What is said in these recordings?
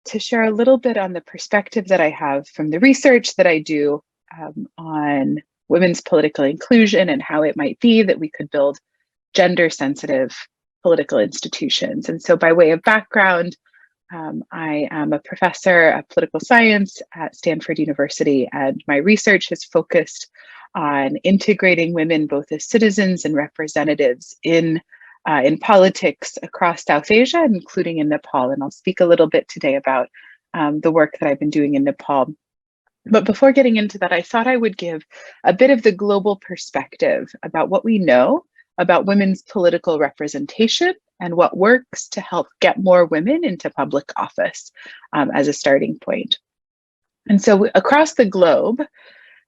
to share a little bit on the perspective that I have from the research that I do on women's political inclusion and how it might be that we could build gender-sensitive political institutions. And so by way of background, I am a professor of political science at Stanford University, and my research has focused on integrating women both as citizens and representatives in politics across South Asia, including in Nepal. And I'll speak a little bit today about the work that I've been doing in Nepal. But before getting into that, I thought I would give a bit of the global perspective about what we know about women's political representation and what works to help get more women into public office as a starting point. And so across the globe,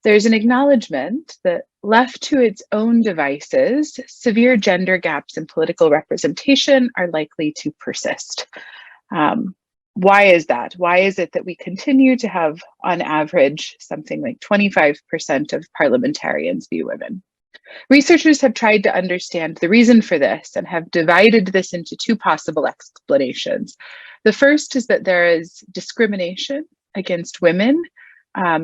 there's an acknowledgement that left to its own devices, severe gender gaps in political representation are likely to persist. Why is that? Why is it that we continue to have, on average, something like 25% of parliamentarians be women? Researchers have tried to understand the reason for this and have divided this into two possible explanations. The first is that there is discrimination against women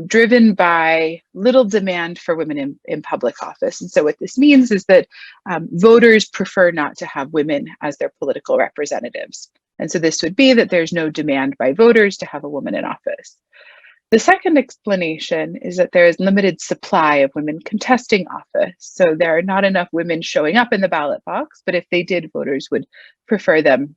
driven by little demand for women in public office. And so what this means is that voters prefer not to have women as their political representatives. And so this would be that there's no demand by voters to have a woman in office. The second explanation is that there is limited supply of women contesting office. So there are not enough women showing up in the ballot box, but if they did, voters would prefer them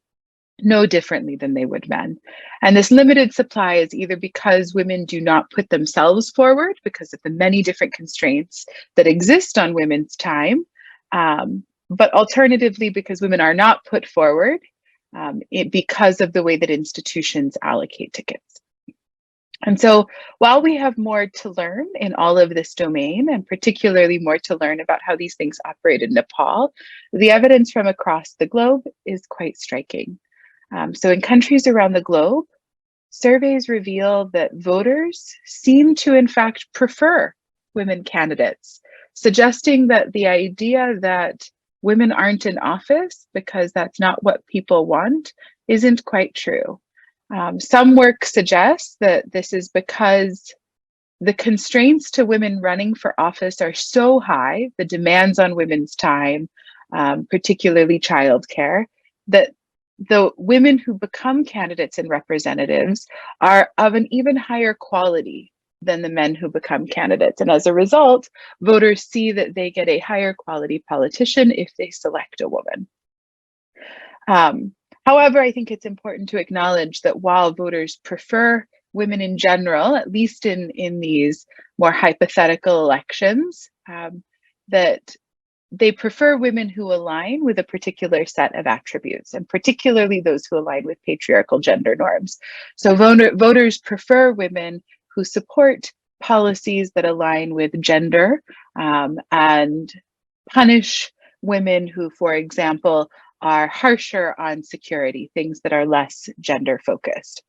no differently than they would men. And this limited supply is either because women do not put themselves forward because of the many different constraints that exist on women's time, but alternatively because women are not put forward because of the way that institutions allocate tickets. And so while we have more to learn in all of this domain, and particularly more to learn about how these things operate in Nepal, the evidence from across the globe is quite striking. So in countries around the globe, surveys reveal that voters seem to, in fact, prefer women candidates, suggesting that the idea that women aren't in office because that's not what people want isn't quite true. Some work suggests that this is because the constraints to women running for office are so high, the demands on women's time, particularly childcare, that the women who become candidates and representatives are of an even higher quality than the men who become candidates. And as a result, voters see that they get a higher quality politician if they select a woman. However, I think it's important to acknowledge that while voters prefer women in general, at least in these more hypothetical elections, that they prefer women who align with a particular set of attributes, and particularly those who align with patriarchal gender norms. So voters prefer women who support policies that align with gender and punish women who, for example, are harsher on security, things that are less gender focused.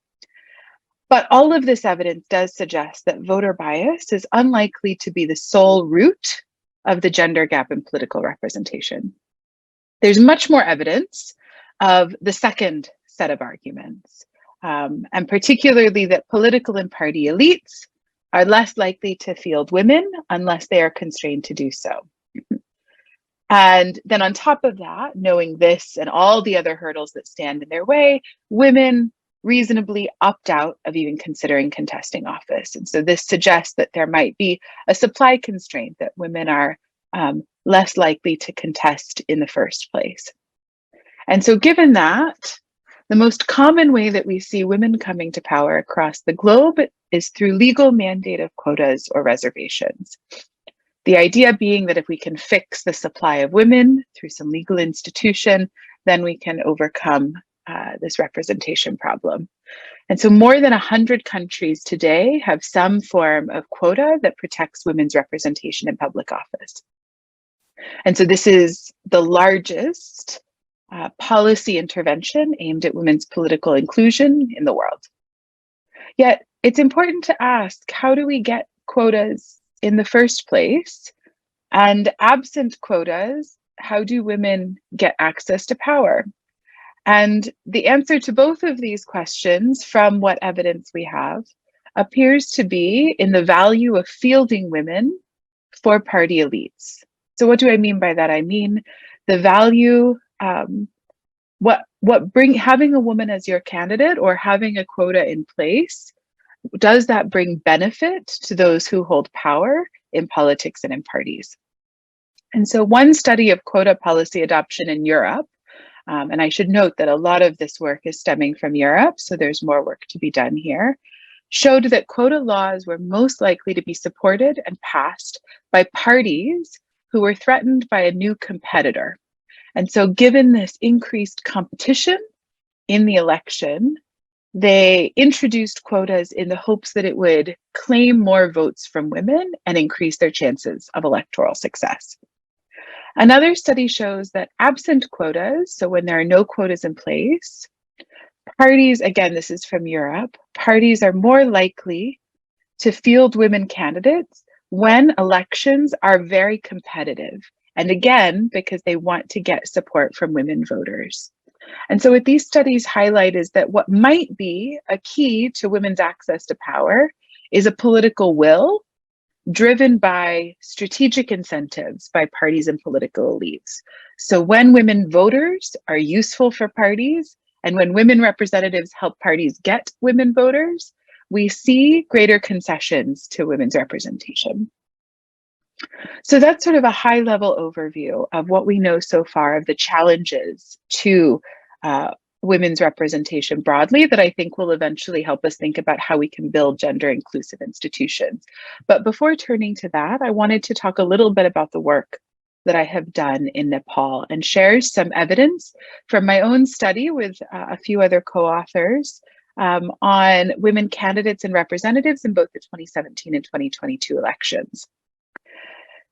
But all of this evidence does suggest that voter bias is unlikely to be the sole root of the gender gap in political representation. There's much more evidence of the second set of arguments, and particularly that political and party elites are less likely to field women unless they are constrained to do so. And then on top of that, knowing this and all the other hurdles that stand in their way, women reasonably opt out of even considering contesting office. And so this suggests that there might be a supply constraint, that women are less likely to contest in the first place. And so given that, the most common way that we see women coming to power across the globe is through legal mandate of quotas or reservations. The idea being that if we can fix the supply of women through some legal institution, then we can overcome this representation problem. And so more than 100 countries today have some form of quota that protects women's representation in public office. And so this is the largest policy intervention aimed at women's political inclusion in the world. Yet it's important to ask, how do we get quotas in the first place? And absent quotas, how do women get access to power? And the answer to both of these questions, from what evidence we have, appears to be in the value of fielding women for party elites. So what do I mean by that? I mean the value, having a woman as your candidate or having a quota in place, does that bring benefit to those who hold power in politics and in parties? And so one study of quota policy adoption in Europe, and I should note that a lot of this work is stemming from Europe, so there's more work to be done here, showed that quota laws were most likely to be supported and passed by parties who were threatened by a new competitor. And so given this increased competition in the election, they introduced quotas in the hopes that it would claim more votes from women and increase their chances of electoral success. Another study shows that absent quotas, so when there are no quotas in place, parties, again, this is from Europe, parties are more likely to field women candidates when elections are very competitive. And again, because they want to get support from women voters. And so what these studies highlight is that what might be a key to women's access to power is a political will driven by strategic incentives by parties and political elites. So when women voters are useful for parties, and when women representatives help parties get women voters, we see greater concessions to women's representation. So that's sort of a high-level overview of what we know so far of the challenges to women's representation broadly that I think will eventually help us think about how we can build gender-inclusive institutions. But before turning to that, I wanted to talk a little bit about the work that I have done in Nepal and share some evidence from my own study with a few other co-authors on women candidates and representatives in both the 2017 and 2022 elections.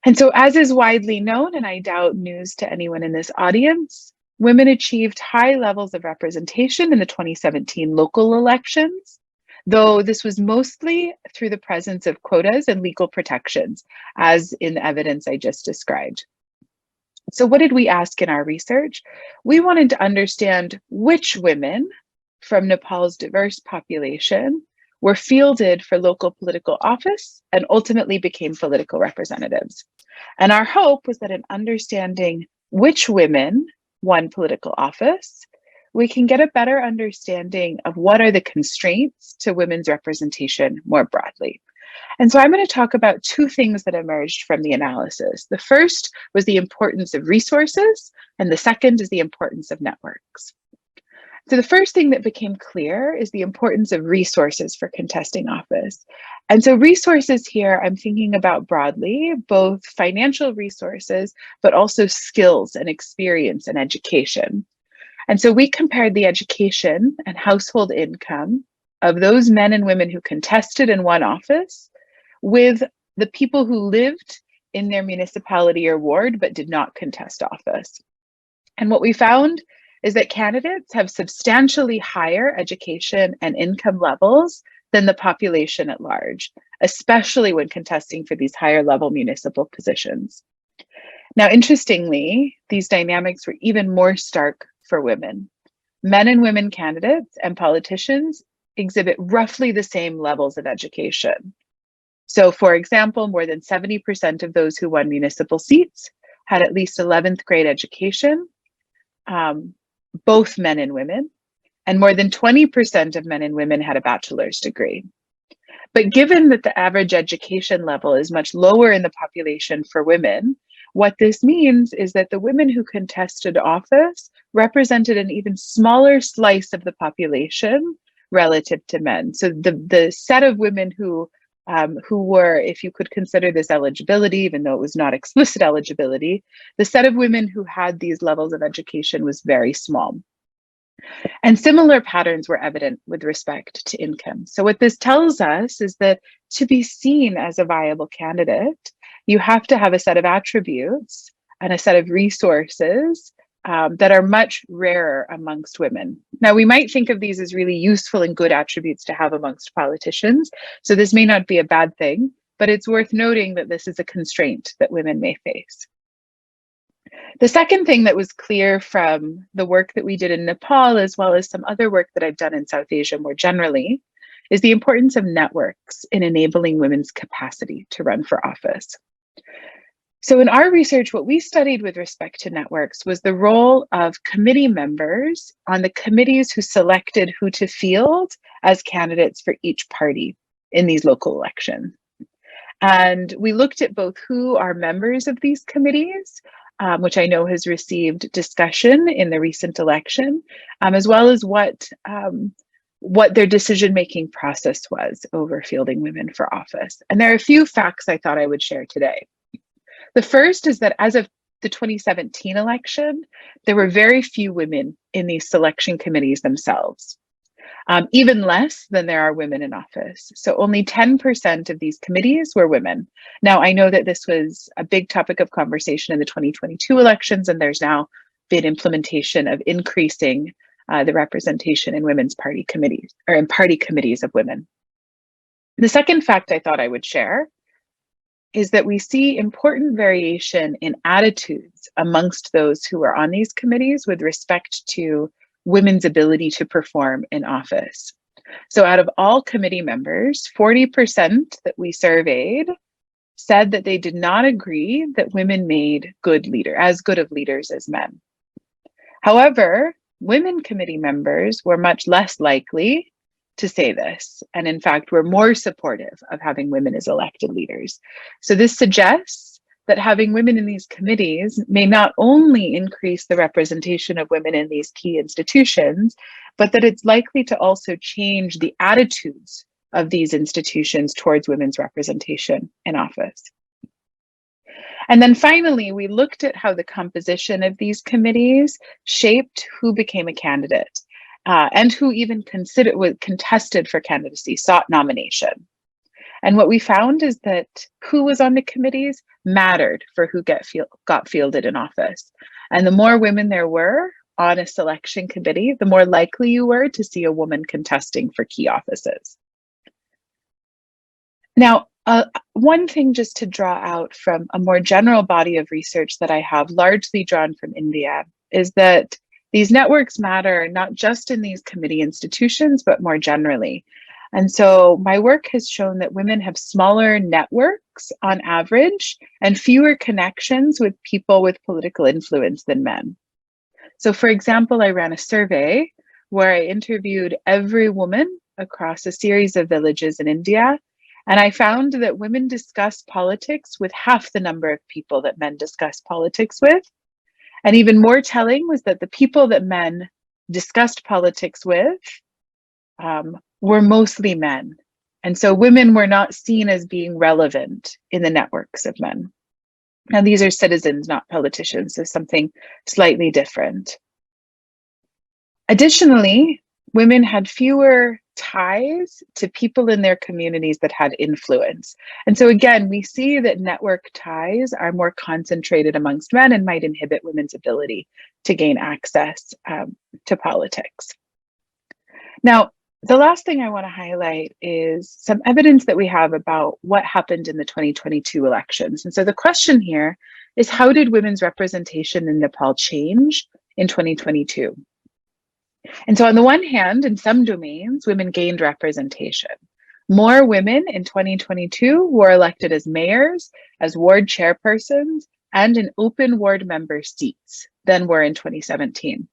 And so, as is widely known, and I doubt news to anyone in this audience, women achieved high levels of representation in the 2017 local elections, though this was mostly through the presence of quotas and legal protections, as in the evidence I just described. So what did we ask in our research? We wanted to understand which women from Nepal's diverse population were fielded for local political office and ultimately became political representatives. And our hope was that in understanding which women won political office, we can get a better understanding of what are the constraints to women's representation more broadly. And so I'm going to talk about two things that emerged from the analysis. The first was the importance of resources, and the second is the importance of networks. So the first thing that became clear is the importance of resources for contesting office. And so resources here, I'm thinking about broadly, both financial resources, but also skills and experience and education. And so we compared the education and household income of those men and women who contested and won office with the people who lived in their municipality or ward, but did not contest office. And what we found is that candidates have substantially higher education and income levels than the population at large, especially when contesting for these higher level municipal positions. Now, interestingly, these dynamics were even more stark for women. Men and women candidates and politicians exhibit roughly the same levels of education. So, for example, more than 70% of those who won municipal seats had at least 11th grade education, both men and women, and more than 20% of men and women had a bachelor's degree. But given that the average education level is much lower in the population for women, what this means is that the women who contested office represented an even smaller slice of the population relative to men. So the set of women who were, if you could consider this eligibility, even though it was not explicit eligibility, the set of women who had these levels of education was very small. And similar patterns were evident with respect to income. So what this tells us is that to be seen as a viable candidate, you have to have a set of attributes and a set of resources that are much rarer amongst women. Now, we might think of these as really useful and good attributes to have amongst politicians. So this may not be a bad thing, but it's worth noting that this is a constraint that women may face. The second thing that was clear from the work that we did in Nepal, as well as some other work that I've done in South Asia more generally, is the importance of networks in enabling women's capacity to run for office. So in our research, what we studied with respect to networks was the role of committee members on the committees who selected who to field as candidates for each party in these local elections. And we looked at both who are members of these committees, which I know has received discussion in the recent election, as well as what their decision-making process was over fielding women for office. And there are a few facts I thought I would share today. The first is that as of the 2017 election, there were very few women in these selection committees themselves, even less than there are women in office. So only 10% of these committees were women. Now, I know that this was a big topic of conversation in the 2022 elections, and there's now been implementation of increasing the representation in women's party committees, or in party committees of women. The second fact I thought I would share is that we see important variation in attitudes amongst those who are on these committees with respect to women's ability to perform in office. So out of all committee members, 40% that we surveyed said that they did not agree that women made as good of leaders as men. However, women committee members were much less likely to say this, and in fact, we're more supportive of having women as elected leaders. So this suggests that having women in these committees may not only increase the representation of women in these key institutions, but that it's likely to also change the attitudes of these institutions towards women's representation in office. And then finally, we looked at how the composition of these committees shaped who became a candidate. And who even contested for candidacy, sought nomination. And what we found is that who was on the committees mattered for who got fielded in office. And the more women there were on a selection committee, the more likely you were to see a woman contesting for key offices. Now, one thing just to draw out from a more general body of research that I have, largely drawn from India, is that these networks matter not just in these committee institutions, but more generally. And so my work has shown that women have smaller networks on average and fewer connections with people with political influence than men. So for example, I ran a survey where I interviewed every woman across a series of villages in India. And I found that women discuss politics with half the number of people that men discuss politics with. And even more telling was that the people that men discussed politics with were mostly men. And so women were not seen as being relevant in the networks of men. Now, these are citizens, not politicians, so something slightly different. Additionally, women had fewer ties to people in their communities that had influence. And so again, we see that network ties are more concentrated amongst men and might inhibit women's ability to gain access to politics. Now, the last thing I want to highlight is some evidence that we have about what happened in the 2022 elections. And so the question here is, how did women's representation in Nepal change in 2022? And so on the one hand, in some domains, women gained representation. More women in 2022 were elected as mayors, as ward chairpersons, and in open ward member seats than were in 2017.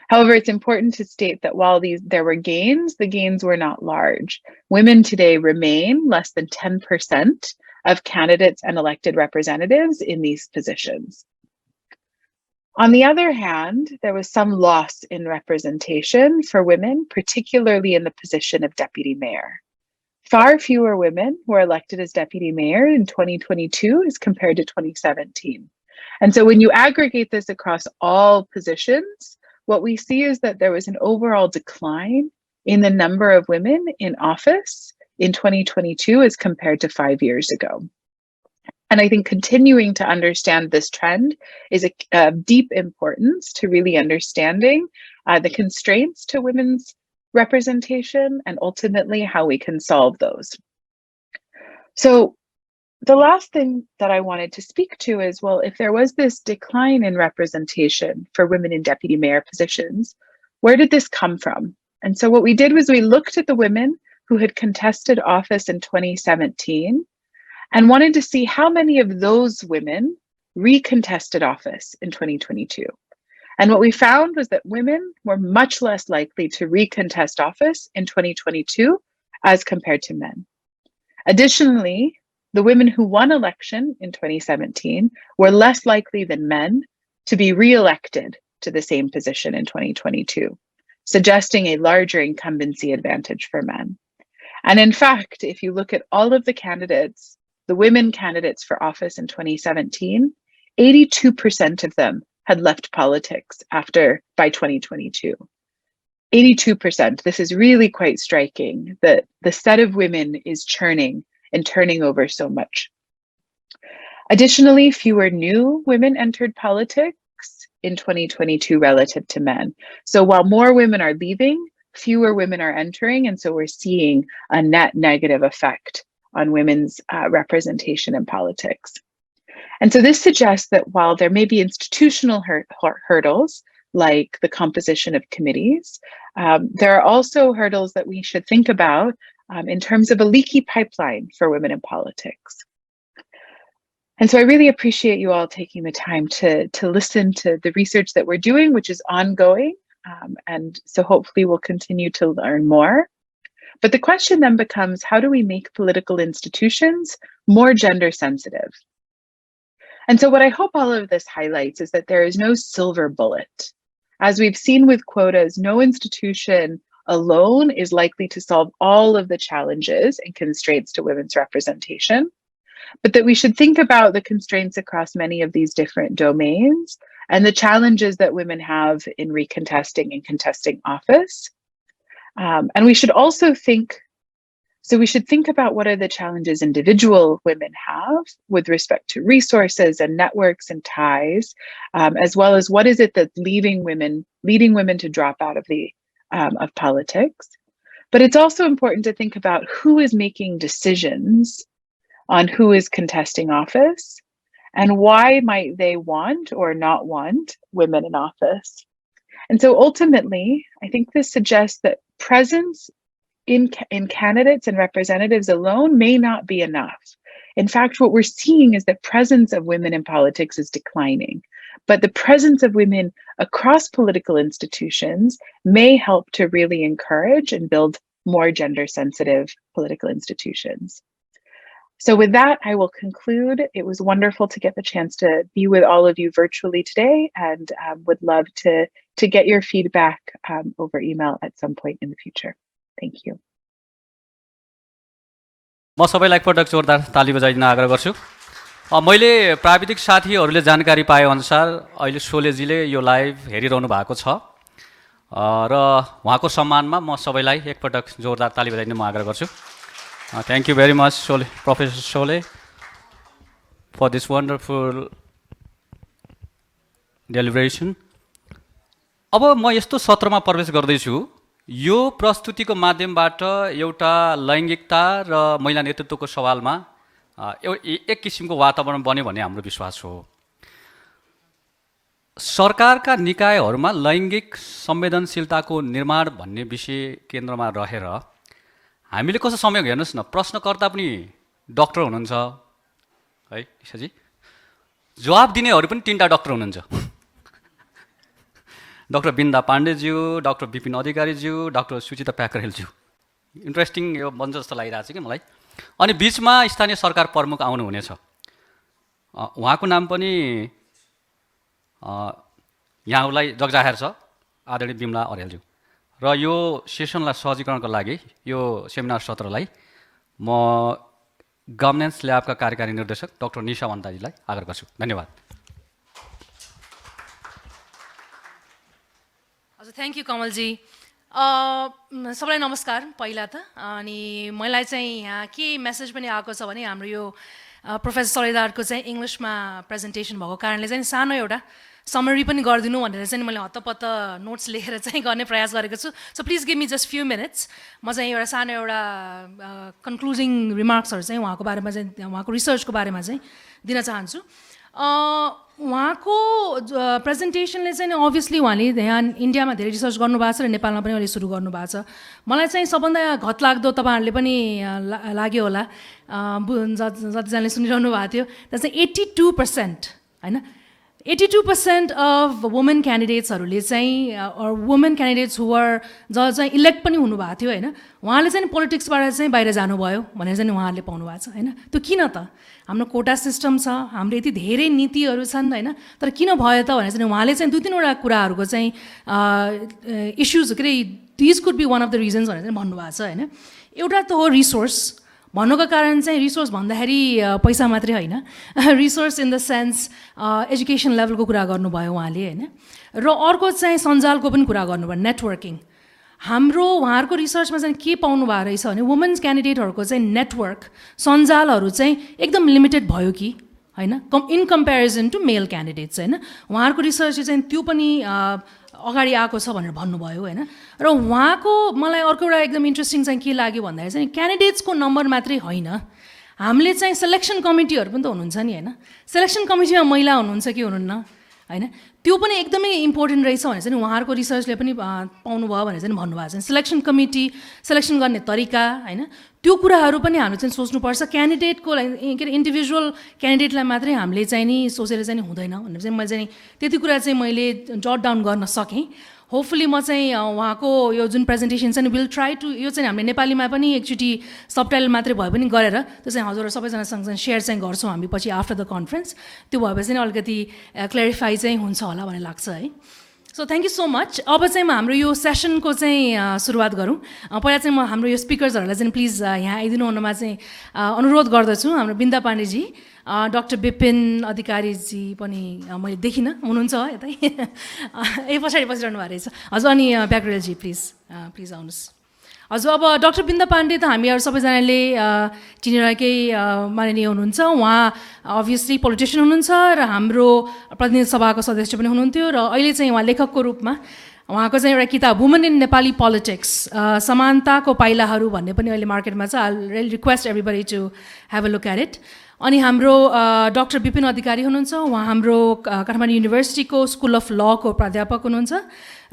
However, it's important to state that while there were gains, the gains were not large. Women today remain less than 10% of candidates and elected representatives in these positions. On the other hand, there was some loss in representation for women, particularly in the position of deputy mayor. Far fewer women were elected as deputy mayor in 2022 as compared to 2017. And so when you aggregate this across all positions, what we see is that there was an overall decline in the number of women in office in 2022 as compared to 5 years ago. And I think continuing to understand this trend is of deep importance to really understanding the constraints to women's representation and ultimately how we can solve those. So the last thing that I wanted to speak to is, well, if there was this decline in representation for women in deputy mayor positions, where did this come from? And so what we did was we looked at the women who had contested office in 2017 and wanted to see how many of those women recontested office in 2022. And what we found was that women were much less likely to recontest office in 2022 as compared to men. Additionally, the women who won election in 2017 were less likely than men to be re-elected to the same position in 2022, suggesting a larger incumbency advantage for men. And in fact, if you look at all of the candidates, the women candidates for office in 2017, 82% of them had left politics by 2022. 82%. This is really quite striking that the set of women is churning and turning over so much. Additionally, fewer new women entered politics in 2022 relative to men. So while more women are leaving, fewer women are entering, and so we're seeing a net negative effect on women's representation in politics. And so this suggests that while there may be institutional hurdles, like the composition of committees, there are also hurdles that we should think about in terms of a leaky pipeline for women in politics. And so I really appreciate you all taking the time to listen to the research that we're doing, which is ongoing. And so hopefully we'll continue to learn more. But the question then becomes, how do we make political institutions more gender sensitive? And so what I hope all of this highlights is that there is no silver bullet. As we've seen with quotas, no institution alone is likely to solve all of the challenges and constraints to women's representation, but that we should think about the constraints across many of these different domains and the challenges that women have in recontesting and contesting office. And we should also think about what are the challenges individual women have with respect to resources and networks and ties, as well as what is it that's leading women to drop out of of politics. But it's also important to think about who is making decisions on who is contesting office and why might they want or not want women in office. And so ultimately, I think this suggests that presence in candidates and representatives alone may not be enough. In fact, what we're seeing is that presence of women in politics is declining, but the presence of women across political institutions may help to really encourage and build more gender-sensitive political institutions. So with that, I will conclude. It was wonderful to get the chance to be with all of you virtually today, and would love to get your feedback over email at some point in the future. Thank you. म सबैलाई एकपटक जोरदार ताली बजाइदिन आग्रह गर्छु। मैले प्राविधिक साथीहरूले जानकारी पाए अनुसार अहिले सोलेजीले यो लाइभ हेरिरहनु भएको छ र उहाँको सम्मानमा म सबैलाई एकपटक जोरदार ताली बजाइदिन म आग्रह गर्छु। Thank you very much, Professor Sole, for this wonderful deliberation. अब म यस्तो सत्रमा प्रवेश गर्दैछु, यो प्रस्तुतिको माध्यमबाट एउटा लैङ्गिकता र महिला नेतृत्वको सवालमा एक किसिमको वातावरण बन्यो भन्ने हाम्रो विश्वास हो। सरकारका निकायहरूमा लैङ्गिक संवेदनशीलताको निर्माण भन्ने विषय केन्द्रमा रहेर हामीले कस्तो संयोग हेर्नुस् न, प्रश्नकर्ता पनि डाक्टर हुनुहुन्छ है निशाजी, जवाब दिनेहरू पनि 3टा डाक्टर हुनुहुन्छ। डाक्टर बिन्दा पाण्डेज्यू, डाक्टर बिपिन अधिकारीज्यू, डाक्टर सुचिता प्याकुर्यालज्यू। इन्ट्रेस्टिङ यो बन्छ जस्तो लागिरहेको छ कि मलाई। अनि बिचमा स्थानीय सरकार प्रमुख आउनुहुनेछ, उहाँको नाम पनि यहाँलाई जगजाहेर छ, आदरणीय बिमला अर्यालज्यू। र यो सेसनलाई सहजीकरणको लागि यो सेमिनार सत्रलाई म गभर्नेन्स ल्याबका कार्यकारी निर्देशक डाक्टर निशा वन्ताजीलाई आग्रह गर्छु। धन्यवाद। हजुर, थ्याङ्क यू कमलजी। सबैलाई नमस्कार पहिला त। अनि मलाई चाहिँ यहाँ के मेसेज पनि आएको छ भने हाम्रो यो प्रोफेसर सोलेदारको चाहिँ इङ्ग्लिसमा प्रेजेन्टेसन भएको कारणले चाहिँ सानो एउटा समरी पनि गरिदिनु भनेर चाहिँ मैले हत्तपत्त नोट्स लेखेर चाहिँ गर्ने प्रयास गरेको छु. So please give me just few minutes. म चाहिँ एउटा सानो एउटा कन्क्लुजिङ रिमार्क्सहरू चाहिँ उहाँको बारेमा चाहिँ उहाँको रिसर्चको बारेमा चाहिँ दिन चाहन्छु. उहाँको प्रेजेन्टेसनले चाहिँ अभियसली उहाँले यहाँ इन्डियामा धेरै रिसर्च गर्नुभएको छ र नेपालमा पनि अहिले सुरु गर्नुभएको छ. मलाई चाहिँ सबभन्दा घतलाग्दो तपाईँहरूले पनि लाग्यो होला, जतिजनाले सुनिरहनु भएको थियो, त्यो चाहिँ 82% होइन, 82% अफ वुमेन क्यान्डिडेट्सहरूले चाहिँ वुमेन क्यान्डिडेट्स हुवर चाहिँ इलेक्ट पनि हुनुभएको थियो होइन, उहाँले चाहिँ पोलिटिक्सबाट चाहिँ बाहिर जानुभयो भनेर चाहिँ उहाँहरूले पाउनु भएको छ होइन. त्यो किन त? हाम्रो कोटा सिस्टम छ, हाम्रो यति धेरै नीतिहरू छन् होइन, तर किन भयो त भनेर चाहिँ उहाँले चाहिँ 2-3वटा कुराहरूको चाहिँ इस्युज के are these could be one of the reasons भनेर चाहिँ भन्नुभएको छ होइन. एउटा त हो रिसोर्स. भन्नुको कारण चाहिँ रिसोर्स भन्दाखेरि पैसा मात्रै होइन, resource in the sense education लेभलको कुरा गर्नुभयो उहाँले होइन. र अर्को चाहिँ सञ्जालको पनि कुरा गर्नुभयो, नेटवर्किङ. हाम्रो उहाँहरूको रिसर्चमा चाहिँ के पाउनु भएको रहेछ भने वुमेन्स क्यान्डिडेटहरूको चाहिँ नेटवर्क सञ्जालहरू चाहिँ एकदम लिमिटेड भयो कि होइन, in comparison to male candidates होइन. उहाँहरूको रिसर्चले चाहिँ त्यो पनि अगाडि आएको छ भनेर भन्नुभयो होइन. र उहाँको मलाई अर्को एउटा एकदम इन्ट्रेस्टिङ चाहिँ के लाग्यो भन्दाखेरि चाहिँ क्यान्डिडेट्सको नम्बर मात्रै होइन, हामीले चाहिँ सेलेक्सन कमिटीहरू पनि त हुनुहुन्छ नि होइन. सेलेक्सन कमिटीमा महिला हुनुहुन्छ कि हुनुहुन्न होइन, त्यो पनि एकदमै इम्पोर्टेन्ट रहेछ भनेर चाहिँ उहाँहरूको रिसर्चले पनि पाउनुभयो भनेर चाहिँ भन्नुभएको छ. सेलेक्सन कमिटी, सेलेक्सन गर्ने तरिका होइन, त्यो कुराहरू पनि हामीले चाहिँ सोच्नुपर्छ. क्यान्डिडेटको के अरे इन्डिभिजुअल क्यान्डिडेटलाई मात्रै हामीले चाहिँ नि सोचेर चाहिँ हुँदैन भनेर चाहिँ मैले चाहिँ त्यति कुरा चाहिँ मैले जट डाउन गर्न सकेँ. होपफुली म चाहिँ उहाँको यो जुन प्रेजेन्टेसन चाहिँ विल ट्राई टु, यो चाहिँ हामीले नेपालीमा पनि एकचोटि सबटाइटल मात्रै भए पनि गरेर त्यो चाहिँ हजुर सबैजनासँग चाहिँ सेयर चाहिँ गर्छौँ हामी पछि आफ्टर द कन्फरेन्स. त्यो भएपछि चाहिँ अलिकति क्ल्यारिफाई चाहिँ हुन्छ होला भन्ने लाग्छ है. So thank you so much. अब चाहिँ म हाम्रो यो सेसनको चाहिँ सुरुवात गरौँ. पहिला चाहिँ म हाम्रो यो स्पिकर्सहरूलाई चाहिँ प्लिज यहाँ आइदिनु हुनुमा चाहिँ अनुरोध गर्दछु. हाम्रो बिन्दा पाण्डेजी, डक्टर बिपिन अधिकारीजी पनि मैले देखिनँ, हुनुहुन्छ यतै ए पछाडि बसिरहनु भएको रहेछ हजुर. अनि प्याकुरेलजी प्लिज प्लिज आउनुहोस् हजुर. अब डक्टर बिन्दा पाण्डे त हामीहरू सबैजनाले चिनिरहेकै माननीय हुनुहुन्छ. उहाँ अभियसली पोलिटिसियन हुनुहुन्छ र हाम्रो प्रतिनिधि सभाको सदस्य पनि हुनुहुन्थ्यो र अहिले चाहिँ उहाँ लेखकको रूपमा उहाँको चाहिँ एउटा किताब वुमन इन नेपाली पोलिटिक्स समानताको पाइलाहरू भन्ने पनि अहिले मार्केटमा छ. I request everybody to have a look at it. अनि हाम्रो डक्टर बिपिन अधिकारी हुनुहुन्छ, उहाँ हाम्रो काठमाडौँ युनिभर्सिटीको स्कुल अफ लको प्राध्यापक हुनुहुन्छ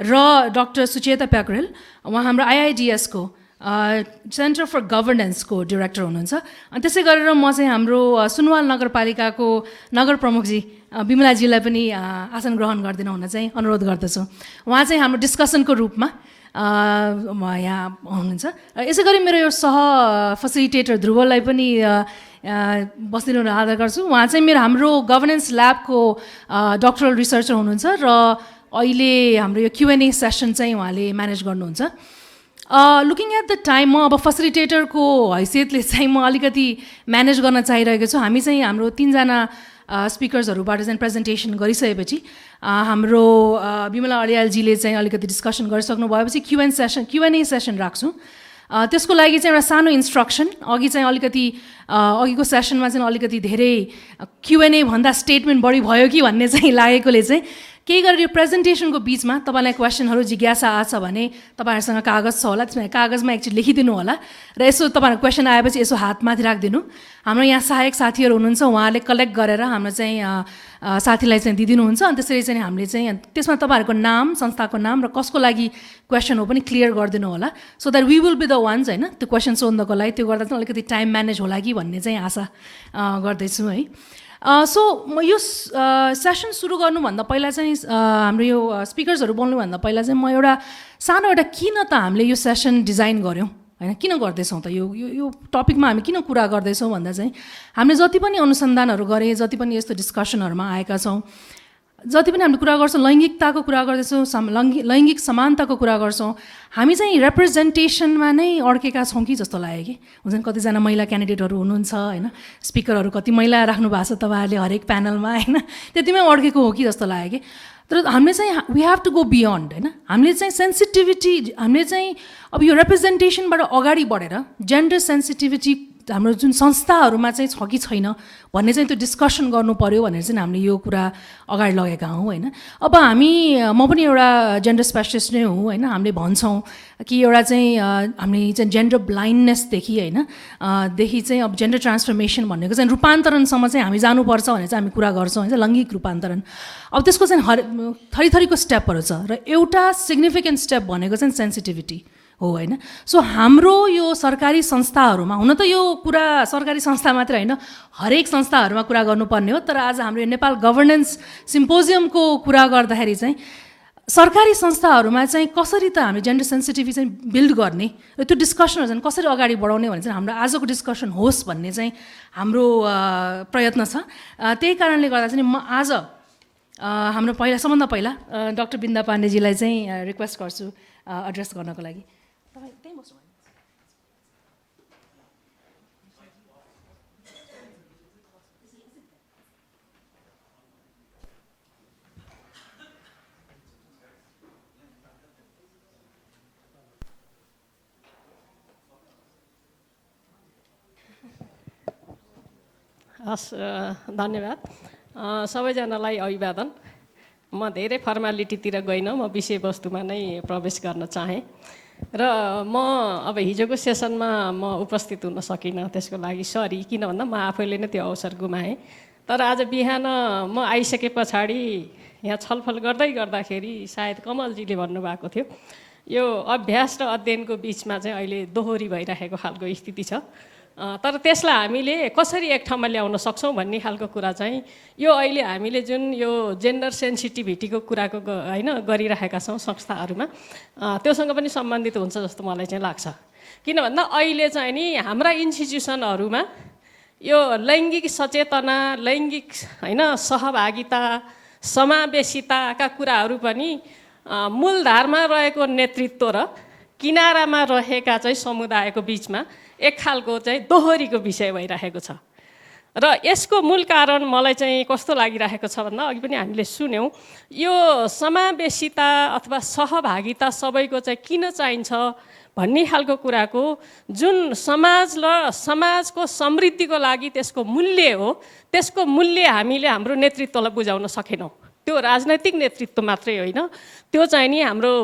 र डक्टर सुचेता प्याकुरेल उहाँ हाम्रो आइआइडिएसको सेन्टर फर गभर्नेन्सको डिरेक्टर हुनुहुन्छ. अनि त्यसै गरेर म चाहिँ हाम्रो सुनवाल नगरपालिकाको नगर प्रमुखजी बिमलाजीलाई पनि आसन ग्रहण गरिदिनु हुन चाहिँ अनुरोध गर्दछु. उहाँ चाहिँ हाम्रो डिस्कसनको रूपमा यहाँ हुनुहुन्छ. यसै गरी मेरो यो फसिलिटेटर ध्रुवलाई पनि बस्दिनु आदर गर्छु. उहाँ चाहिँ हाम्रो गभर्नेन्स ल्याबको डक्टरल रिसर्चर हुनुहुन्छ र अहिले हाम्रो यो Q&A सेसन चाहिँ उहाँले म्यानेज गर्नुहुन्छ. लुकिङ एट द टाइम, म अब फसिलिटेटरको हैसियतले चाहिँ म अलिकति म्यानेज गर्न चाहिरहेको छु. हामी चाहिँ हाम्रो 3जना स्पिकर्सहरूबाट चाहिँ प्रेजेन्टेसन गरिसकेपछि हाम्रो बिमला अरियालजीले चाहिँ अलिकति डिस्कसन गरिसक्नु भएपछि Q&A सेसन राख्छौँ. त्यसको लागि चाहिँ एउटा सानो इन्स्ट्रक्सन. अघि चाहिँ अलिकति अघिको सेसनमा चाहिँ अलिकति धेरै Q&A भन्दा स्टेटमेन्ट बढी भयो कि भन्ने चाहिँ लागेकोले चाहिँ केही गरेर यो प्रेजेन्टेसनको बिचमा तपाईँलाई क्वेसनहरू जिज्ञासा आछ भने तपाईँहरूसँग कागज छ होला, त्यसमा कागजमा एकचोटि लेखिदिनु होला र यसो तपाईँहरूको क्वेसन आएपछि यसो हातमाथि राखिदिनु. हाम्रो यहाँ सहायक साथीहरू हुनुहुन्छ, उहाँले कलेक्ट गरेर हाम्रो चाहिँ साथीलाई चाहिँ दिइदिनुहुन्छ. अनि त्यसरी चाहिँ हामीले चाहिँ त्यसमा तपाईँहरूको नाम, संस्थाको नाम र कसको लागि क्वेसन हो पनि क्लियर गरिदिनु होला. So that we will be the ones होइन त्यो क्वेसन सोध्नको लागि. त्यो गर्दा चाहिँ अलिकति टाइम म्यानेज होला कि भन्ने चाहिँ आशा गर्दैछु है. सो म यो सेसन सुरु गर्नुभन्दा पहिला चाहिँ हाम्रो यो स्पिकर्सहरू बोल्नुभन्दा पहिला चाहिँ म एउटा किन त हामीले यो सेसन डिजाइन गऱ्यौँ होइन, किन गर्दैछौँ त यो टपिकमा हामी किन कुरा गर्दैछौँ भन्दा चाहिँ हामीले जति पनि अनुसन्धानहरू गरेँ, जति पनि यस्तो डिस्कसनहरूमा आएका छौँ, जति पनि हामीले कुरा गर्छौँ लैङ्गिकताको कुरा गर्दैछौँ, लैङ्गिक समानताको कुरा गर्छौँ, हामी चाहिँ रिप्रेजेन्टेसनमा नै अड्केका छौँ कि जस्तो लाग्यो कि. हुन्छ कतिजना महिला क्यान्डिडेटहरू हुनुहुन्छ होइन, स्पिकरहरू कति महिला राख्नु भएको छ तपाईँहरूले हरेक प्यानलमा होइन, त्यतिमै अड्केको हो कि जस्तो लाग्यो कि. तर हामीले चाहिँ we have to go beyond होइन. हामीले चाहिँ सेन्सिटिभिटी, हामीले चाहिँ अब यो रिप्रेजेन्टेसनबाट अगाडि बढेर जेन्डर सेन्सिटिभिटी हाम्रो जुन संस्थाहरूमा चाहिँ छ कि छैन भन्ने चाहिँ त्यो डिस्कसन गर्नु पर्यो भनेर चाहिँ हामीले यो कुरा अगाडि लगेका हौँ होइन। अब म पनि एउटा जेन्डर स्पेसलिस्ट नै हुँ होइन। हामीले भन्छौँ कि एउटा चाहिँ हामीले चाहिँ जेन्डर ब्लाइन्डनेसदेखि होइन देखि चाहिँ अब जेन्डर ट्रान्सफर्मेसन भनेको चाहिँ रूपान्तरणसम्म चाहिँ हामी जानुपर्छ भनेर चाहिँ हामी कुरा गर्छौँ होइन, लैङ्गिक रूपान्तरण। अब त्यसको चाहिँ थरी थरीको स्टेपहरू छ र एउटा सिग्निफिकेन्ट स्टेप भनेको चाहिँ सेन्सिटिभिटी हो होइन। सो हाम्रो यो सरकारी संस्थाहरूमा, हुन त यो कुरा सरकारी संस्था मात्रै होइन हरेक संस्थाहरूमा कुरा गर्नुपर्ने हो, तर आज हाम्रो नेपाल गभर्नेन्स सिम्पोजियमको कुरा गर्दाखेरि चाहिँ सरकारी संस्थाहरूमा चाहिँ कसरी त हामी जेन्डर सेन्सिटिभिटी चाहिँ बिल्ड गर्ने र त्यो डिस्कसनहरू चाहिँ कसरी अगाडि बढाउने भने चाहिँ हाम्रो आजको डिस्कसन होस् भन्ने चाहिँ हाम्रो प्रयत्न छ। त्यही कारणले गर्दा चाहिँ म आज हाम्रो सबभन्दा पहिला डाक्टर बिन्दा पाण्डेजीलाई चाहिँ रिक्वेस्ट गर्छु एड्रेस गर्नको लागि। हस्, धन्यवाद सबैजनालाई अभिवादन। म धेरै फर्मालिटीतिर गइनँ, म विषयवस्तुमा नै प्रवेश गर्न चाहेँ र म अब हिजोको सेसनमा म उपस्थित हुन सकिनँ, त्यसको लागि सरी, किन भन्दा म आफैले नै त्यो अवसर गुमाएँ। तर आज बिहान म आइसके पछाडि यहाँ छलफल गर्दाखेरि सायद कमलजीले भन्नुभएको थियो यो अभ्यास र अध्ययनको बिचमा चाहिँ अहिले दोहोरी भइरहेको खालको स्थिति छ, तर त्यसलाई हामीले कसरी एक ठाउँमा ल्याउन सक्छौँ भन्ने खालको कुरा चाहिँ यो अहिले हामीले जुन यो जेन्डर सेन्सिटिभिटीको कुराको होइन गरिरहेका छौँ संस्थाहरूमा, त्योसँग पनि सम्बन्धित हुन्छ जस्तो मलाई चाहिँ लाग्छ। किन भन्दा अहिले चाहिँ नि हाम्रा इन्स्टिट्युसनहरूमा यो लैङ्गिक सचेतना, लैङ्गिक होइन सहभागिता, समावेशिताका कुराहरू पनि मूलधारमा रहेको नेतृत्व र किनारामा रहेका चाहिँ समुदायको बिचमा एक खालको चाहिँ दोहोरीको विषय भइरहेको छ। र यसको मूल कारण मलाई चाहिँ कस्तो लागिरहेको छ भन्दा अघि पनि हामीले सुन्यौँ, यो समावेशिता अथवा सहभागिता सबैको चाहिँ किन चाहिन्छ भन्ने खालको कुराको जुन समाज र समाजको समृद्धिको लागि त्यसको मूल्य हो, त्यसको मूल्य हामीले हाम्रो नेतृत्वलाई बुझाउन सकेनौँ। त्यो राजनैतिक नेतृत्व मात्रै होइन, त्यो चाहिँ नि हाम्रो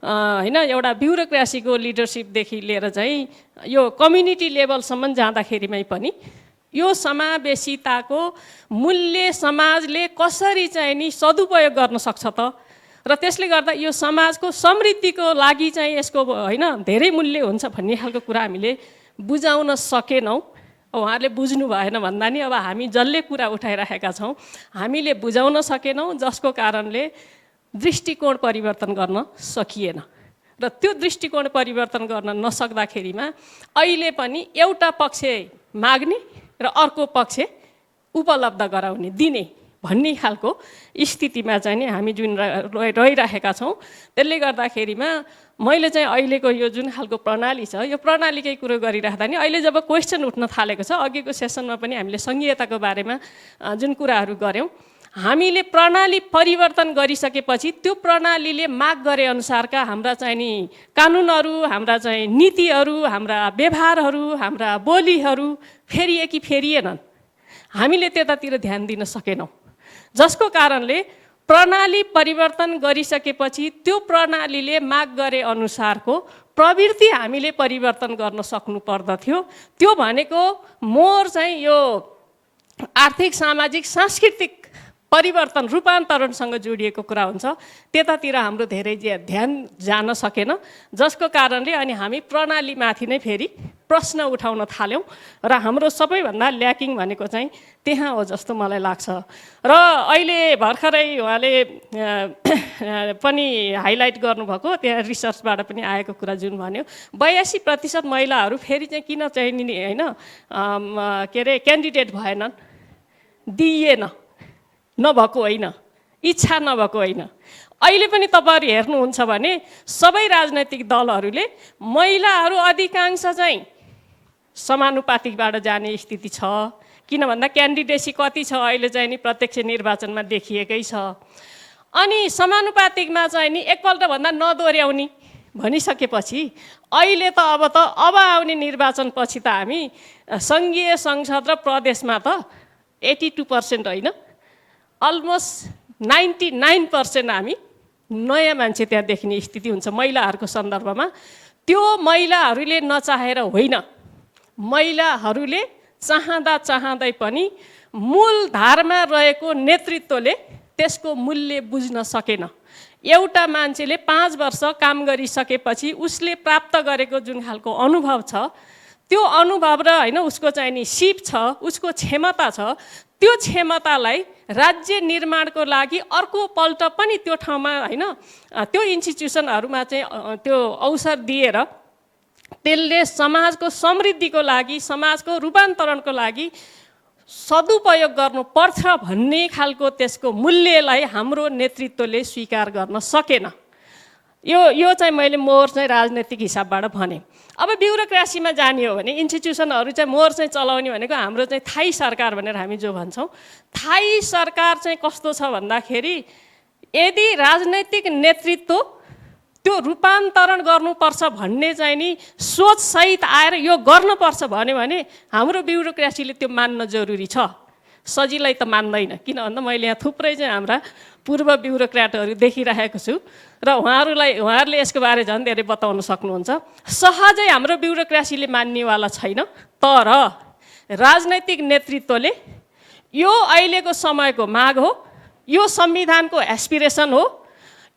होइन एउटा ब्युरोक्रेसीको लिडरसिपदेखि लिएर चाहिँ यो कम्युनिटी लेभलसम्म जाँदाखेरिमै पनि यो समावेशिताको मूल्य समाजले कसरी चाहिँ नि सदुपयोग गर्न सक्छ त, र त्यसले गर्दा यो समाजको समृद्धिको लागि चाहिँ यसको होइन धेरै मूल्य हुन्छ भन्ने खालको कुरा हामीले बुझाउन सकेनौँ। उहाँहरूले बुझ्नु भएन भन्दा नि अब हामी जसले कुरा उठाइरहेका छौँ हामीले बुझाउन सकेनौँ, जसको कारणले दृष्टिकोण परिवर्तन गर्न सकिएन। र त्यो दृष्टिकोण परिवर्तन गर्न नसक्दाखेरिमा अहिले पनि एउटा पक्ष माग्ने र अर्को पक्ष उपलब्ध गराउने दिने भन्ने खालको स्थितिमा चाहिँ नि हामी जुन रहिरहेका छौँ, त्यसले गर्दाखेरिमा मैले चाहिँ अहिलेको यो जुन खालको प्रणाली छ यो प्रणालीकै कुरो गरिराख्दा नि अहिले जब क्वेसन उठ्न थालेको छ, अघिको सेसनमा पनि हामीले सङ्घीयताको बारेमा जुन कुराहरू गऱ्यौँ, हामीले प्रणाली परिवर्तन गरिसकेपछि त्यो प्रणालीले माग गरे अनुसारका हाम्रा चाहिँ नि कानुनहरू, हाम्रा चाहिँ नीतिहरू, हाम्रा व्यवहारहरू, हाम्रा बोलीहरू फेरिए कि फेरिएनन्, हामीले त्यतातिर ध्यान दिन सकेनौँ। जसको कारणले प्रणाली परिवर्तन गरिसकेपछि त्यो प्रणालीले माग गरे अनुसारको प्रवृत्ति हामीले परिवर्तन गर्न सक्नु पर्दथ्यो। त्यो भनेको मोर चाहिँ यो आर्थिक, सामाजिक, सांस्कृतिक परिवर्तन रूपान्तरणसँग जोडिएको कुरा हुन्छ, त्यतातिर हाम्रो धेरै ध्यान जान सकेन, जसको कारणले अनि हामी प्रणालीमाथि नै फेरि प्रश्न उठाउन थाल्यौँ र हाम्रो सबैभन्दा ल्याकिङ भनेको चाहिँ त्यहाँ हो जस्तो मलाई लाग्छ। र अहिले भर्खरै उहाँले पनि हाइलाइट गर्नुभएको त्यहाँ रिसर्चबाट पनि आएको कुरा जुन भन्यो 82% महिलाहरू फेरि चाहिँ किन चाहिँ होइन के अरे क्यान्डिडेट भएनन्, दिइएन, नभएको होइन, इच्छा नभएको होइन। अहिले पनि तपाईँहरू हेर्नुहुन्छ भने सबै राजनैतिक दलहरूले महिलाहरू अधिकांश चाहिँ समानुपातिकबाट जाने स्थिति छ, किन भन्दा क्यान्डिडेसी कति छ अहिले चाहिँ नि प्रत्यक्ष निर्वाचनमा देखिएकै छ। अनि समानुपातिकमा चाहिँ नि एकपल्ट भन्दा नदोर्याउने भनिसकेपछि अहिले त अब आउने निर्वाचनपछि त हामी सङ्घीय संसद र प्रदेशमा त 82% होइन, अलमोस्ट 99% हामी नयाँ मान्छे त्यहाँ देखिने स्थिति हुन्छ महिलाहरूको सन्दर्भमा। त्यो महिलाहरूले नचाहेर होइन, महिलाहरूले चाहँदै पनि मूलधारमा रहेको नेतृत्वले त्यसको मूल्य बुझ्न सकेन। एउटा मान्छेले 5 वर्ष काम गरिसकेपछि उसले प्राप्त गरेको जुन खालको अनुभव छ, त्यो अनुभव र होइन उसको चाहिँ नि सिप छ, उसको क्षमता छ, त्यो क्षमतालाई राज्य निर्माणको लागि अर्को पल्ट पनि त्यो ठाउँमा होइन त्यो इन्स्टिट्युसनहरूमा चाहिँ त्यो अवसर दिएर त्यसले समाजको समृद्धिको लागि, समाजको रूपान्तरणको लागि सदुपयोग गर्नुपर्छ भन्ने खालको त्यसको मूल्यलाई हाम्रो नेतृत्वले स्वीकार गर्न सकेन। यो चाहिँ मैले मोर चाहिँ राजनैतिक हिसाबबाट भने। अब ब्युरोक्रेसीमा जाने हो भने इन्स्टिट्युसनहरू चाहिँ मोर चाहिँ चलाउने भनेको हाम्रो चाहिँ थाई सरकार भनेर हामी जो भन्छौँ, थाई सरकार चाहिँ कस्तो छ भन्दाखेरि यदि राजनैतिक नेतृत्व त्यो रूपान्तरण गर्नुपर्छ भन्ने चाहिँ नि सोचसहित आएर यो गर्नुपर्छ भन्यो भने हाम्रो ब्युरोक्रेसीले त्यो मान्न जरुरी छ। सजिलै त मान्दैन, किन भन्दा मैले यहाँ थुप्रै चाहिँ हाम्रा पूर्व ब्युरोक्र्याटहरू देखिरहेको छु र उहाँहरूले यसको बारे झन् धेरै बताउन सक्नुहुन्छ। सहजै हाम्रो ब्युरोक्रेसीले मान्नेवाला छैन, तर राजनैतिक नेतृत्वले यो अहिलेको समयको माग हो, यो संविधानको एस्पिरेसन हो,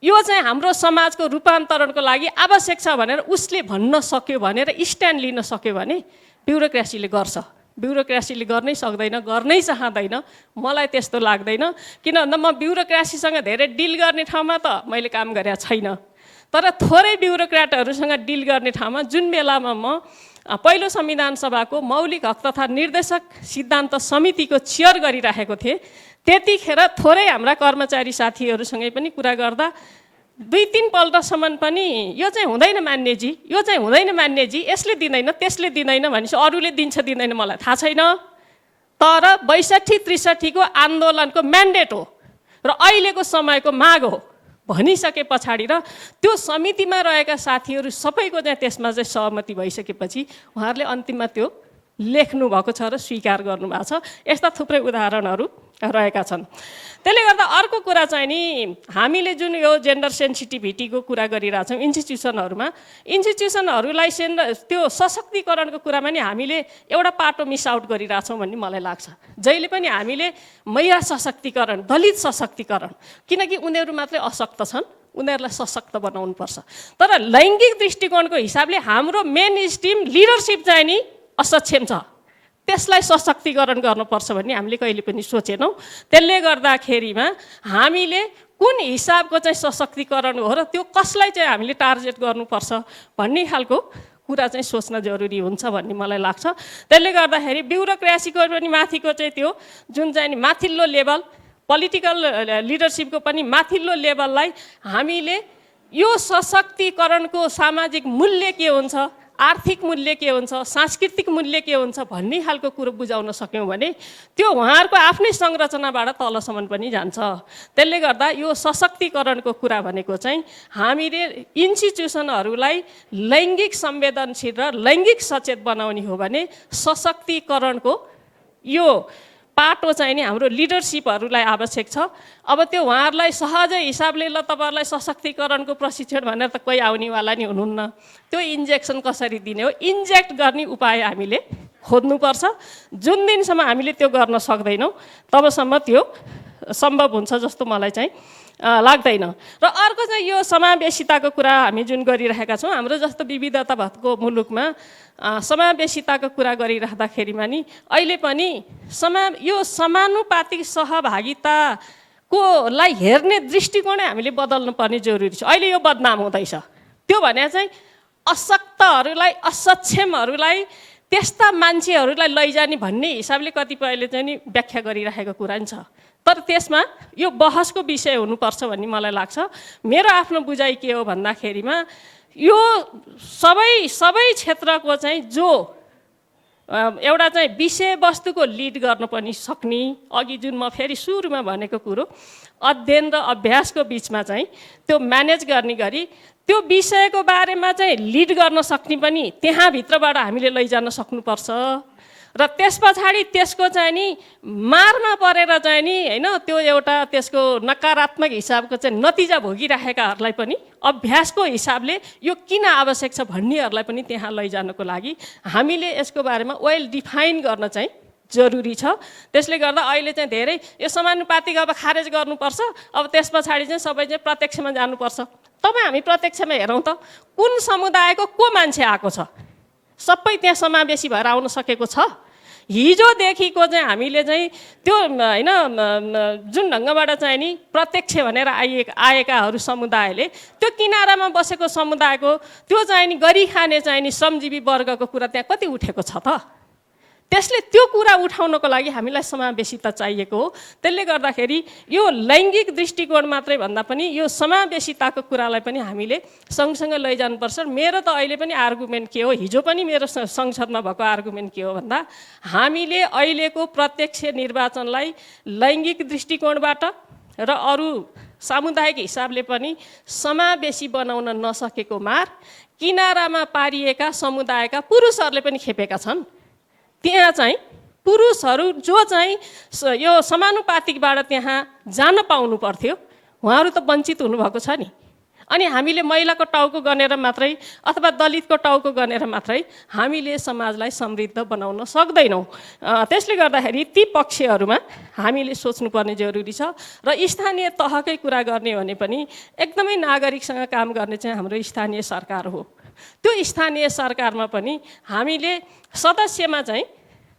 यो चाहिँ हाम्रो समाजको रूपान्तरणको लागि आवश्यक छ भनेर उसले भन्न सक्यो भनेर स्ट्यान्ड लिन सक्यो भने ब्युरोक्रेसीले गर्छ। ब्युरोक्रेसीले गर्नै सक्दैन, गर्नै चाहँदैन, मलाई त्यस्तो लाग्दैन। किन भन्दा म ब्युरोक्रेसीसँग धेरै डिल गर्ने ठाउँमा त मैले काम गरेको छैन, तर थोरै ब्युरोक्र्याटहरूसँग डिल गर्ने ठाउँमा जुन बेलामा म पहिलो संविधान सभाको मौलिक हक तथा निर्देशक सिद्धान्त समितिको चेयर गरिरहेको थिएँ, त्यतिखेर थोरै हाम्रा कर्मचारी साथीहरूसँगै पनि कुरा गर्दा 2-3 पल्टसम्म पनि यो चाहिँ हुँदैन मान्यजी, यो चाहिँ हुँदैन मान्यजी, यसले दिँदैन त्यसले दिँदैन भनेपछि अरूले दिन्छ दिँदैन मलाई थाहा छैन, तर 62-63 को आन्दोलनको म्यान्डेट हो र अहिलेको समयको माग हो भनिसके पछाडि र त्यो समितिमा रहेका साथीहरू सबैको चाहिँ त्यसमा चाहिँ सहमति भइसकेपछि उहाँहरूले अन्तिममा त्यो लेख्नु भएको छ र स्वीकार गर्नुभएको छ। यस्ता थुप्रै उदाहरणहरू रहेका छन्। त्यसले गर्दा अर्को कुरा चाहिँ नि हामीले जुन यो जेन्डर सेन्सिटिभिटीको कुरा गरिरहेछौँ इन्स्टिट्युसनहरूलाई त्यो सशक्तिकरणको कुरामा नि हामीले एउटा पाटो मिस आउट गरिरहेछौँ भन्ने मलाई लाग्छ। जहिले पनि हामीले महिला सशक्तिकरण, दलित सशक्तिकरण, किनकि उनीहरू मात्रै अशक्त छन्, उनीहरूलाई सशक्त बनाउनुपर्छ। तर लैङ्गिक दृष्टिकोणको हिसाबले हाम्रो मेन स्ट्रिम लिडरसिप चाहिँ नि असक्षम छ, त्यसलाई सशक्तिकरण गर्नुपर्छ भन्ने हामीले कहिले पनि सोचेनौँ। त्यसले गर्दाखेरिमा हामीले कुन हिसाबको चाहिँ सशक्तिकरण हो र त्यो कसलाई चाहिँ हामीले टार्गेट गर्नुपर्छ भन्ने खालको कुरा चाहिँ सोच्न जरुरी हुन्छ भन्ने मलाई लाग्छ। त्यसले गर्दाखेरि ब्युरोक्रेसीको पनि माथिको चाहिँ त्यो जुन चाहिँ नि माथिल्लो लेभल पोलिटिकल लिडरसिपको पनि माथिल्लो लेभललाई हामीले यो सशक्तिकरणको सामाजिक मूल्य के हुन्छ, आर्थिक मूल्य के हुन्छ, सांस्कृतिक मूल्य के हुन्छ भन्ने खालको कुरो बुझाउन सक्यौँ भने त्यो उहाँहरूको आफ्नै संरचनाबाट तलसम्म पनि जान्छ। त्यसले गर्दा यो सशक्तिकरणको कुरा भनेको चाहिँ हामीले इन्स्टिट्युसनहरूलाई लैङ्गिक संवेदनशील र लैङ्गिक सचेत बनाउने हो भने सशक्तिकरणको यो पाटो चाहिँ नि हाम्रो लिडरसिपहरूलाई आवश्यक छ। अब त्यो उहाँहरूलाई सहजै हिसाबले ल तपाईँहरूलाई सशक्तिकरणको प्रशिक्षण भनेर त कोही आउनेवाला नि हुनुहुन्न, त्यो इन्जेक्सन कसरी दिने हो, इन्जेक्ट गर्ने उपाय हामीले खोज्नुपर्छ। जुन दिनसम्म हामीले त्यो गर्न सक्दैनौँ तबसम्म त्यो सम्भव हुन्छ जस्तो मलाई चाहिँ लाग्दैन। र अर्को चाहिँ यो समावेशिताको कुरा हामी जुन गरिरहेका छौँ, हाम्रो जस्तो विविधता भएको मुलुकमा समावेशिताको कुरा गरिराख्दाखेरिमा नि अहिले पनि यो समानुपातिक सहभागिताकोलाई हेर्ने दृष्टिकोणै हामीले बदल्नु पर्ने जरुरी छ। अहिले यो बदनाम हुँदैछ, त्यो भने चाहिँ अशक्तहरूलाई, असक्षमहरूलाई, त्यस्ता मान्छेहरूलाई लैजाने भन्ने हिसाबले कतिपयले चाहिँ नि व्याख्या गरिरहेको कुरा नि छ। तर त्यसमा यो बहसको विषय हुनुपर्छ भन्ने मलाई लाग्छ। मेरो आफ्नो बुझाइ के हो भन्दाखेरिमा यो सबै क्षेत्रको चाहिँ जो एउटा चाहिँ विषयवस्तुको लिड गर्न पनि सक्ने, अघि जुन म फेरि सुरुमा भनेको कुरो अध्ययन र अभ्यासको बिचमा चाहिँ त्यो म्यानेज गर्ने गरी त्यो विषयको बारेमा चाहिँ लिड गर्न सक्ने पनि त्यहाँभित्रबाट हामीले लैजान सक्नुपर्छ र त्यस पछाडि त्यसको चाहिँ नि मारमा परेर चाहिँ नि होइन त्यो एउटा त्यसको नकारात्मक हिसाबको चाहिँ नतिजा भोगिराखेकाहरूलाई पनि अभ्यासको हिसाबले यो किन आवश्यक छ भन्नेहरूलाई पनि त्यहाँ लैजानको लागि हामीले यसको बारेमा वेल डिफाइन गर्न चाहिँ जरुरी छ। त्यसले गर्दा अहिले चाहिँ धेरै यो समानुपातिक अब खारेज गर्नुपर्छ, अब त्यस पछाडि चाहिँ सबै चाहिँ प्रत्यक्षमा जानुपर्छ। तपाईँ हामी प्रत्यक्षमा हेरौँ त कुन समुदायको को मान्छे आएको छ, सबै त्यहाँ समावेशी भएर आउन सकेको छ। हिजोदेखिको चाहिँ हामीले चाहिँ त्यो होइन जुन ढङ्गबाट चाहिँ नि प्रत्यक्ष भनेर आएकाहरू समुदायले त्यो किनारामा बसेको समुदायको त्यो चाहिँ नि गरिखाने चाहिँ नि श्रमजीवी वर्गको कुरा त्यहाँ कति उठेको छ त। त्यसले त्यो कुरा उठाउनको लागि हामीलाई समावेशिता चाहिएको हो। त्यसले गर्दाखेरि यो लैङ्गिक दृष्टिकोण मात्रै भन्दा पनि यो समावेशिताको कुरालाई पनि हामीले सँगसँगै लैजानुपर्छ। मेरो त अहिले पनि आर्गुमेन्ट के हो, हिजो पनि मेरो संसदमा भएको आर्गुमेन्ट के हो भन्दा हामीले अहिलेको प्रत्यक्ष निर्वाचनलाई लैङ्गिक दृष्टिकोणबाट र अरू सामुदायिक हिसाबले पनि समावेशी बनाउन नसकेको मार किनारामा पारिएका समुदायका पुरुषहरूले पनि खेपेका छन्। त्यहाँ चाहिँ पुरुषहरू जो चाहिँ यो समानुपातिकबाट त्यहाँ जान पाउनु पर्थ्यो उहाँहरू त वञ्चित हुनुभएको छ नि। अनि हामीले महिलाको टाउको गनेर मात्रै अथवा दलितको टाउको गनेर मात्रै हामीले समाजलाई समृद्ध बनाउन सक्दैनौँ। त्यसले गर्दाखेरि ती पक्षहरूमा हामीले सोच्नुपर्ने जरुरी छ र स्थानीय तहकै कुरा गर्ने भने पनि एकदमै नागरिकसँग काम गर्ने चाहिँ हाम्रो स्थानीय सरकार हो। त्यो स्थानीय सरकारमा पनि हामीले सदस्यमा चाहिँ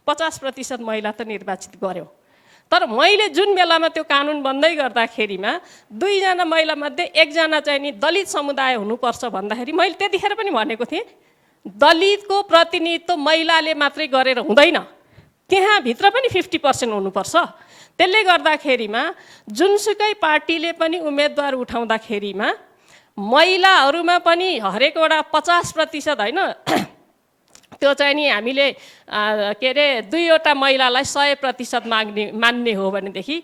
50% महिला त निर्वाचित गर्यौँ। तर मैले जुन बेलामा त्यो कानुन बन्दै गर्दाखेरिमा 2 जना महिला मध्ये 1 जना चाहिँ नि दलित समुदाय हुनुपर्छ भन्दाखेरि मैले त्यतिखेर पनि भनेको थिएँ दलितको प्रतिनिधित्व महिलाले मात्रै गरेर हुँदैन, त्यहाँभित्र पनि 50% हुनुपर्छ। त्यसले गर्दाखेरिमा जुनसुकै पार्टीले पनि उम्मेदवार उठाउँदाखेरिमा महिलाहरूमा पनि हरेकवटा 50% होइन त्यो चाहिँ नि हामीले के अरे 2वटा महिलालाई 100% मान्ने हो भनेदेखि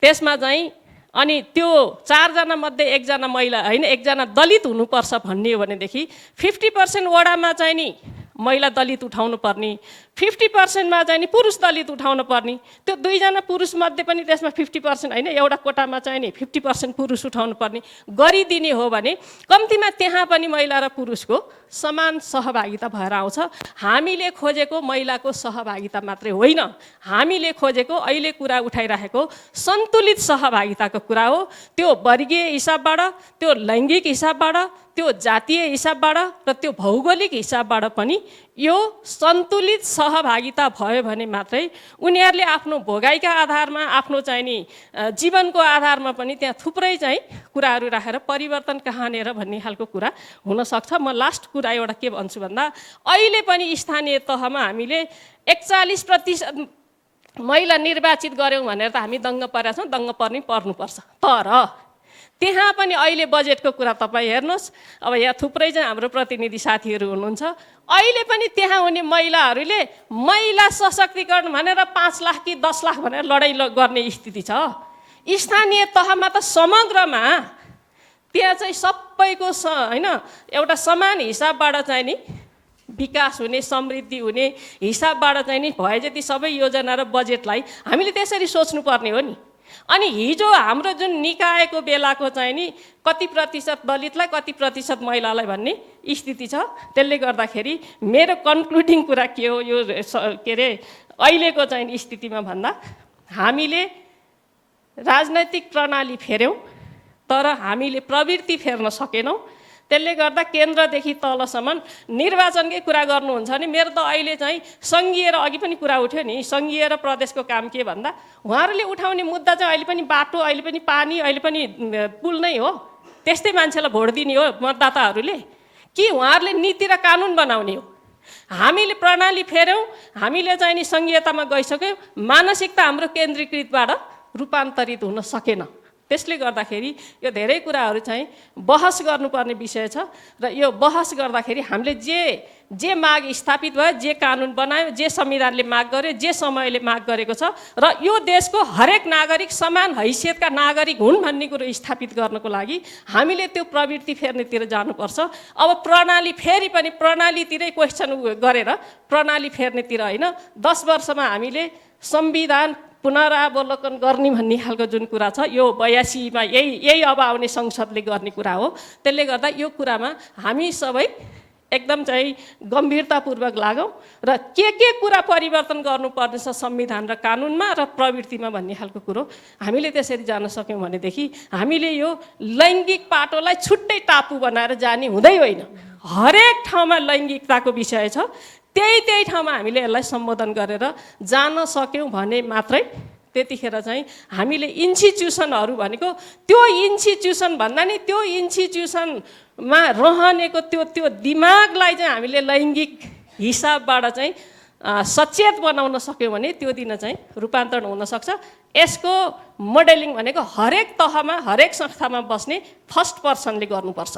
त्यसमा चाहिँ अनि त्यो 4 जना मध्ये 1 जना महिला होइन 1 जना दलित हुनुपर्छ भन्ने हो भनेदेखि 50% वडामा चाहिँ नि महिला दलित उठाउनु पर्ने, 50%मा चाहिँ नि पुरुष दलित उठाउनु पर्ने। त्यो 2 जना पुरुष मध्ये पनि त्यसमा 50% होइन एउटा कोटामा चाहिँ नि 50% पुरुष उठाउनु पर्ने गरिदिने हो भने कम्तीमा त्यहाँ पनि महिला र पुरुषको समान सहभागिता भएर आउँछ। हामीले खोजेको महिलाको सहभागिता मात्रै होइन, हामीले खोजेको अहिले कुरा उठाइराखेको सन्तुलित सहभागिताको कुरा हो। त्यो वर्गीय हिसाबबाट, त्यो लैङ्गिक हिसाबबाट, त्यो जातीय हिसाबबाट र त्यो भौगोलिक हिसाबबाट पनि यो सन्तुलित सहभागिता भयो भने मात्रै उनीहरूले आफ्नो भोगाइका आधारमा आफ्नो चाहिँ नि जीवनको आधारमा पनि त्यहाँ थुप्रै चाहिँ कुराहरू राखेर परिवर्तन कहाँनेर भन्ने खालको कुरा हुनसक्छ। म लास्ट कुरा एउटा के भन्छु भन्दा अहिले पनि स्थानीय तहमा हामीले 41% महिला निर्वाचित गऱ्यौँ भनेर त हामी दङ्ग परेका छौँ, दङ्ग पर्नुपर्छ। तर त्यहाँ पनि अहिले बजेटको कुरा तपाईँ हेर्नुहोस्, अब यहाँ थुप्रै चाहिँ हाम्रो प्रतिनिधि साथीहरू हुनुहुन्छ, अहिले पनि त्यहाँ हुने महिलाहरूले महिला सशक्तिकरण भनेर 5 लाख कि 10 लाख भनेर लडाइँ गर्ने स्थिति छ। स्थानीय तहमा त समग्रमा त्यहाँ चाहिँ सबैको होइन एउटा समान हिसाबबाट चाहिँ नि विकास हुने, समृद्धि हुने हिसाबबाट चाहिँ नि भए जति सबै योजना र बजेटलाई हामीले त्यसरी सोच्नुपर्ने हो नि। अनि हिजो हाम्रो जुन निकायको बेलाको चाहिँ नि कति प्रतिशत दलितलाई कति प्रतिशत महिलालाई भन्ने स्थिति छ। त्यसले गर्दाखेरि मेरो कन्क्लुडिङ कुरा के हो यो के अरे अहिलेको चाहिँ स्थितिमा भन्दा हामीले राजनैतिक प्रणाली फेर्यौँ तर हामीले प्रवृत्ति फेर्न सकेनौँ। त्यसले गर्दा केन्द्रदेखि तलसम्म निर्वाचनकै कुरा गर्नुहुन्छ भने मेरो त अहिले चाहिँ सङ्घीय र अघि पनि कुरा उठ्यो नि सङ्घीय र प्रदेशको काम के भन्दा उहाँहरूले उठाउने मुद्दा चाहिँ अहिले पनि बाटो, अहिले पनि पानी, अहिले पनि पुल नै हो। त्यस्तै मान्छेलाई भोट दिने हो मतदाताहरूले कि उहाँहरूले नीति र कानुन बनाउने हो। हामीले प्रणाली फेर्यौँ, हामीले चाहिँ नि सङ्घीयतामा गइसक्यौँ, मानसिकता हाम्रो केन्द्रीकृतबाट रूपान्तरित हुन सकेन। त्यसले गर्दाखेरि यो धेरै कुराहरू चाहिँ बहस गर्नुपर्ने विषय छ र यो बहस गर्दाखेरि हामीले जे माग स्थापित भयो, जे कानुन बनायो, जे संविधानले माग गर्यो, जे समयले माग गरेको छ र यो देशको हरेक नागरिक समान हैसियतका नागरिक हुन् भन्ने कुरो स्थापित गर्नको लागि हामीले त्यो प्रवृत्ति फेर्नेतिर जानुपर्छ। अब प्रणाली फेरि पनि प्रणालीतिरै क्वेसन गरेर प्रणाली फेर्नेतिर होइन, 10 वर्षमा हामीले संविधान पुनरावलोकन गर्ने भन्ने खालको जुन कुरा छ यो 82 मा यही अब आउने संसदले गर्ने कुरा हो। त्यसले गर्दा यो कुरामा हामी सबै एकदम चाहिँ गम्भीरतापूर्वक लागौँ र के कुरा परिवर्तन गर्नुपर्ने छ संविधान र कानुनमा र प्रवृत्तिमा भन्ने खालको कुरो हामीले त्यसरी जान सक्यौँ भनेदेखि हामीले यो लैङ्गिक पाटोलाई छुट्टै टापु बनाएर जाने हुँदै होइन। हरेक ठाउँमा लैङ्गिकताको विषय छ, त्यही ठाउँमा हामीले यसलाई सम्बोधन गरेर जान सक्यौँ भने मात्रै त्यतिखेर चाहिँ हामीले इन्स्टिट्युसनहरू भनेको त्यो इन्स्टिट्युसन भन्दा नि त्यो इन्स्टिट्युसनमा रहनेको त्यो दिमागलाई चाहिँ हामीले लैङ्गिक हिसाबबाट चाहिँ सचेत बनाउन सक्यौँ भने त्यो दिन चाहिँ रूपान्तरण हुनसक्छ। यसको मोडेलिङ भनेको हरेक तहमा हरेक संस्थामा बस्ने फर्स्ट पर्सनले गर्नुपर्छ।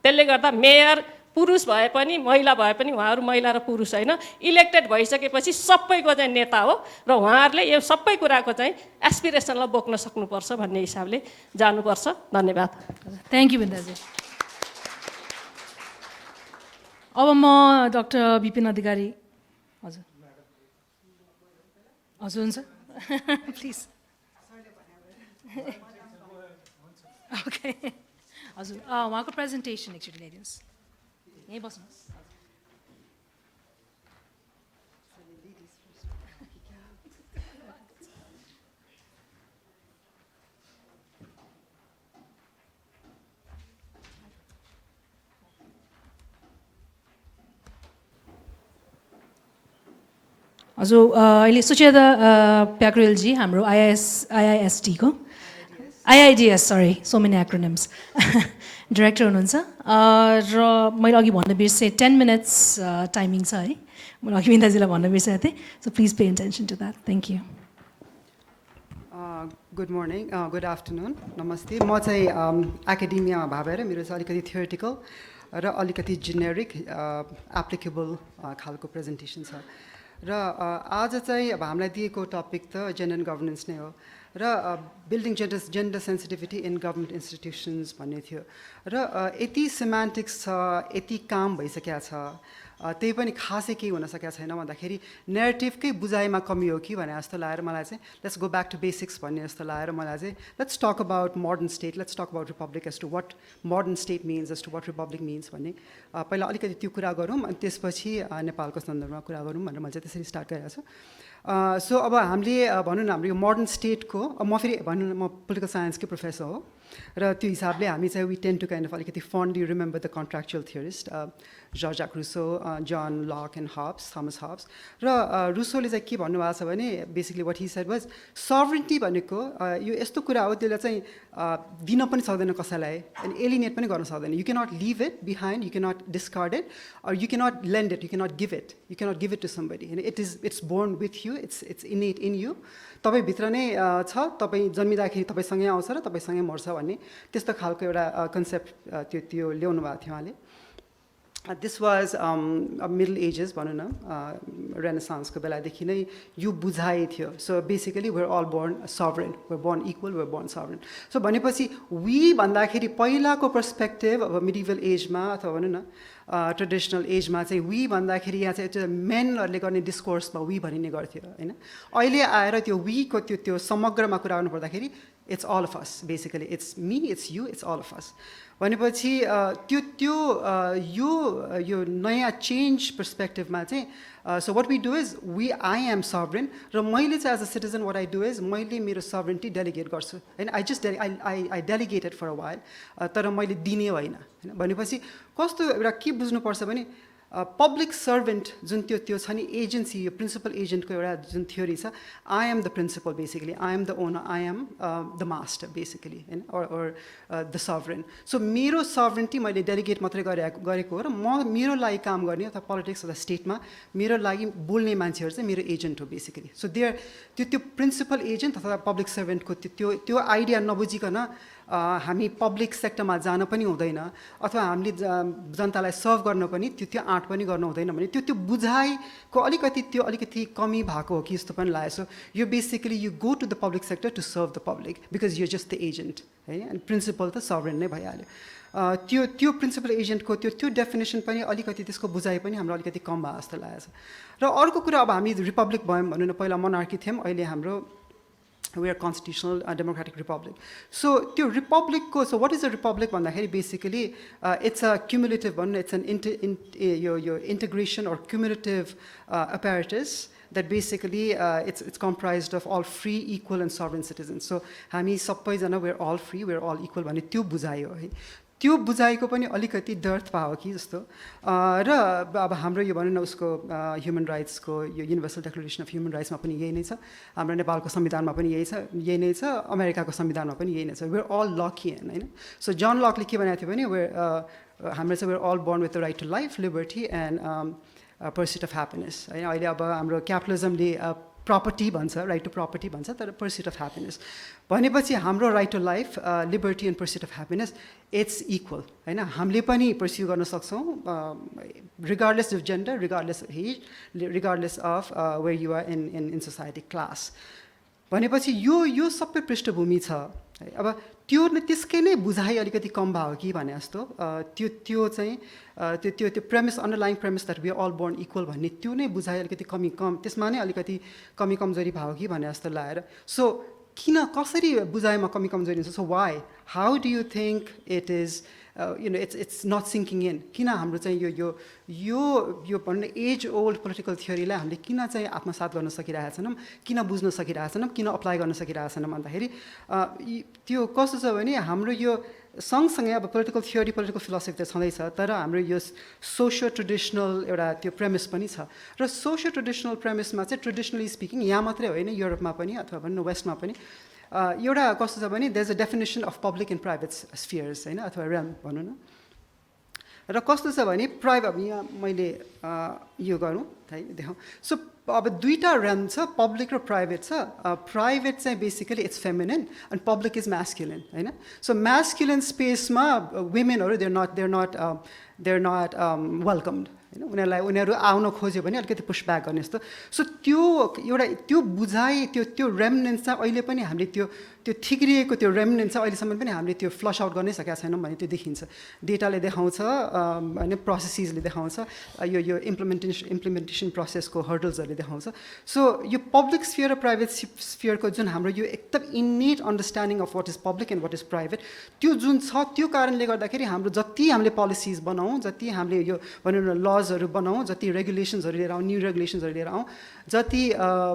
त्यसले गर्दा मेयर पुरुष भए पनि महिला भए पनि उहाँहरू महिला र पुरुष होइन, इलेक्टेड भइसकेपछि सबैको चाहिँ नेता हो र उहाँहरूले यो सबै कुराको चाहिँ एस्पिरेसनलाई बोक्न सक्नुपर्छ भन्ने हिसाबले जानुपर्छ। धन्यवाद। थ्याङ्क यू बिन्दाजी। अब म डाक्टर बिपिन अधिकारी। हजुर हजुर हुन्छ प्लिज। ओके हजुर उहाँको प्रेजेन्टेसन एकचोटि ल्याइदिनुहोस्। यहीँ बस्नुहोस्। हजुर अहिले सुचेता प्याकुरेलजी हाम्रो आइआइएसटी को IIDS, sorry, so many acronyms. Director हुनुहुन्छ र मैले अघि भन्न बिर्सेँ 10 minutes टाइमिङ छ है। मैले अघि बिन्दाजीलाई भन्न बिर्सेको थिएँ, so please pay attention to that. Thank you. Good morning, good afternoon, नमस्ते। म चाहिँ एकाडेमियामा भए भएर मेरो चाहिँ अलिकति थियोरिटिकल र अलिकति जेनेरिक एप्लिकेबल खालको प्रेजेन्टेसन छ र आज चाहिँ अब हामीलाई दिएको टपिक त जेन्डर गभर्नेन्स नै हो र building gender sensitivity in government institutions भन्ने थियो र यति सिमेन्टिक्स छ, यति काम भइसकेको छ, त्यही पनि खासै केही हुन सकेको छैन भन्दाखेरि नेरेटिभकै बुझाइमा कमी हो कि भने जस्तो लागेर मलाई चाहिँ let's go back to basics भन्ने जस्तो लागेर मलाई चाहिँ let's talk about modern state, let's talk about republic as to what modern state means, as to what republic means भन्ने पहिला अलिकति त्यो कुरा गरौँ अनि त्यसपछि नेपालको सन्दर्भमा कुरा गरौँ भनेर मैले चाहिँ त्यसरी स्टार्ट गरिरहेको छु। सो अब हामीले भनौँ न हाम्रो यो मोडर्न स्टेटको म फेरि भनौँ न म पोलिटिकल साइन्सकै प्रोफेसर हो र त्यो हिसाबले हामी चाहिँ we tend to kind of अलिकति fondly remember the contractual theorist jean jacques Rousseau, John Locke and Hobbes, Thomas Hobbes र रुसोले चाहिँ के भन्नुभएको छ भने basically what he said was sovereignty भनेको यो यस्तो कुरा हो त्यसलाई चाहिँ दिन पनि सक्दैन कसैलाई अनि एलिनेट पनि गर्न सक्दैन। You cannot leave it behind, you cannot discard it or you cannot lend it, you cannot give it to somebody होइन। It's born with you, it's innate in you, तपाईँभित्र नै छ, तपाईँ जन्मिँदाखेरि तपाईँसँगै आउँछ र तपाईँसँगै मर्छ भन्ने त्यस्तो खालको एउटा कन्सेप्ट त्यो ल्याउनु भएको थियो उहाँले। दिस वाज मिडल एजेस भनौँ न रेनेसान्सको बेलादेखि नै यो बुझाइ थियो। So basically we're all born sovereign, we're born equal, we're born sovereign. So भनेपछि वी भन्दाखेरि पहिलाको पर्सपेक्टिभ अब मिडिभल एजमा अथवा भनौँ न ट्रेडिसनल एजमा चाहिँ वी भन्दाखेरि यहाँ चाहिँ मेनहरूले गर्ने डिस्कोर्समा वी भनिने गर्थ्यो होइन। अहिले आएर त्यो वीको त्यो समग्रमा कुरा गर्नु पर्दाखेरि it's all of us, basically it's me, it's you, it's all of us भनेपछि यो नयाँ चेन्ज पर्सपेक्टिभमा चाहिँ so what we do is I am sovereign र मैले चाहिँ as a citizen what I do is मैले मेरो सभरेन्टी डेलिगेट गर्छु होइन। I delegated for a while तर मैले दिने होइन भनेपछि कस्तो एउटा के बुझ्नुपर्छ भने पब्लिक सर्भेन्ट जुन त्यो छ नि एजेन्सी यो प्रिन्सिपल एजेन्टको एउटा जुन थ्योरी छ I am the principal basically I am the owner I am the master basically होइन or द सभरेन सो मेरो सभरेन्टी मैले डेलिगेट मात्रै गरेको हो र मेरो लागि काम गर्ने अथवा पोलिटिक्स अथवा स्टेटमा मेरो लागि बोल्ने मान्छेहरू चाहिँ मेरो एजेन्ट हो बेसिकली सो त्यो प्रिन्सिपल एजेन्ट अथवा पब्लिक सर्भेन्टको त्यो आइडिया नबुझिकन हामी पब्लिक सेक्टरमा जान पनि हुँदैन अथवा हामीले जनतालाई सर्भ गर्न पनि त्यो आँट पनि गर्न हुँदैन भने त्यो बुझाइको अलिकति कमी भएको हो कि जस्तो पनि लाग्यो सो यो basically you go to the public sector to serve the public because you just the agent है एन्ड प्रिन्सिपल त सभरेन नै भइहाल्यो त्यो प्रिन्सिपल एजेन्टको त्यो डेफिनेसन पनि अलिकति त्यसको बुझाइ पनि हाम्रो अलिकति कम भयो जस्तो लागेको छ र अर्को कुरा अब हामी रिपब्लिक भयौँ भनौँ न पहिला मोनार्की थियौँ अहिले हाम्रो we are constitutional democratic republic so त्यो republic ko so what is a republic भन्दाखेरि basically it's a cumulative one it's an your integration or cumulative apparatus that basically it's comprised of all free equal and sovereign citizens so हामी सबैजना we're all free we're all equal भन्ने त्यो बुझायो है त्यो बुझाइको पनि अलिकति dearth भयो कि जस्तो र अब हाम्रो यो भनौँ न उसको ह्युमन राइट्सको यो युनिभर्सल डिक्लेरेसन अफ ह्युमन राइट्समा पनि यही नै छ हाम्रो नेपालको संविधानमा पनि यही नै छ अमेरिकाको संविधानमा पनि यही नै छ वेयर अल लकी होइन सो जन लकले के भनेको थियो भने हाम्रो चाहिँ we're all born with the right to life liberty and pursuit of happiness होइन अहिले अब हाम्रो क्यापिटलिजमले प्रपर्टी भन्छ राइट टु प्रपर्टी भन्छ तर पर्स्युट अफ ह्याप्पिनेस भनेपछि हाम्रो right to life liberty and pursuit of happiness it's equal होइन हामीले पनि पर्स्यु गर्न सक्छौँ regardless of gender regardless of age regardless of where you are in society class भनेपछि यो सबै पृष्ठभूमि छ अब त्यो त्यसकै नै बुझाइ अलिकति कम भयो कि भने जस्तो त्यो चाहिँ त्यो premise underlying premise that we are all born equal भन्ने त्यो नै बुझाइ अलिकति कम त्यसमा नै अलिकति कमजोरी भयो कि भने जस्तो लागेर सो कसरी बुझाइमा कमजोरी हुन्छ so why how do you think it is it's not sinking in किन हाम्रो चाहिँ यो भन्ने एज ओल्ड पोलिटिकल थियोरीलाई हामीले किन चाहिँ आत्मसात गर्न सकिरहेका छैनौँ किन बुझ्न सकिरहेका छैनौँ किन अप्लाई गर्न सकिरहेका छैनौँ भन्दाखेरि त्यो कस्तो छ भने हाम्रो यो सँगसँगै अब पोलिटिकल थियोरी पोलिटिकल फिलोसफी त छँदैछ तर हाम्रो यो सोसियो ट्रेडिसनल एउटा त्यो प्रेमिस पनि छ र सोसियो ट्रेडिसनल प्रेमिसमा चाहिँ ट्रेडिसनली स्पिकिङ यहाँ मात्रै होइन युरोपमा पनि अथवा भनौँ वेस्टमा पनि एउटा कस्तो छ भने there is a definition of public and private spheres होइन अथवा ऱ्याम भनौँ न र कस्तो छ भने प्राइभेट यहाँ मैले यो गरौँ है देखाउँ सो अब दुईवटा ऱ्याम छ पब्लिक र प्राइभेट छ प्राइभेट चाहिँ basically it's feminine and public is masculine होइन सो म्यास्क्युलिन स्पेसमा वुमेनहरू देयर नट वेलकम्ड होइन उनीहरू आउन खोज्यो भने अलिकति पुसब्याक गर्ने जस्तो सो त्यो बुझाइ त्यो रेमिनेन्स चाहिँ अहिले पनि हामीले त्यो ठिक्रिएको त्यो रेमिनेन्स चाहिँ अहिलेसम्म पनि हामीले त्यो फ्लस आउट गर्नै सकेका छैनौँ भने त्यो देखिन्छ डेटाले देखाउँछ होइन प्रोसेसेसले देखाउँछ यो इम्प्लिमेन्टेसन प्रोसेसको हर्डल्सहरूले देखाउँछ सो यो पब्लिक स्फियर र प्राइभेट स्फियरको जुन हाम्रो यो एकदम innate understanding of what is public and what is private त्यो जुन छ त्यो कारणले गर्दाखेरि हाम्रो जति हामीले पोलिसिज बनाऊँ जति हामीले यो भनौँ न लजहरू बनाऊँ जति रेगुलेसन्सहरू लिएर आउँ न्यू रेगुलेसन्सहरू लिएर आउँ जति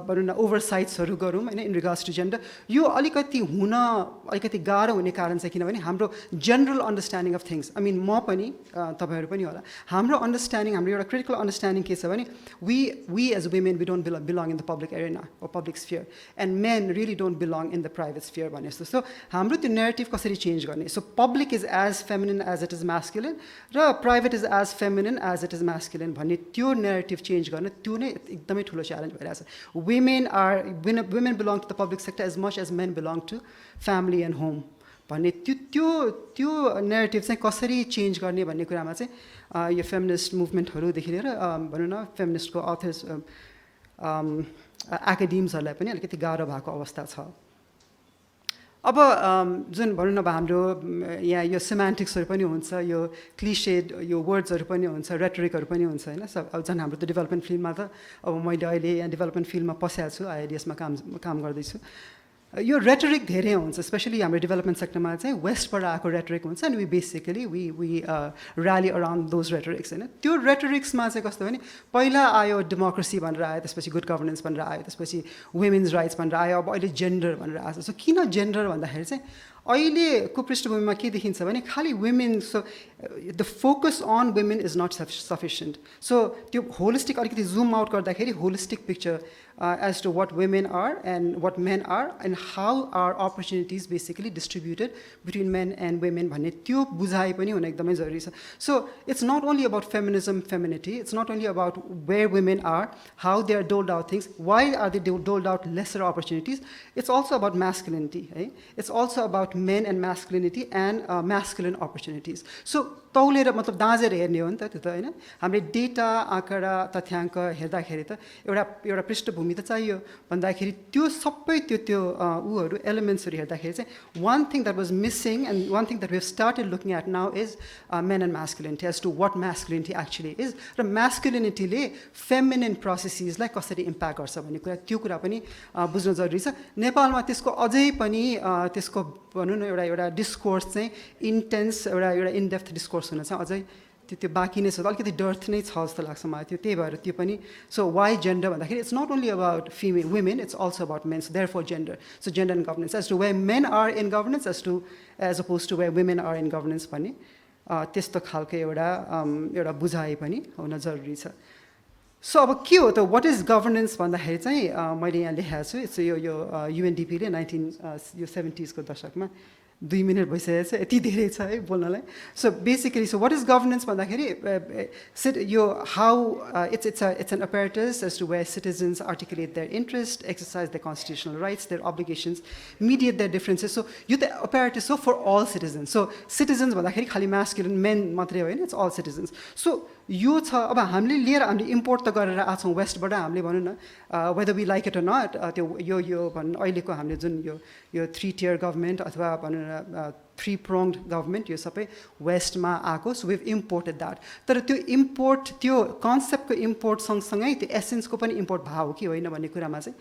भनौँ न ओभरसाइट्सहरू गरौँ होइन इन रिगार्ड्स टु जेन्डर यो अलिकति गाह्रो हुने कारण चाहिँ किनभने हाम्रो general understanding of things I mean म पनि तपाईँहरू पनि होला हाम्रो अन्डरस्ट्यान्डिङ हाम्रो एउटा क्रिटिकल अन्डरस्ट्यान्डिङ के छ भने we as women we don't belong in the public arena or public sphere and men really don't belong in the private sphere भने जस्तो सो हाम्रो त्यो नेरेटिभ कसरी चेन्ज गर्ने so public is as feminine as it is masculine र private is as feminine as it is masculine भन्ने त्यो narrative change गर्न त्यो नै एकदमै ठुलो च्यालेन्ज भइरहेछ women belong to the public sector as much as men belong to family and home भन्ने त्यो नेरेटिभ चाहिँ कसरी चेन्ज गर्ने भन्ने कुरामा चाहिँ यो फेमिनिस्ट मुभमेन्टहरूदेखि लिएर भनौँ न फेमिनिस्टको अथर्स एकाडेम्सहरूलाई पनि अलिकति गाह्रो भएको अवस्था छ अब जुन भनौँ न अब हाम्रो यहाँ यो सिमेन्टिक्सहरू पनि हुन्छ यो क्लिसेड यो वर्ड्सहरू पनि हुन्छ रेटरिकहरू पनि हुन्छ होइन अब झन् हाम्रो त डेभलपमेन्ट फिल्डमा त अब मैले अहिले यहाँ डेभलपमेन्ट फिल्डमा पसेको छु आइएडिएसमा काम गर्दैछु यो रेटरिक धेरै हुन्छ स्पेसली हाम्रो डेभलपमेन्ट सेक्टरमा चाहिँ वेस्टबाट आएको रेटरिक हुन्छ अनि basically we rally around those rhetorics होइन त्यो रेटरिक्समा चाहिँ कस्तो भने पहिला आयो डेमोक्रेसी भनेर आयो त्यसपछि गुड गभर्नेन्स भनेर आयो त्यसपछि वुमेन्स राइट्स भनेर आयो अब अहिले जेन्डर भनेर आएको छ सो किन जेन्डर भन्दाखेरि चाहिँ अहिलेको पृष्ठभूमिमा के देखिन्छ भने खालि women so the focus on women is not sufficient so त्यो होलिस्टिक अलिकति जुम आउट गर्दाखेरि holistic picture as to what women are and what men are and how are opportunities basically distributed between men and women भन्ने त्यो बुझाइ पनि हुन एकदमै जरुरी छ so it's not only about feminism femininity it's not only about where women are how they are doled out things why are they doled out lesser opportunities it's also about masculinity है it's also about men and masculinity and masculine opportunities so तौलेर मतलब दाँजेर हेर्ने हो नि त त्यो त हैन हामीले डेटा आँकडा तथ्याङ्क हेर्दाखेरि त एउटा पृष्ठभूमि त चाहियो भन्दाखेरि त्यो सबै त्यो उहरू एलिमेन्ट्सहरू हेर्दाखेरि चाहिँ one thing that was missing and one thing that we have started looking at now is men and masculinity as to what masculinity actually is र masculinity ले feminine processes लाई कसरी impact गर्छ भन्ने कुरा त्यो कुरा पनि बुझ्न जरुरी छ नेपालमा त्यसको अझै पनि त्यसको भनौं न एउटा डिस्कोर्स चाहिँ इन्टेन्स एउटा इन डेप्थ डिस्कोर्स हुन चाहिँ अझै त्यो बाँकी नै छ अलिकति डर्थ नै छ जस्तो लाग्छ मलाई त्यही भएर त्यो पनि सो वाइ जेन्डर भन्दाखेरि it's not only about female women it's also about men so therefore gender so gender and governance as to where men are in governance as oppose to where women are in governance भन्ने त्यस्तो खालको एउटा बुझाइ पनि हुन जरुरी छ so अब के हो त वाट इज गभर्नेन्स भन्दाखेरि चाहिँ मैले यहाँ लेखेको छु इट्स यो युएनडिपीले 1970s को दशकमा 2 मिनट भइसकेको छ यति धेरै छ है बोल्नलाई so basically so what is governance भन्दाखेरि यो how it's an apparatus as to where citizens articulate their interest exercise their constitutional rights their obligations mediate their differences so यो त apparatus हो for all citizens so citizens भन्दाखेरि खालि masculine men मात्रै होइन it's all citizens so यो छ अब हामीले इम्पोर्ट त गरेर आछौँ वेस्टबाट हामीले भनौँ न whether we like it or not त्यो यो भन्नु अहिलेको हामीले जुन यो 3 tier गभर्मेन्ट अथवा भनौँ न 3 pronged गभर्मेन्ट यो सबै वेस्टमा आएको सो वी इम्पोर्टेड द्याट तर त्यो इम्पोर्ट त्यो कन्सेप्टको इम्पोर्ट सँगसँगै त्यो एसेन्सको पनि इम्पोर्ट भएको हो कि होइन भन्ने कुरामा चाहिँ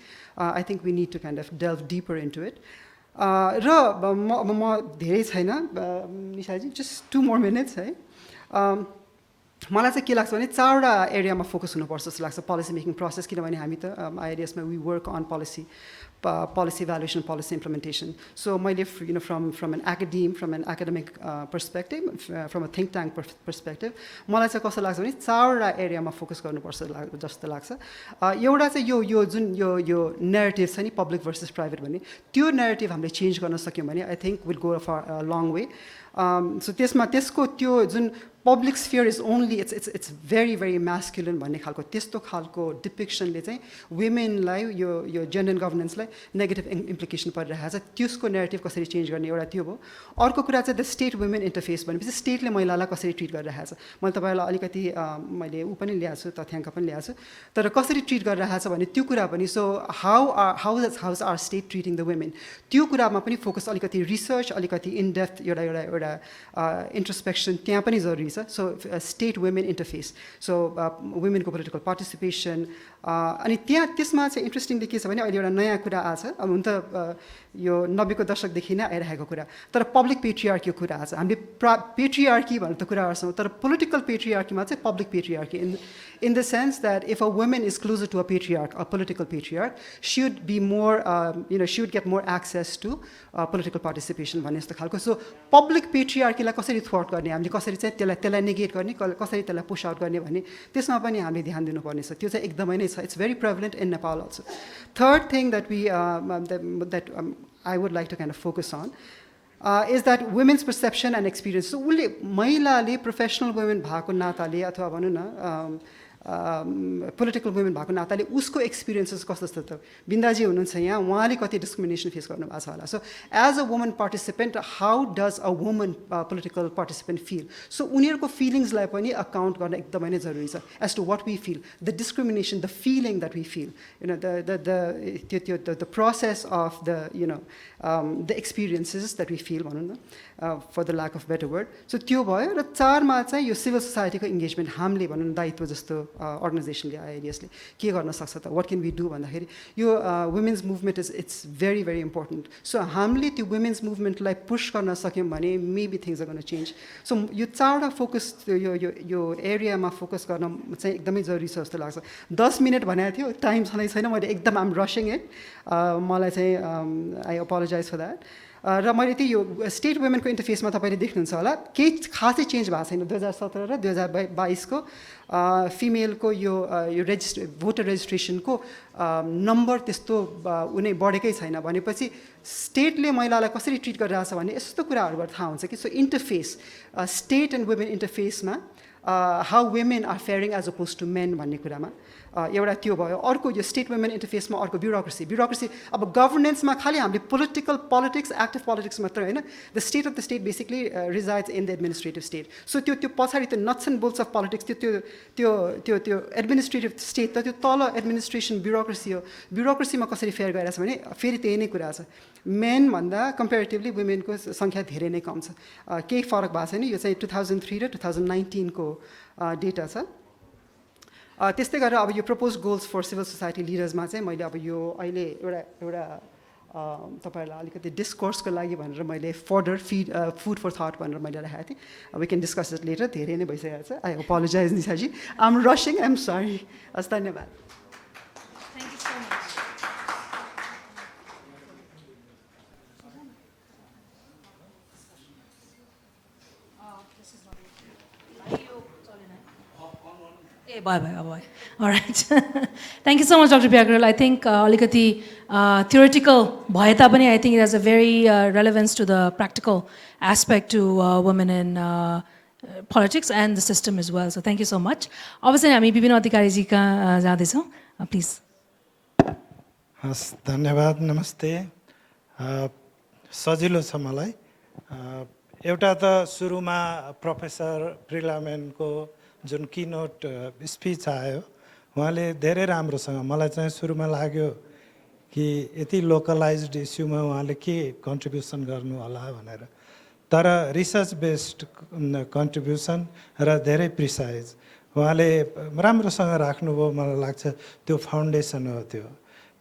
I think we need to kind of delve deeper into it र म धेरै छैन निशाजी जस्ट 2 more minutes है मलाई चाहिँ के लाग्छ भने 4वटा एरियामा फोकस हुनुपर्छ जस्तो लाग्छ पोलिसी मेकिङ प्रोसेस किनभने हामी त आइडिएसमा we work on policy evaluation policy implementation so मैले from an academic perspective from a think tank perspective मलाई चाहिँ कस्तो लाग्छ भने 4वटा एरियामा फोकस गर्नुपर्छ जस्तो लाग्छ एउटा चाहिँ यो जुन यो नरेटिभ छ नि पब्लिक भर्सेस प्राइभेट भन्ने त्यो नरेटिभ हामीले चेन्ज गर्न सक्यौँ भने I think will go for a long way so त्यसको त्यो जुन public sphere is only it's very very masculine भन्ने खालको त्यस्तो खालको डिपिक्सनले चाहिँ वुमेनलाई यो जेन्डर गभर्नेन्सलाई नेगेटिभ इम्प्लिकेसन परिरहेको छ त्यसको नेरेटिभ कसरी चेन्ज गर्ने एउटा त्यो भयो अर्को कुरा चाहिँ द स्टेट वुमेन इन्टरफेस भनेपछि स्टेटले महिलालाई कसरी ट्रिट गरिरहेको छ मैले तपाईँलाई अलिकति मैले पनि ल्याएको छु तथ्याङ्क पनि ल्याएको छु तर कसरी ट्रिट गरिरहेको छ भने त्यो कुरा पनि so how are state treating the women त्यो कुरामा पनि फोकस अलिकति रिसर्च अलिकति इन डेप्थ एउटा इन्ट्रोस्पेक्सन त्यहाँ पनि जरुरी छ so state women interface so वुमेनको पोलिटिकल पार्टिसिपेसन अनि त्यसमा चाहिँ इन्ट्रेस्टिङली के छ भने अहिले एउटा नयाँ कुरा आछ अब हुन त यो 90को दशकदेखि नै आइरहेको कुरा तर पब्लिक पेट्रियार्कीको कुरा आछ हामीले पेट्रियार्की भनेर त कुरा गर्छौँ तर पोलिटिकल पेट्रियार्कीमा चाहिँ public patriarchy in the sense that if a woman is closer to a patriarch, a political patriarch, she would be more, she would get more access to political participation भन्ने जस्तो खालको so public पेट्रियार्कीलाई कसरी थ्वाट गर्ने हामीले कसरी चाहिँ त्यसलाई negate गर्ने कसरी त्यसलाई पुश आउट गर्ने भन्ने त्यसमा पनि हामीले ध्यान दिनुपर्ने छ त्यो चाहिँ एकदमै नै छ it's very prevalent in Nepal also third thing that I would like to kind of focus on is that women's perception and experience. So उसले महिलाले प्रोफेसनल वुमेन भएको नाताले अथवा भनौँ न पोलिटिकल वुमेन भएको नाताले उसको एक्सपिरियन्सेस कस्तो छ त बिन्दाजी हुनुहुन्छ यहाँ उहाँले कति डिस्क्रिमिनेसन फेस गर्नुभएको छ होला so as a woman participant how does a woman political participant feel so उनीहरूको फिलिङ्सलाई पनि अकाउन्ट गर्न एकदमै नै जरुरी छ as to what we feel the discrimination the feeling that we feel the process of the experiences that we feel भनौँ न for the lack of better word so त्यो भयो र 4मा चाहिँ यो सिभिल सोसाइटीको इङ्गेजमेन्ट हामीले भनौँ न दायित्व जस्तो अर्गनाइजेसनले आइडियसले के गर्न सक्छ त व्हाट क्यान वी डू भन्दाखेरि यो women's movement it's very very important so हामीले त्यो वुमेन्स मुभमेन्टलाई पुश गर्न सक्यौँ भने maybe things are gonna change so यो चारवटा फोकस यो यो यो एरियामा फोकस गर्न चाहिँ एकदमै जरुरी छ जस्तो लाग्छ 10 मिनट भनेको थियो टाइम छँदै छैन मैले एकदम आम रसिङ इट मलाई चाहिँ आई अपोलोजाइज फर द्याट र मैले त्यही यो स्टेट वुमेनको इन्टरफेसमा तपाईँले देख्नुहुन्छ होला केही खासै चेन्ज भएको छैन 2017 र 2022को फिमेलको यो यो भोटर रेजिस्ट्रेसनको नम्बर त्यस्तो उनी बढेकै छैन भनेपछि स्टेटले महिलालाई कसरी ट्रिट गरिरहेछ भने यस्तो कुराहरूबाट थाहा हुन्छ कि so interface state and women इन्टरफेसमा how women are faring as oppose to men भन्ने कुरामा एउटा त्यो भयो अर्को यो स्टेट वुमेन इन्टरफेसमा अर्को ब्युरोक्रेसी अब गभर्नेन्समा खालि हामीले पोलिटिक्स एक्टिभ पोलिटिक्स मात्र होइन the state of the state basically resides in the administrative state so त्यो पछाडि त्यो nuts and bolts of politics त्यो एडमिनिस्ट्रेटिभ स्टेट त त्यो तल एडमिनिस्ट्रेसन ब्युरोक्रेसी हो ब्युरोक्रेसीमा कसरी फेयर गरिरहेछ भने फेरि त्यही नै कुरा छ मेन भन्दा कम्पेरिटिभली वुमेनको सङ्ख्या धेरै नै कम छ केही फरक भएको छैन यो चाहिँ 2003 र 2019 को डेटा छ त्यस्तै गरेर अब यो propose goals for civil society लिडर्समा चाहिँ मैले अब यो अहिले एउटा तपाईँहरूलाई अलिकति डिस्कोर्सको लागि भनेर मैले फर्दर फुड फर थट भनेर मैले राखेको थिएँ we can discuss it later धेरै नै भइसकेको छ I apologize Nishaji I am rushing I am sorry हस् धन्यवाद Bye. All right. Thank you so much, Dr. Pyakuryal. I think alikati theoretical bhaye tapani I think it has a very relevance to the practical aspect to women in politics and the system as well. So thank you so much. Obviously, हामी विभिन्न अधिकारी का जाँदै छौँ. Please. हस् धन्यवाद नमस्ते सजिलो छ मलाई एउटा त सुरुमा प्रोफेसर प्रिलामेनको जुन कीनोट स्पिच आयो उहाँले धेरै राम्रोसँग मलाई चाहिँ सुरुमा लाग्यो कि यति लोकलाइज्ड इस्युमा उहाँले के कन्ट्रिब्युसन गर्नु होला भनेर तर रिसर्च बेस्ड कन्ट्रिब्युसन र धेरै प्रिसाइज उहाँले राम्रोसँग राख्नुभयो मलाई लाग्छ त्यो फाउन्डेसन हो त्यो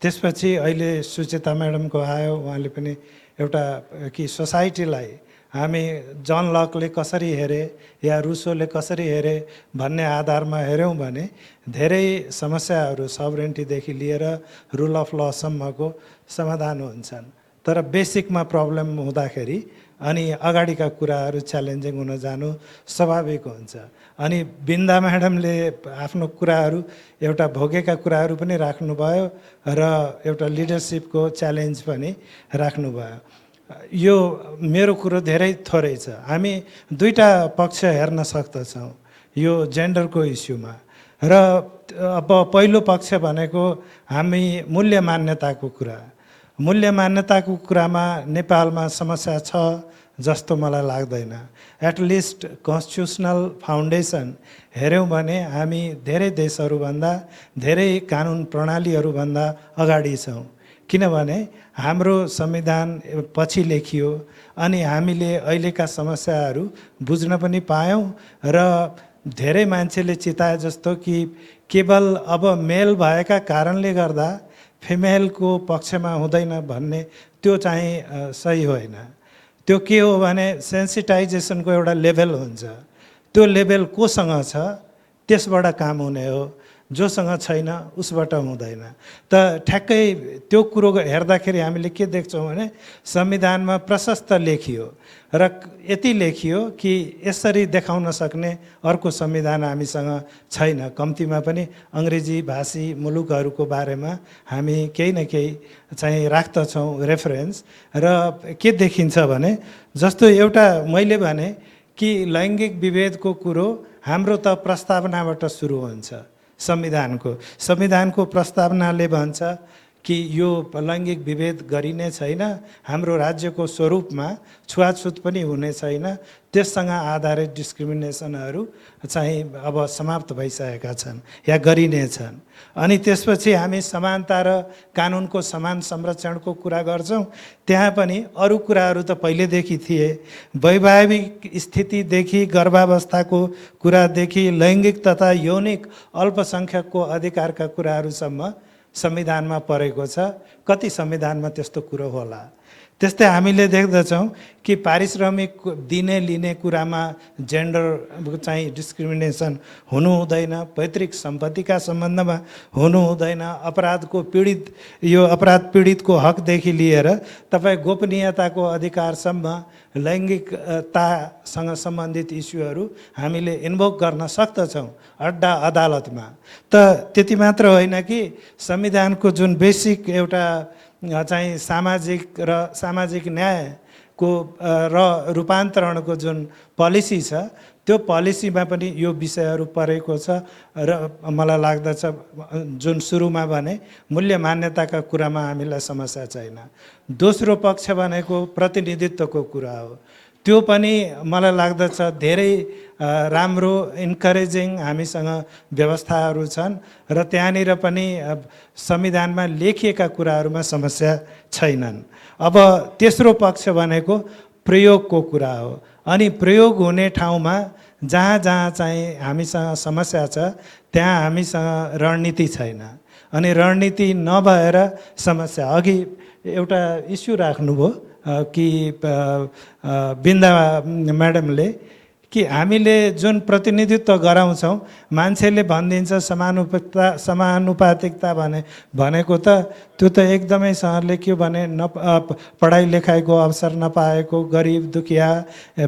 त्यसपछि अहिले सुचेता म्याडमको आयो उहाँले पनि एउटा कि सोसाइटीलाई हामी जन लकले कसरी हेरे या रुसोले कसरी हेरे भन्ने आधारमा हेऱ्यौँ भने धेरै समस्याहरू सबरेन्टीदेखि लिएर रुल अफ लसम्मको समाधान हुन्छन् तर बेसिकमा प्रब्लम हुँदाखेरि अनि अगाडिका कुराहरू च्यालेन्जिङ हुन जानु स्वाभाविक हुन्छ अनि बिन्दा म्याडमले आफ्नो कुराहरू एउटा भोगेका कुराहरू पनि राख्नुभयो र एउटा लिडरसिपको च्यालेन्ज पनि राख्नुभयो यो मेरो कुरो धेरै थोरै छ हामी दुईटा पक्ष हेर्न सक्दछौँ यो जेन्डरको इस्युमा र अब पहिलो पक्ष भनेको हामी मूल्य मान्यताको कुरामा नेपालमा समस्या छ जस्तो मलाई लाग्दैन एटलिस्ट कन्स्टिट्युसनल फाउन्डेसन हेऱ्यौँ भने हामी धेरै देशहरूभन्दा धेरै कानुन प्रणालीहरूभन्दा अगाडि छौँ किनभने हाम्रो संविधान पछि लेखियो अनि हामीले अहिलेका समस्याहरू बुझ्न पनि पायौँ र धेरै मान्छेले चिताए जस्तो कि केवल अब मेल भएका कारणले गर्दा फिमेलको पक्षमा हुँदैन भन्ने त्यो चाहिँ सही होइन त्यो के हो भने सेन्सिटाइजेसनको एउटा लेभल हुन्छ त्यो लेभल कोसँग छ त्यसबाट काम हुने हो जोसँग छैन उसबाट हुँदैन त ठ्याक्कै त्यो कुरो हेर्दाखेरि हामीले के देख्छौँ भने संविधानमा प्रशस्त लेखियो र यति लेखियो कि यसरी देखाउन सक्ने अर्को संविधान हामीसँग छैन कम्तीमा पनि अङ्ग्रेजी भाषी मुलुकहरूको बारेमा हामी केही न केही चाहिँ राख्दछौँ रेफरेन्स र के देखिन्छ भने जस्तो एउटा मैले भने कि लैङ्गिक विभेदको कुरो हाम्रो त प्रस्तावनाबाट सुरु हुन्छ संविधानको प्रस्तावनाले भन्छ कि यो लैङ्गिक विभेद गरिने छैन, हाम्रो राज्यको स्वरूपमा छुवाछुत पनि हुने छैन, त्यससँग आधारित डिस्क्रिमिनेसनहरू चाहिँ अब समाप्त भइसकेका छन् या गरिनेछन्। अनि त्यसपछि हामी समानता र कानुनको समान संरक्षणको कुरा गर्छौँ, त्यहाँ पनि अरू कुराहरू त पहिलेदेखि थिए। वैवाहिक स्थितिदेखि गर्भावस्थाको कुरादेखि लैङ्गिक तथा यौनिक अल्पसङ्ख्यकको अधिकारका कुराहरूसम्म संविधानमा परेको छ। कति संविधानमा त्यस्तो कुरो होला? त्यस्तै हामीले देख्दछौँ कि पारिश्रमिक दिने लिने कुरामा जेन्डर चाहिँ डिस्क्रिमिनेसन हुनु हुँदैन, पैतृक सम्पत्तिका सम्बन्धमा हुनु हुँदैन, अपराधको पीडित यो अपराध पीडितको हकदेखि लिएर तपाईँ गोपनीयताको अधिकारसम्म लैङ्गिकतासँग सम्बन्धित इस्युहरू हामीले इन्भोक गर्न सक्दछौँ अड्डा अदालतमा। त त्यति मात्र होइन कि संविधानको जुन बेसिक एउटा चाहिँ सामाजिक न्यायको र रूपान्तरणको जुन पोलिसी छ, त्यो पोलिसीमा पनि यो विषयहरू परेको छ। र मलाई लाग्दछ जुन सुरुमा भने मूल्य मान्यताका कुरामा हामीलाई समस्या छैन। दोस्रो पक्ष भनेको प्रतिनिधित्वको कुरा हो। त्यो पनि मलाई लाग्दछ धेरै राम्रो इन्करेजिङ हामीसँग व्यवस्थाहरू छन् र त्यहाँनिर पनि संविधानमा लेखिएका कुराहरूमा समस्या छैनन्। अब तेस्रो पक्ष भनेको प्रयोगको कुरा हो। अनि प्रयोग हुने ठाउँमा जहाँ जहाँ चाहिँ हामीसँग समस्या छ त्यहाँ हामीसँग रणनीति छैन। अनि रणनीति नभएर समस्या। अघि एउटा इस्यु राख्नुभयो कि बिन्दा म्याडमले कि हामीले जुन प्रतिनिधित्व गराउँछौँ, मान्छेले भनिदिन्छ समानुपातिकता भनेको त त्यो त एकदमै सरले के भने पढाइ लेखाइको अवसर नपाएको, गरिब दुखिया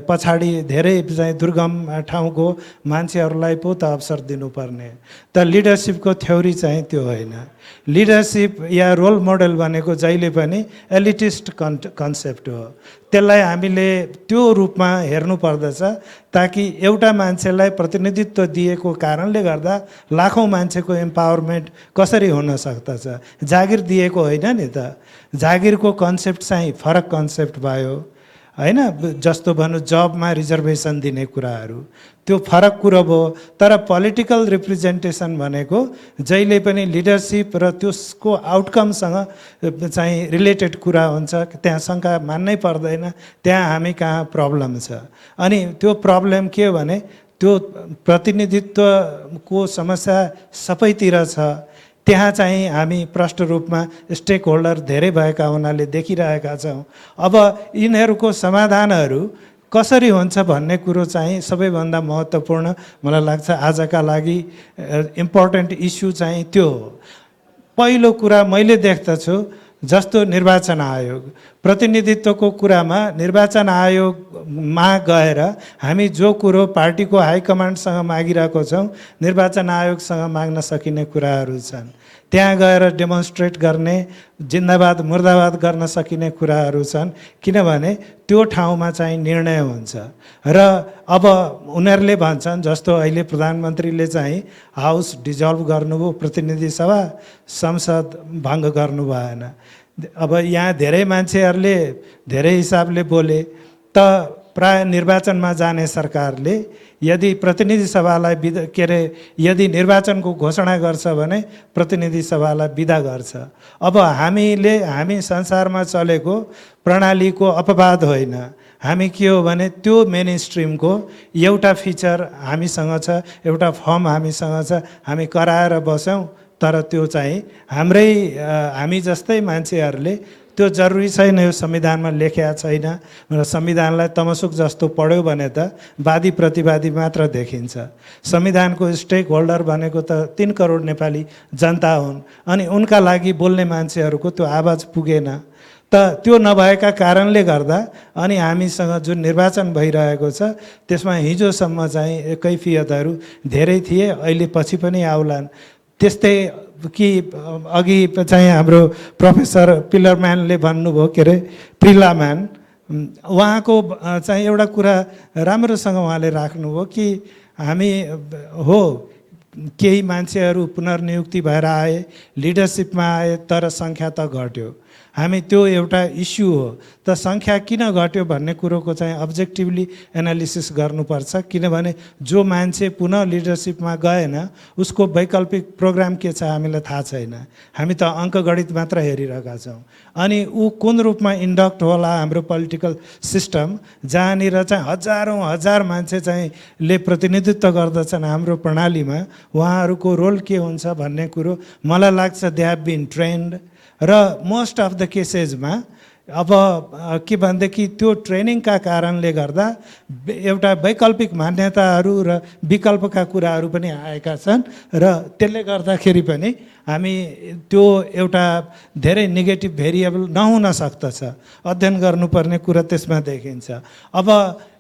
पछाडि धेरै चाहिँ दुर्गम ठाउँको मान्छेहरूलाई पो त अवसर दिनुपर्ने। त लिडरसिपको थ्योरी चाहिँ त्यो होइन। लिडरसिप या रोल मोडल भनेको जहिले पनि एलिटिस्ट कन्सेप्ट हो। त्यसलाई हामीले त्यो रूपमा हेर्नु पर्दछ ताकि एउटा मान्छेलाई प्रतिनिधित्व दिएको कारणले गर्दा लाखौँ मान्छेको एम्पावरमेन्ट कसरी हुन सक्दछ। जागिर दिएको होइन नि त। जागिरको कन्सेप्ट चाहिँ फरक कन्सेप्ट भयो होइन। जस्तो भनौँ जबमा रिजर्भेसन दिने कुराहरू त्यो फरक कुरो भयो। तर पोलिटिकल रिप्रेजेन्टेसन भनेको जहिले पनि लिडरसिप र त्यसको आउटकमसँग चाहिँ रिलेटेड कुरा हुन्छ। त्यहाँ शङ्का मान्नै पर्दैन, त्यहाँ हामी कहाँ प्रब्लम छ। अनि त्यो प्रब्लम के हो भने त्यो प्रतिनिधित्वको समस्या सबैतिर छ। त्यहाँ चाहिँ हामी प्रष्ट रूपमा स्टेक होल्डर धेरै भएका हुनाले देखिरहेका छौँ। अब यिनीहरूको समाधानहरू कसरी हुन्छ भन्ने कुरो चाहिँ सबैभन्दा महत्त्वपूर्ण मलाई लाग्छ आजका लागि इम्पोर्टेन्ट इस्यु चाहिँ त्यो हो। पहिलो कुरा मैले देख्दछु जस्तो निर्वाचन आयोग, प्रतिनिधित्वको कुरामा निर्वाचन आयोगमा गएर हामी जो कुरो पार्टीको हाइकमान्डसँग मागिरहेको छौँ निर्वाचन आयोगसँग माग्न सकिने कुराहरू छन्। त्यहाँ गएर डेमोन्स्ट्रेट गर्ने, जिन्दाबाद मुर्दाबाद गर्न सकिने कुराहरू छन्। किनभने त्यो ठाउँमा चाहिँ निर्णय हुन्छ। र अब उनीहरूले भन्छन् जस्तो अहिले प्रधानमन्त्रीले चाहिँ हाउस डिजल्भ गर्नुभयो, प्रतिनिधि सभा संसद भङ्ग गर्नु भएन। अब यहाँ धेरै मान्छेहरूले धेरै हिसाबले बोले त प्राय निर्वाचनमा जाने सरकारले यदि प्रतिनिधि सभालाई यदि निर्वाचनको घोषणा गर्छ भने प्रतिनिधि सभालाई बिदा गर्छ। अब हामी संसारमा चलेको प्रणालीको अपवाद होइन। हामी के हो भने त्यो मेन स्ट्रिमको एउटा फिचर हामीसँग छ, एउटा फर्म हामीसँग छ, हामी कराएर बस्यौँ। तर त्यो चाहिँ हामी जस्तै मान्छेहरूले त्यो जरुरी छैन, यो संविधानमा लेखेको छैन र संविधानलाई तमसुक जस्तो पढ्यो भने त वादी प्रतिवादी मात्र देखिन्छ। संविधानको स्टेक होल्डर भनेको त 3 करोड नेपाली जनता हुन्। अनि उनका लागि बोल्ने मान्छेहरूको त्यो आवाज पुगेन। त त्यो नभएका कारणले गर्दा अनि हामीसँग जुन निर्वाचन भइरहेको छ त्यसमा हिजोसम्म चाहिँ कैफियतहरू धेरै थिए, अहिले पछि पनि आउलान्। त्यस्तै कि अघि चाहिँ हाम्रो प्रोफेसर पिलरम्यानले भन्नुभयो, के अरे प्रिलाम्यान, उहाँको चाहिँ एउटा कुरा राम्रोसँग उहाँले राख्नुभयो कि हामी केही मान्छेहरू पुनर्नियुक्ति भएर आए, लिडरसिपमा आए, तर सङ्ख्या त घट्यो। हामी त्यो एउटा इस्यु हो। त सङ्ख्या किन घट्यो भन्ने कुरोको चाहिँ अब्जेक्टिभली एनालिसिस गर्नुपर्छ, किनभने जो मान्छे पुनः लिडरसिपमा गएन उसको वैकल्पिक प्रोग्राम के छ हामीलाई थाहा छैन। हामी त अङ्कगणित मात्र हेरिरहेका छौँ। अनि ऊ कुन रूपमा इन्डक्ट होला हाम्रो पोलिटिकल सिस्टम, जहाँनिर चाहिँ हजार मान्छे चाहिँ ले प्रतिनिधित्व गर्दछन् हाम्रो प्रणालीमा, उहाँहरूको रोल के हुन्छ भन्ने कुरो मलाई लाग्छ दे हेभ बिन ट्रेन्ड। र मोस्ट अफ द केसेसमा अब के भनेदेखि त्यो ट्रेनिङका कारणले गर्दा एउटा वैकल्पिक मान्यताहरू र विकल्पका कुराहरू पनि आएका छन् र त्यसले गर्दाखेरि पनि हामी त्यो एउटा धेरै नेगेटिभ भेरिएबल नहुन सक्दछ। अध्ययन गर्नुपर्ने कुरा त्यसमा देखिन्छ। अब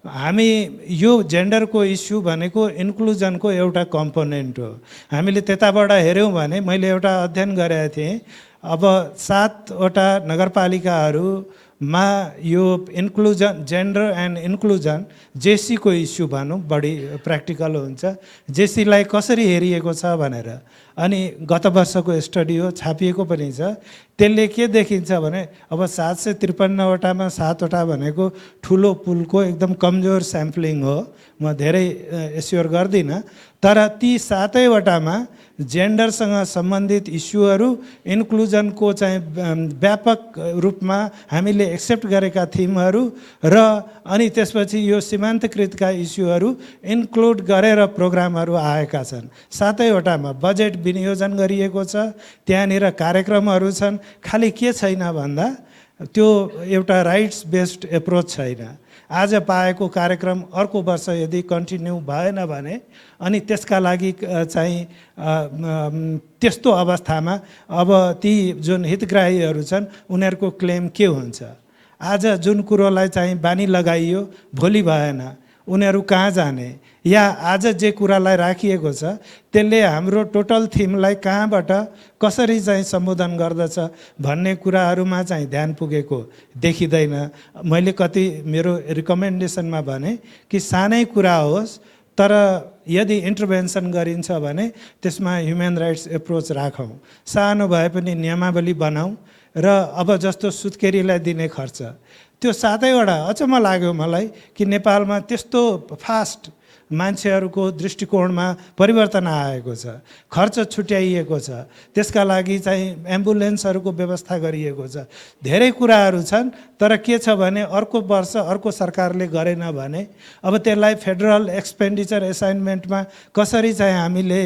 हामी यो जेन्डरको इस्यु भनेको इन्क्लुजनको एउटा कम्पोनेन्ट हो। हामीले त्यताबाट हेऱ्यौँ भने मैले एउटा अध्ययन गरेको थिएँ। अब 7वटा नगरपालिकाहरूमा यो इन्क्लुजन, जेन्डर एन्ड इन्क्लुजन जेसीको इस्यु भनौँ बढी प्र्याक्टिकल हुन्छ। जेसीलाई कसरी हेरिएको छ भनेर, अनि गत वर्षको स्टडी हो, छापिएको पनि छ। त्यसले के देखिन्छ भने अब 753वटामा 7वटा भनेको ठुलो पुलको एकदम कमजोर स्याम्पलिङ हो, म धेरै एस्योर गर्दिनँ। तर ती 7वटामा जेन्डरसँग सम्बन्धित इस्युहरू, इन्क्लुजनको चाहिँ व्यापक रूपमा हामीले एक्सेप्ट गरेका थिमहरू र अनि त्यसपछि यो सीमान्तकृतका इस्युहरू इन्क्लुड गरेर प्रोग्रामहरू आएका छन्। 7वटामा बजेट विनियोजन गरिएको छ, त्यहाँनिर कार्यक्रमहरू छन्। खालि के छैन भन्दा त्यो एउटा राइट्स बेस्ड एप्रोच छैन। आज पाएको कार्यक्रम अर्को वर्ष यदि कन्टिन्यू भएन भने अनि त्यसका लागि चाहिँ त्यस्तो अवस्थामा अब ती जुन हितग्राहीहरू छन् उनीहरूको क्लेम के हुन्छ? आज जुन कुरोलाई चाहिँ बानी लगाइयो भोलि भएन, उनीहरू कहाँ जाने? या आज जे कुरालाई राखिएको छ त्यसले हाम्रो टोटल थिमलाई कहाँबाट कसरी चाहिँ सम्बोधन गर्दछ भन्ने कुराहरूमा चाहिँ ध्यान पुगेको देखिँदैन। मैले कति मेरो रिकमेन्डेसनमा भने कि सानै कुरा होस् तर यदि इन्टरभेन्सन गरिन्छ भने त्यसमा ह्युमन राइट्स एप्रोच राखौँ। सानो भए पनि नियमावली बनाऊ र अब जस्तो सुत्केरीलाई दिने खर्च त्यो 7वटा अचम्म लाग्यो मलाई कि नेपालमा त्यस्तो फास्ट मान्छेहरूको दृष्टिकोणमा परिवर्तन आएको छ। खर्च छुट्याइएको छ, त्यसका लागि चाहिँ एम्बुलेन्सहरूको व्यवस्था गरिएको छ। धेरै कुराहरू छन्, तर के छ भने अर्को वर्ष अर्को सरकारले गरेन भने अब त्यसलाई फेडरल एक्सपेन्डिचर एसाइनमेन्टमा कसरी चाहिँ हामीले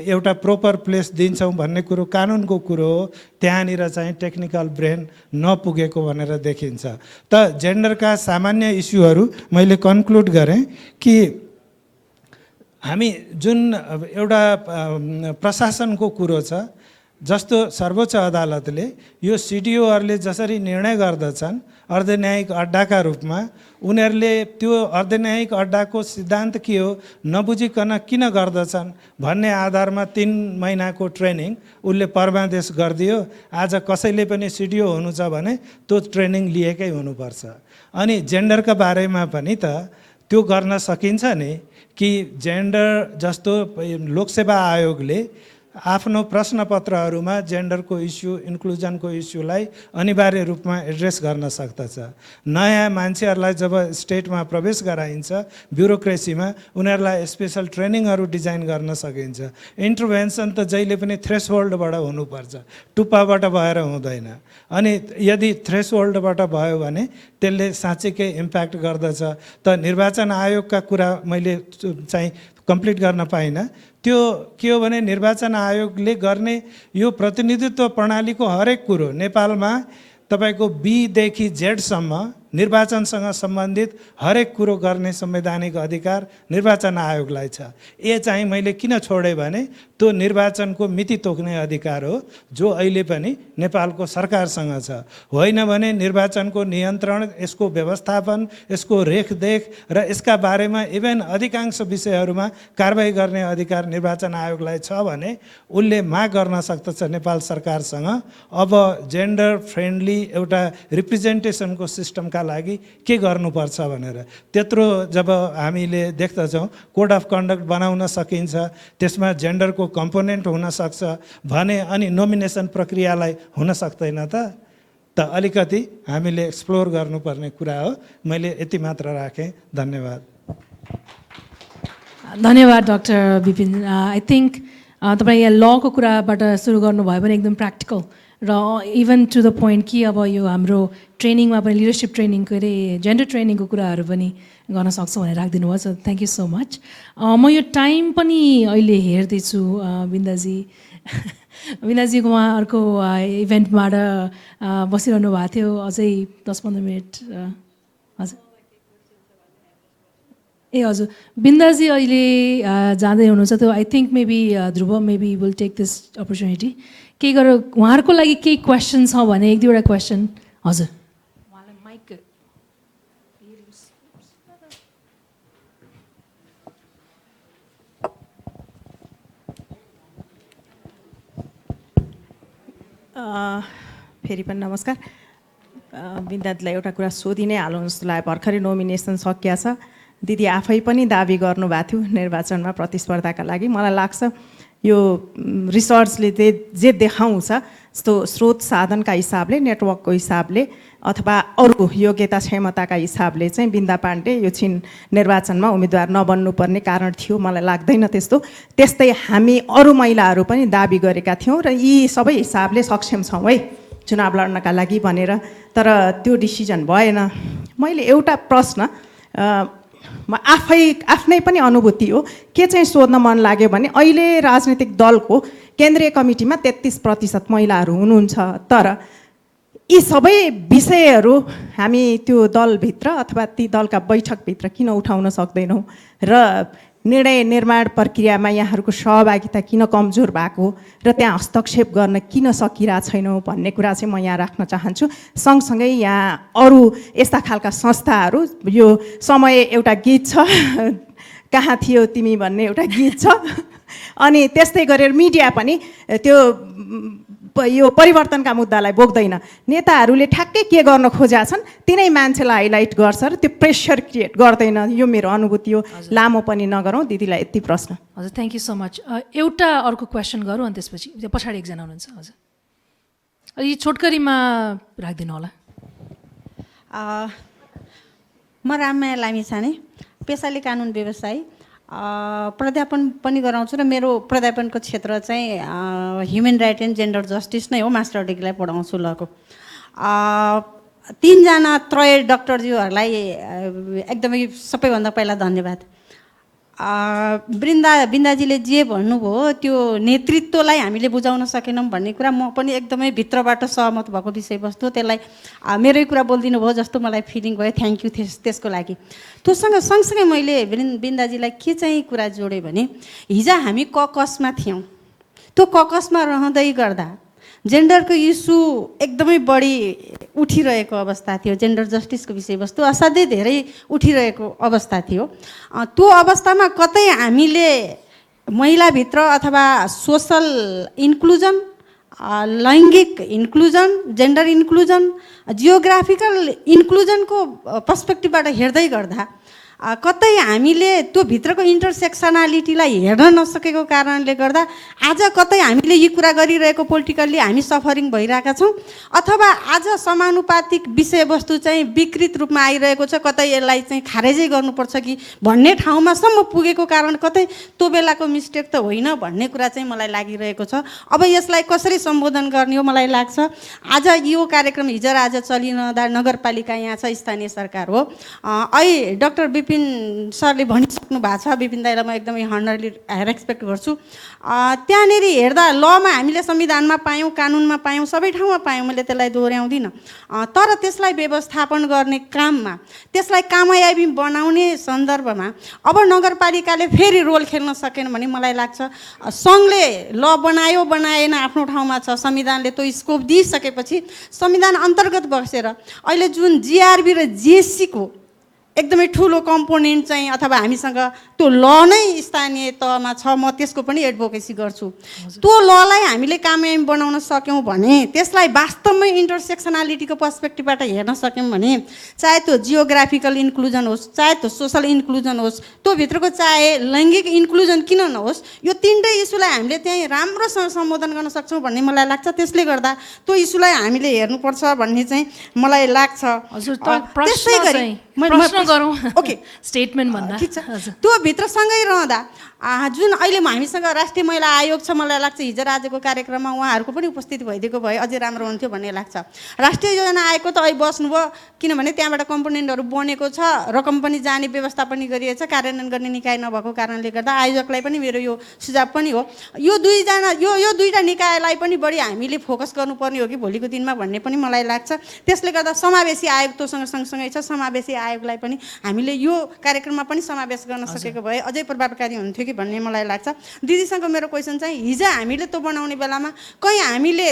एउटा प्रोपर प्लेस दिन्छौँ भन्ने कुरो कानुनको कुरो हो। त्यहाँनिर चाहिँ टेक्निकल ब्रेन नपुगेको भनेर देखिन्छ। त जेन्डरका सामान्य इस्युहरू मैले कन्क्लुड गरेँ कि हामी जुन एउटा प्रशासनको कुरो छ, जस्तो सर्वोच्च अदालतले यो सिडिओहरूले जसरी निर्णय गर्दछन् अर्धन्यायिक अड्डाका रूपमा, उनीहरूले त्यो अर्धन्यायिक अड्डाको सिद्धान्त के हो नबुझिकन किन गर्दछन् भन्ने आधारमा 3 महिनाको ट्रेनिङ उसले परमादेश गरिदियो। आज कसैले पनि सिडिओ हुनु छ भने त्यो ट्रेनिङ लिएकै हुनुपर्छ। अनि जेन्डरका बारेमा पनि त त्यो गर्न सकिन्छ नि कि जेन्डर जस्तो लोकसेवा आयोगले आफ्नो प्रश्नपत्रहरूमा जेन्डरको इस्यु, इन्क्लुजनको इस्युलाई अनिवार्य रूपमा एड्रेस गर्न सक्दछ। नयाँ मान्छेहरूलाई जब स्टेटमा प्रवेश गराइन्छ ब्युरोक्रेसीमा, उनीहरूलाई स्पेसल ट्रेनिङहरू डिजाइन गर्न सकिन्छ। इन्टरभेन्सन त जहिले पनि थ्रेसहोल्डबाट हुनुपर्छ, टुप्पाबाट भएर हुँदैन। अनि यदि थ्रेसहोल्डबाट भयो भने त्यसले साँच्चैकै इम्प्याक्ट गर्दछ। त निर्वाचन आयोगका कुरा मैले चाहिँ कम्प्लिट गर्न पाइनँ। त्यो के हो भने निर्वाचन आयोगले गर्ने यो प्रतिनिधित्व प्रणालीको हरेक कुरो नेपालमा तपाईको बीदेखि जेडसम्म निर्वाचनसँग सम्बन्धित हरेक कुरो गर्ने संवैधानिक अधिकार निर्वाचन आयोगलाई छ। ए चाहिँ मैले किन छोडेँ भने त्यो निर्वाचनको मिति तोक्ने अधिकार हो जो अहिले पनि नेपालको सरकारसँग छ। होइन भने निर्वाचनको नियन्त्रण, यसको व्यवस्थापन, यसको रेखदेख र यसका बारेमा इभेन अधिकांश विषयहरूमा कारबाही गर्ने अधिकार निर्वाचन आयोगलाई छ भने उसले माग गर्न सक्दछ नेपाल सरकारसँग अब जेन्डर फ्रेन्डली एउटा रिप्रेजेन्टेसनको सिस्टमका लागि के गर्नुपर्छ भनेर। त्यत्रो जब हामीले देख्दछौँ कोड अफ कन्डक्ट बनाउन सकिन्छ, त्यसमा जेन्डरको कम्पोनेन्ट हुन सक्छ भने अनि नोमिनेसन प्रक्रियालाई हुन सक्दैन त अलिकति हामीले एक्सप्लोर गर्नुपर्ने कुरा हो। मैले यति मात्र राखेँ, धन्यवाद। धन्यवाद डाक्टर बिपिन। आई थिङ्क तपाईँ यहाँ लको कुराबाट सुरु गर्नुभयो भने एकदम प्र्याक्टिकल र इभन टु द पोइन्ट कि अब यो हाम्रो ट्रेनिङमा पनि लिडरसिप ट्रेनिङ के अरे जेन्डर ट्रेनिङको कुराहरू पनि गर्न सक्छौँ भनेर राखिदिनु भयो। So thank you so much. म यो टाइम पनि अहिले हेर्दैछु बिन्दाजी बिन्दाजीको उहाँहरूको इभेन्टबाट बसिरहनु भएको थियो, अझै 10-15 मिनट। हजुर ए हजुर, बिन्दाजी अहिले जाँदै हुनुहुन्छ त्यो I think maybe Dhruv maybe will take this opportunity. केही गरेर उहाँहरूको लागि केही क्वेसन छ भने 1-2वटा क्वेसन। हजुर उहाँलाई माइक। फेरि पनि नमस्कार। बिन्दाजीलाई एउटा कुरा सोधि नै हालौँ जस्तो लाग्यो। भर्खरै नोमिनेसन सकिया छ, दिदी आफै पनि दाबी गर्नुभएको थियो निर्वाचनमा प्रतिस्पर्धाका लागि। मलाई लाग्छ यो रिसर्चले जे देखाउँछ जस्तो स्रोत साधनका हिसाबले, नेटवर्कको हिसाबले अथवा अरू योग्यता क्षमताका हिसाबले चाहिँ बिन्दा पाण्डे यो छिन निर्वाचनमा उम्मेदवार नबन्नुपर्ने कारण थियो, मलाई लाग्दैन त्यस्तो। त्यस्तै हामी अरू महिलाहरू पनि दाबी गरेका थियौँ र यी सबै हिसाबले सक्षम छौँ है चुनाव लड्नका लागि भनेर, तर त्यो डिसिजन भएन। मैले एउटा प्रश्न म आफ्नै पनि अनुभूति हो के चाहिँ सोध्न मन लाग्यो भने अहिले राजनीतिक दलको केन्द्रीय कमिटीमा 33% महिलाहरू हुनुहुन्छ, तर यी सबै विषयहरू हामी त्यो दलभित्र अथवा ती दलका बैठकभित्र किन उठाउन सक्दैनौँ र निर्णय निर्माण प्रक्रियामा यहाँहरूको सहभागिता किन कमजोर भएको र त्यहाँ हस्तक्षेप गर्न किन सकिरहेको छैनौँ भन्ने कुरा चाहिँ म यहाँ राख्न चाहन्छु। सँगसँगै यहाँ अरू यस्ता खालका संस्थाहरू, यो समय एउटा गीत छ कहाँ थियो तिमी भन्ने एउटा गीत छ, अनि त्यस्तै गरेर मिडिया पनि त्यो यो परिवर्तनका मुद्दालाई बोक्दैन। नेताहरूले ठ्याक्कै के गर्न खोजेका छन् तिनै मान्छेलाई हाइलाइट गर्छ र त्यो प्रेसर क्रिएट गर्दैन। यो मेरो अनुभूति हो, लामो पनि नगरौँ। दिदीलाई यति प्रश्न। हजुर थ्याङ्क यू सो मच। एउटा अर्को क्वेसन गरौँ अनि त्यसपछि त्यो पछाडि एकजना हुनुहुन्छ। हजुर यी छोटकरीमा राखिदिनु होला। म राममाया लामिछाने, पेसाले कानुन व्यवसायी, प्राध्यापन पनि गराउँछु र मेरो प्राध्यापनको क्षेत्र चाहिँ human right and gender justice नै हो। मास्टर डिग्रीलाई पढाउँछु लको। 3जना त्रय डक्टरज्यूहरूलाई एकदमै सबैभन्दा पहिला धन्यवाद। बिन्दाजीले जे भन्नुभयो त्यो नेतृत्वलाई हामीले बुझाउन सकेनौँ भन्ने कुरा म पनि एकदमै भित्रबाट सहमत भएको विषयवस्तु, त्यसलाई मेरै कुरा बोलिदिनु भयो जस्तो मलाई फिलिङ भयो। थ्याङ्क यू त्यसको लागि। त्योसँग सँगसँगै मैले बिन्दाजीलाई के चाहिँ कुरा जोडेँ भने हिजो हामी ककसमा थियौँ, त्यो ककसमा रहँदै गर्दा जेन्डरको इस्यु एकदमै बढी उठिरहेको अवस्था थियो। जेन्डर जस्टिसको विषयवस्तु असाध्यै धेरै उठिरहेको अवस्था थियो। त्यो अवस्थामा कतै हामीले महिलाभित्र अथवा सोसल इन्क्लुजन, लैङ्गिक इन्क्लुजन, जेन्डर इन्क्लुजन, जियोग्राफिकल इन्क्लुजनको पर्सपेक्टिभबाट हेर्दै गर्दा कतै हामीले त्यो भित्रको इन्टरसेक्सनालिटीलाई हेर्न नसकेको कारणले गर्दा आज कतै हामीले यी कुरा गरिरहेको पोलिटिकल्ली हामी सफरिङ भइरहेका छौँ, अथवा आज समानुपातिक विषयवस्तु चाहिँ विकृत रूपमा आइरहेको छ, कतै यसलाई चाहिँ खारेजै गर्नुपर्छ कि भन्ने ठाउँमासम्म पुगेको कारण कतै त्यो बेलाको मिस्टेक त होइन भन्ने कुरा चाहिँ मलाई लागिरहेको छ। अब यसलाई कसरी सम्बोधन गर्ने हो मलाई लाग्छ। आज यो कार्यक्रम हिजो आज चलिरहँदा नगरपालिका यहाँ छ, स्थानीय सरकार हो। अहिले डाक्टर बिपिन सरले भनिसक्नु भएको छ, बिपिन दाइलाई म एकदमै हनरली रेस्पेक्ट गर्छु। त्यहाँनिर हेर्दा लमा हामीले संविधानमा पायौँ, कानुनमा पायौँ, सबै ठाउँमा पायौँ, मैले त्यसलाई दोहोऱ्याउँदिनँ। तर त्यसलाई व्यवस्थापन गर्ने काममा, त्यसलाई कामयाबी बनाउने सन्दर्भमा अब नगरपालिकाले फेरि रोल खेल्न सकेन भने मलाई लाग्छ सङ्घले ल बनायो बनाएन आफ्नो ठाउँमा छ, संविधानले त्यो स्कोप दिइसकेपछि संविधान अन्तर्गत बसेर अहिले जुन जिआरबी र जिएससीको एकदमै ठुलो कम्पोनेन्ट चाहिँ अथवा हामीसँग त्यो ल नै स्थानीय तहमा छ, म त्यसको पनि एडभोकेसी गर्छु। त्यो ललाई हामीले कामयाबी बनाउन सक्यौँ भने, त्यसलाई वास्तवमै इन्टरसेक्सनालिटीको पर्सपेक्टिभबाट हेर्न सक्यौँ भने, चाहे त्यो जियोग्राफिकल इन्क्लुजन होस्, चाहे त्यो सोसल इन्क्लुजन होस्, त्यो भित्रको चाहे लैङ्गिक इन्क्लुजन किन नहोस्, यो तीनटै इस्युलाई हामीले त्यहीँ राम्रोसँग सम्बोधन गर्न सक्छौँ भन्ने मलाई लाग्छ। त्यसले गर्दा त्यो इस्युलाई हामीले हेर्नुपर्छ भन्ने चाहिँ मलाई लाग्छ। हजुर, त्यसै गरी ओके, स्टेटमेन्ट भन्दा ठिक छ। त्यो भित्रसँगै रहँदा जुन अहिले हामीसँग राष्ट्रिय महिला आयोग छ, मलाई लाग्छ हिजो आजको कार्यक्रममा उहाँहरूको पनि उपस्थिति भइदिएको भए अझै राम्रो हुन्थ्यो भन्ने लाग्छ। राष्ट्रिय योजना आयोगको त अहिले बस्नुभयो, किनभने त्यहाँबाट कम्पोनेन्टहरू बनेको छ, रकम पनि जाने व्यवस्था पनि गरिएको छ, कार्यान्वयन गर्ने निकाय नभएको कारणले गर्दा आयोजकलाई पनि मेरो यो सुझाव पनि हो, यो दुईटा निकायलाई पनि बढी हामीले फोकस गर्नुपर्ने हो कि भोलिको दिनमा भन्ने पनि मलाई लाग्छ। त्यसले गर्दा समावेशी आयोग तोसँग सँगसँगै छ, समावेशी आयोगलाई पनि हामीले यो कार्यक्रममा पनि समावेश गर्न सकेको भए अझै प्रभावकारी हुन्थ्यो कि भन्ने मलाई लाग्छ। दिदीसँग मेरो क्वेसन चाहिँ हिजो हामीले त्यो बनाउने बेलामा कहीँ हामीले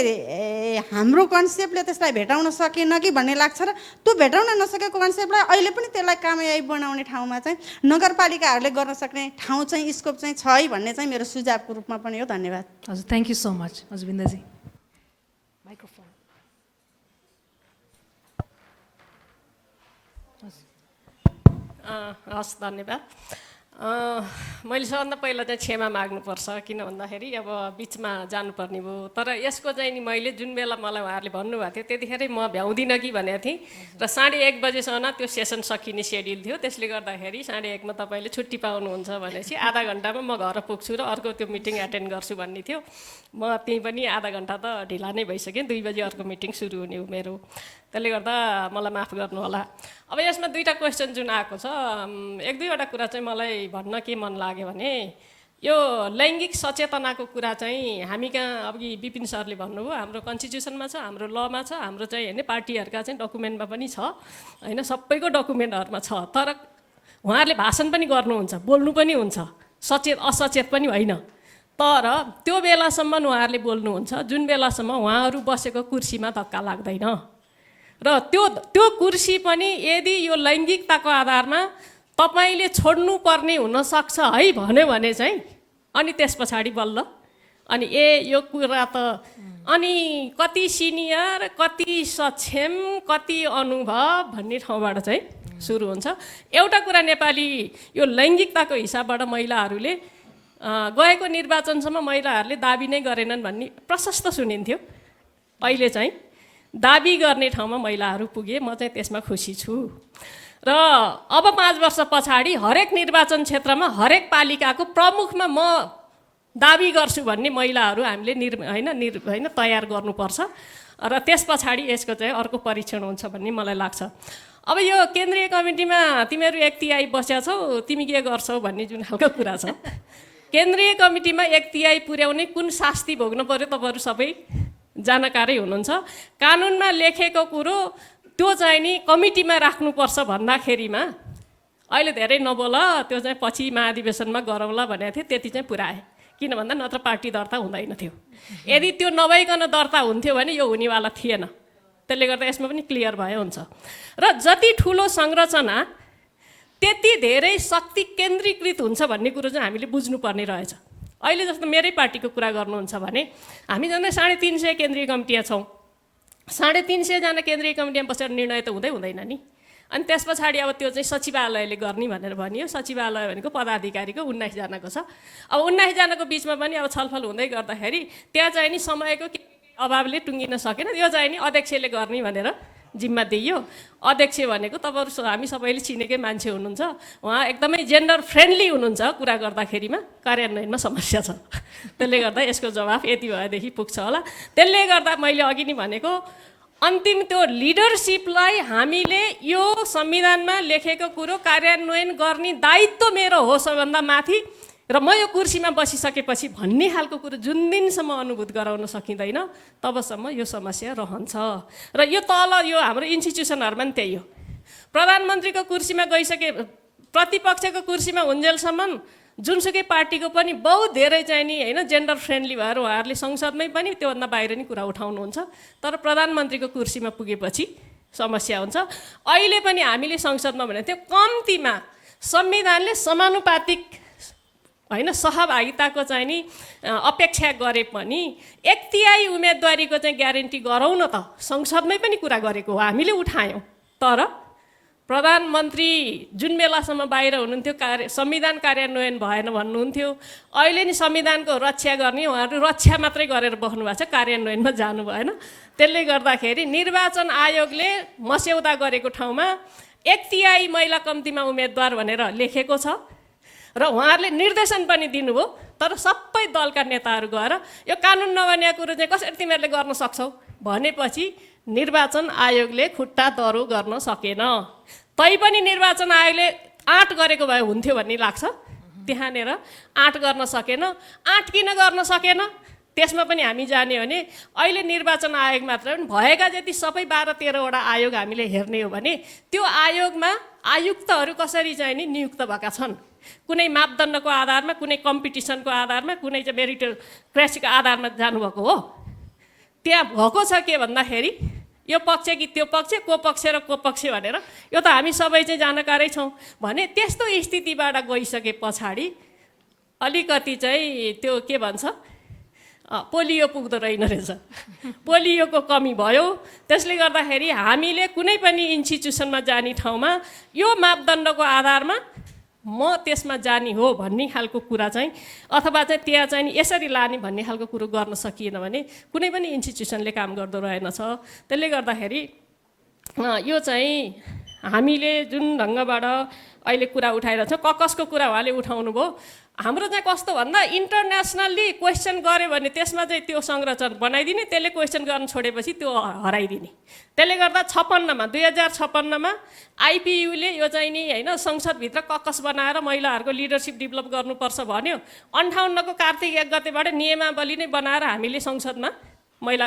हाम्रो कन्सेप्टले त्यसलाई भेटाउन सकेन कि भन्ने लाग्छ र त्यो भेटाउन नसकेको कन्सेप्टलाई अहिले पनि त्यसलाई कामयाबी बनाउने ठाउँमा चाहिँ नगरपालिकाहरूले गर्न सक्ने ठाउँ चाहिँ स्कोप चाहिँ छ है भन्ने चाहिँ मेरो सुझावको रूपमा पनि हो। धन्यवाद। हजुर, थ्याङ्क यू सो मच। हजुर बिन्दाजी, माइक्रोफोन। हस्, धन्यवाद। मैले सबभन्दा पहिला चाहिँ क्षमा माग्नुपर्छ, किन भन्दाखेरि अब बिचमा जानुपर्ने भयो। तर यसको चाहिँ नि मैले जुन बेला मलाई उहाँहरूले भन्नुभएको थियो त्यतिखेरै म भ्याउँदिनँ कि भनेको थिएँ र 1:30 बजेसम्म त्यो सेसन सकिने सेड्युल थियो। त्यसले गर्दाखेरि 1:30मा तपाईँले छुट्टी पाउनुहुन्छ भनेपछि आधा घन्टामा म घर पुग्छु र अर्को त्यो मिटिङ एटेन्ड गर्छु भन्ने थियो। म त्यहीँ पनि आधा घन्टा त ढिला नै भइसक्यो, 2 बजे अर्को मिटिङ सुरु हुने हो मेरो। त्यसले गर्दा मलाई माफ गर्नु होला। अब यसमा दुईवटा क्वेसन जुन आएको छ, 1-2वटा कुरा चाहिँ मलाई भन्न के मन लाग्यो भने, यो लैङ्गिक सचेतनाको कुरा चाहिँ हामी कहाँ अघि बिपिन सरले भन्नुभयो, हाम्रो कन्स्टिट्युसनमा छ, हाम्रो लमा छ, हाम्रो चाहिँ होइन पार्टीहरूका चाहिँ डकुमेन्टमा पनि छ, होइन सबैको डकुमेन्टहरूमा छ। तर उहाँहरूले भाषण पनि गर्नुहुन्छ, बोल्नु पनि हुन्छ, असचेत पनि होइन। तर त्यो बेलासम्म उहाँहरूले बोल्नुहुन्छ जुन बेलासम्म उहाँहरू बसेको कुर्सीमा धक्का लाग्दैन। र त्यो कुर्सी पनि यदि यो लैङ्गिकताको आधारमा तपाईँले छोड्नुपर्ने हुनसक्छ है भन्यो भने चाहिँ अनि त्यस पछाडि बल्ल अनि यो कुरा त अनि कति सिनियर, कति सक्षम, कति अनुभव भन्ने ठाउँबाट चाहिँ सुरु हुन्छ। एउटा कुरा नेपाली यो लैङ्गिकताको हिसाबबाट महिलाहरूले गएको निर्वाचनसम्म महिलाहरूले दाबी नै गरेनन् भन्ने प्रशस्त सुनिन्थ्यो। अहिले चाहिँ दाबी गर्ने ठाउँमा महिलाहरू पुगे, म चाहिँ त्यसमा खुसी छु। र अब 5 वर्ष पछाडि हरेक निर्वाचन क्षेत्रमा हरेक पालिकाको प्रमुखमा म दाबी गर्छु भन्ने महिलाहरू हामीले होइन तयार गर्नुपर्छ र त्यस पछाडि यसको चाहिँ अर्को परीक्षण हुन्छ भन्ने मलाई लाग्छ। अब यो केन्द्रीय कमिटीमा तिमीहरू 1/3 बसेका छौ, तिमी के गर्छौ भन्ने जुन खालको कुरा छ, केन्द्रीय कमिटीमा 1/3 पुर्याउने कुन शास्ति भोग्नु पर्यो तपाईँहरू सबै जानकारी हुनुहुन्छ। कानुनमा लेखेको कुरो त्यो चाहिँ नि कमिटीमा राख्नुपर्छ भन्दाखेरिमा अहिले धेरै नबोल, त्यो चाहिँ पछि महाधिवेशनमा गरौँला भनेको थियो, त्यति चाहिँ पुऱ्याए। किन भन्दा नत्र पार्टी दर्ता हुँदैन थियो। यदि त्यो नभइकन दर्ता हुन्थ्यो भने यो हुनेवाला थिएन। त्यसले गर्दा यसमा पनि क्लियर भयो हुन्छ। र जति ठुलो संरचना त्यति धेरै शक्ति केन्द्रीकृत हुन्छ भन्ने कुरो चाहिँ हामीले बुझ्नुपर्ने रहेछ। अहिले जस्तो मेरै पार्टीको कुरा गर्नुहुन्छ भने हामी झन्डै 350 केन्द्रीय कमिटीमा छौँ। 350 जना केन्द्रीय कमिटीमा बसेर निर्णय त हुँदैन नि। अनि त्यस पछाडि अब त्यो चाहिँ सचिवालयले गर्ने भनेर भनियो। सचिवालय भनेको पदाधिकारीको 19 जनाको छ। अब 19 जनाको बिचमा पनि अब छलफल हुँदै गर्दाखेरि त्यहाँ चाहिँ नि समयको अभावले टुङ्गिन सकेन। यो चाहिँ नि अध्यक्षले गर्ने भनेर जिम्मा दिइयो। अध्यक्ष भनेको तपाईँहरू हामी सबैले चिनेकै मान्छे हुनुहुन्छ, उहाँ एकदमै जेन्डर फ्रेन्डली हुनुहुन्छ। कुरा गर्दाखेरिमा कार्यान्वयनमा समस्या छ। त्यसले गर्दा यसको जवाफ यति भएदेखि पुग्छ होला। त्यसले गर्दा मैले अघि नै भनेको अन्तिम त्यो लिडरसिपलाई हामीले यो संविधानमा लेखेको कुरो कार्यान्वयन गर्ने दायित्व मेरो हो सबभन्दा माथि, र म यो कुर्सीमा बसिसकेपछि भन्ने खालको कुरो जुन दिनसम्म अनुभूत गराउन सकिँदैन तबसम्म यो समस्या रहन्छ। र यो तल यो हाम्रो इन्स्टिट्युसनहरूमा पनि त्यही हो। प्रधानमन्त्रीको कुर्सीमा गइसके प्रतिपक्षको कुर्सीमा हुन्जेलसम्म जुनसुकै पार्टीको पनि बहुत धेरै चाहिँ नि होइन जेन्डर फ्रेन्डली भएर उहाँहरूले संसदमै पनि त्योभन्दा बाहिर नै कुरा उठाउनुहुन्छ। तर प्रधानमन्त्रीको कुर्सीमा पुगेपछि समस्या हुन्छ। अहिले पनि हामीले संसदमा भनेको थियो कम्तीमा संविधानले समानुपातिक होइन सहभागिताको चाहिँ नि अपेक्षा गरे पनि 1/3 उम्मेदवारीको चाहिँ ग्यारेन्टी गरौँ न त, संसदमै पनि कुरा गरेको हो, हामीले उठायौँ। तर प्रधानमन्त्री जुन बेलासम्म बाहिर हुनुहुन्थ्यो संविधान कार्यान्वयन भएन भन्नुहुन्थ्यो। अहिले नि संविधानको रक्षा गर्ने उहाँहरू रक्षा मात्रै गरेर बस्नु भएको छ, कार्यान्वयनमा जानु भएन। त्यसले गर्दाखेरि निर्वाचन आयोगले मस्यौदा गरेको ठाउँमा 1/3 महिला कम्तीमा उम्मेदवार भनेर लेखेको छ र उहाँहरूले निर्देशन पनि दिनुभयो। तर सबै दलका नेताहरू गएर यो कानुन नबनिएको कुरो चाहिँ कसरी तिमीहरूले गर्न सक्छौ भनेपछि निर्वाचन आयोगले खुट्टा दह्रो गर्न सकेन। तैपनि निर्वाचन आयोगले आँट गरेको भए हुन्थ्यो भन्ने लाग्छ, त्यहाँनिर आँट गर्न सकेन। आँट किन गर्न सकेन त्यसमा पनि हामी जाने हो भने अहिले निर्वाचन आयोग मात्र पनि भएका जति सबै 12-13वटा आयोग हामीले हेर्ने हो भने त्यो आयोगमा आयुक्तहरू कसरी चाहिँ नि नियुक्त भएका छन्, कुनै मापदण्डको आधारमा, कुनै कम्पिटिसनको आधारमा, कुनै चाहिँ मेरिटोक्रेसीको आधारमा जानुभएको हो। त्यहाँ भएको छ के भन्दाखेरि यो पक्ष कि त्यो पक्ष, को पक्ष र को पक्ष भनेर यो त हामी सबै चाहिँ जानकारै छौँ भने त्यस्तो स्थितिबाट गइसके पछाडि अलिकति चाहिँ त्यो के भन्छ पोलियो पुग्दो रहेन रहेछ, पोलियोको कमी भयो। त्यसले गर्दाखेरि हामीले कुनै पनि इन्स्टिट्युसनमा जाने ठाउँमा यो मापदण्डको आधारमा म त्यसमा जाने हो भन्ने खालको कुरा चाहिँ अथवा चाहिँ त्यहाँ चाहिँ यसरी लाने भन्ने खालको कुरो गर्न सकिएन भने कुनै पनि इन्स्टिट्युसनले काम गर्दो रहेनछ। त्यसले गर्दाखेरि यो चाहिँ हामीले जुन ढङ्गबाट अहिले कुरा उठाइरहेको छौँ, ककसको कुरा उहाँले उठाउनु भयो। हाम्रो चाहिँ कस्तो भन्दा इन्टरनेसनल्ली क्वेसन गऱ्यो भने त्यसमा चाहिँ त्यो संरचना बनाइदिने, त्यसले क्वेसन गर्न छोडेपछि त्यो हराइदिने। त्यसले गर्दा 2056मा आइपियुले यो चाहिँ नि होइन संसदभित्र ककस बनाएर महिलाहरूको लिडरसिप डेभलप गर्नुपर्छ भन्यो। 58को कार्तिक 1 गतेबाट नियमावली नै बनाएर हामीले संसदमा महिला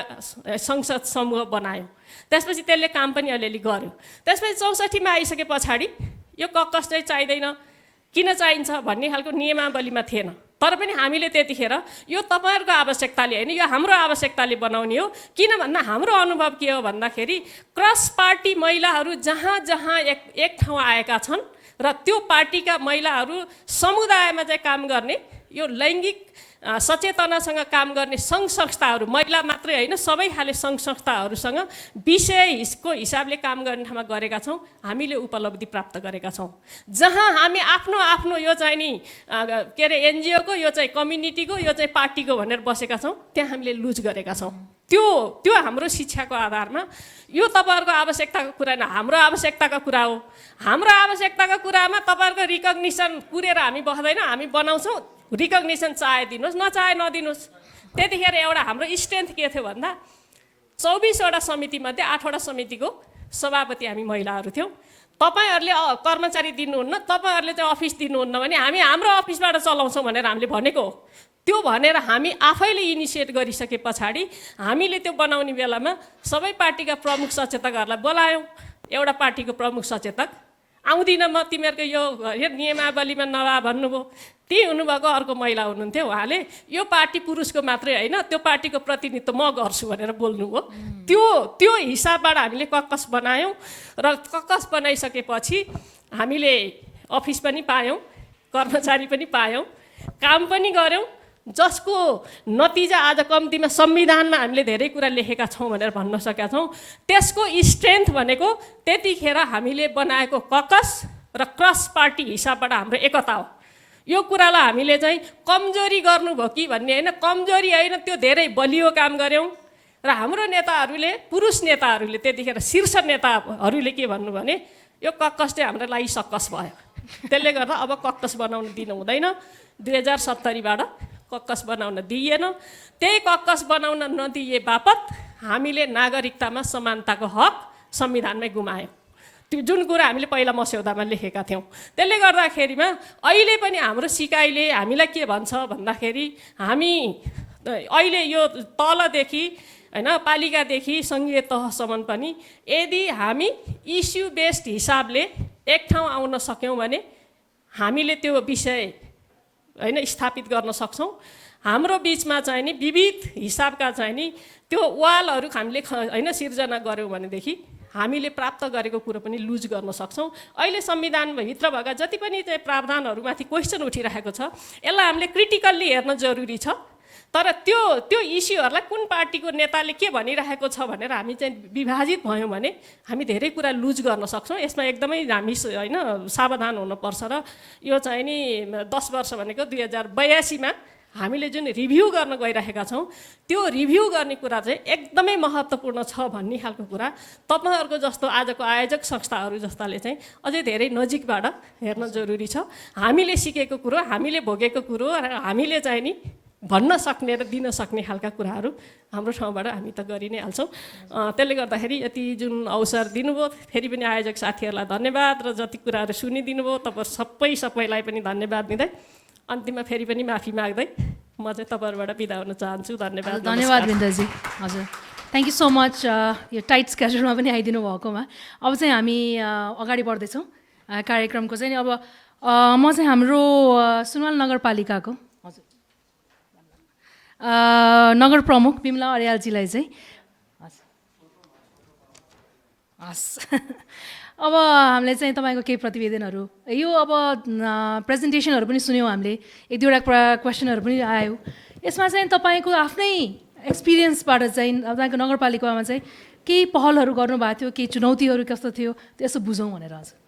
संसद समूह बनायौँ। त्यसपछि त्यसले काम पनि अलिअलि गर्यो। त्यसपछि 64मा आइसके पछाडि यो ककस चाहिँ चाहिँदैन, किन चाहिन्छ भन्ने खालको नियमावलीमा थिएन। तर पनि हामीले त्यतिखेर यो तपाईँहरूको आवश्यकताले होइन, यो हाम्रो आवश्यकताले बनाउने हो। किन भन्दा हाम्रो अनुभव के हो भन्दाखेरि क्रस पार्टी महिलाहरू जहाँ जहाँ एक ठाउँ आएका छन् र त्यो पार्टीका महिलाहरू समुदायमा चाहिँ काम गर्ने, यो लैङ्गिक सचेतनासँग काम गर्ने सङ्घ संस्थाहरू, महिला मात्रै होइन सबै खाले सङ्घ संस्थाहरूसँग विषयको हिसाबले काम गर्ने ठाउँमा गरेका छौँ। हामीले उपलब्धि प्राप्त गरेका छौँ। जहाँ हामी आफ्नो आफ्नो यो चाहिँ नि के अरे एनजिओको, यो चाहिँ कम्युनिटीको, यो चाहिँ पार्टीको भनेर बसेका छौँ, त्यहाँ हामीले लुज गरेका छौँ। त्यो हाम्रो शिक्षाको आधारमा यो तपाईँहरूको आवश्यकताको कुरा होइन, हाम्रो आवश्यकताको कुरा हो। हाम्रो आवश्यकताको कुरामा तपाईँहरूको रिकग्निसन कुरेर हामी बस्दैन, हामी बनाउँछौँ। रिकग्निसन चाहे दिनुहोस्, नचाहे नदिनुहोस्। त्यतिखेर एउटा हाम्रो स्ट्रेन्थ के थियो भन्दा 24वटा समितिमध्ये 8वटा समितिको सभापति हामी महिलाहरू थियौँ। तपाईँहरूले कर्मचारी दिनुहुन्न, तपाईँहरूले चाहिँ अफिस दिनुहुन्न भने हामी हाम्रो अफिसबाट चलाउँछौँ भनेर हामीले भनेको हो। त्यो भनेर हामी आफैले इनिसिएट गरिसके पछाडि हामीले त्यो बनाउने बेलामा सबै पार्टीका प्रमुख सचेतकहरूलाई बोलायौँ। एउटा पार्टीको प्रमुख सचेतक आउँदिनँ म, तिमीहरूको यो नियमावलीमा नभए भन्नुभयो। ती हुनुभएको अर्को महिला हुनुहुन्थ्यो, उहाँले यो पार्टी पुरुषको मात्रै होइन, त्यो पार्टीको प्रतिनिधित्व म गर्छु भनेर बोल्नुभयो। त्यो हिसाबबाट हामीले कक्कस बनायौँ र कक्कस बनाइसकेपछि हामीले अफिस पनि पायौँ, कर्मचारी पनि पायौँ, काम पनि गऱ्यौँ, जसको नतिजा आज कम्तीमा संविधानमा हामीले धेरै कुरा लेखेका छौँ भनेर भन्न सकेका छौँ। त्यसको स्ट्रेन्थ भनेको त्यतिखेर हामीले बनाएको कक्कस र क्रस पार्टी हिसाबबाट हाम्रो एकता हो। यो कुरालाई हामीले चाहिँ कमजोरी गर्नुभयो कि भन्ने होइन, कमजोरी होइन, त्यो धेरै बलियो काम गऱ्यौँ। र हाम्रो नेताहरूले, पुरुष नेताहरूले, त्यतिखेर शीर्ष नेताहरूले के भन्नु भने यो कक्कस चाहिँ हाम्रो लागि सक्कस भयो। त्यसले गर्दा अब कक्कस बनाउन दिनु हुँदैन। 2070बाट कक्कस बनाउन दिइएन। त्यही कक्कस बनाउन नदिए बापत हामीले नागरिकतामा समानताको हक संविधानमै गुमायौँ। त्यो जुन कुरा हामीले पहिला मस्यौदामा लेखेका थियौँ। त्यसले गर्दाखेरिमा अहिले पनि हाम्रो सिकाइले हामीलाई के भन्छ भन्दाखेरि हामी अहिले यो तलदेखि होइन पालिकादेखि सङ्घीय तहसम्म पनि यदि हामी इस्यु बेस्ड हिसाबले एक ठाउँ आउन सक्यौँ भने हामीले त्यो विषय होइन स्थापित गर्न सक्छौँ। हाम्रो बिचमा चाहिँ नि विविध हिसाबका चाहिँ नि त्यो वालहरू हामीले होइन सिर्जना गऱ्यौँ भनेदेखि हामीले प्राप्त गरेको कुरो पनि लुज गर्न सक्छौँ। अहिले संविधानभित्र भएका जति पनि चाहिँ प्रावधानहरूमाथि क्वेसन उठिरहेको छ यसलाई हामीले क्रिटिकल्ली हेर्न जरुरी छ। तर त्यो इस्युहरूलाई कुन पार्टीको नेताले के भनिरहेको छ भनेर हामी चाहिँ विभाजित भयौँ भने हामी धेरै कुरा लुज गर्न सक्छौँ। यसमा एकदमै हामी होइन सावधान हुनुपर्छ। र यो चाहिँ नि 10 वर्ष भनेको 2082मा हामीले जुन रिभ्यू गर्न गइरहेका छौँ त्यो रिभ्यू गर्ने कुरा चाहिँ एकदमै महत्त्वपूर्ण छ भन्ने खालको कुरा तपाईँहरूको जस्तो आजको आयोजक संस्थाहरू जस्ताले चाहिँ अझै धेरै नजिकबाट हेर्न जरुरी छ। हामीले सिकेको कुरो, हामीले भोगेको कुरो र हामीले चाहिँ नि भन्न सक्ने र दिन सक्ने खालका कुराहरू हाम्रो ठाउँबाट हामी त गरि नै हाल्छौँ। त्यसले गर्दाखेरि यति जुन अवसर दिनुभयो फेरि पनि आयोजक साथीहरूलाई धन्यवाद र जति कुराहरू सुनिदिनु भयो तपाईँ सबैलाई पनि धन्यवाद दिँदै अन्तिममा फेरि पनि माफी माग्दै म चाहिँ तपाईँहरूबाट बिदा हुन चाहन्छु। धन्यवाद। धन्यवाद बिन्दाजी। हजुर थ्याङ्क यू सो मच यो टाइट स्केड्युलमा पनि आइदिनु भएकोमा। अब चाहिँ हामी अगाडि बढ्दैछौँ कार्यक्रमको चाहिँ। अब म चाहिँ हाम्रो सुनवाल नगरपालिकाको हजुर नगर प्रमुख बिमला अर्यालजीलाई चाहिँ हस् अब हामीले चाहिँ तपाईँको केही प्रतिवेदनहरू यो अब प्रेजेन्टेसनहरू पनि सुन्यौँ हामीले, एक दुईवटा क्वेसनहरू पनि आयो। यसमा चाहिँ तपाईँको आफ्नै एक्सपिरियन्सबाट चाहिँ तपाईँको नगरपालिकामा चाहिँ केही पहलहरू गर्नुभएको थियो, केही चुनौतीहरू कस्तो थियो त्यसो बुझौँ भनेर। हजुर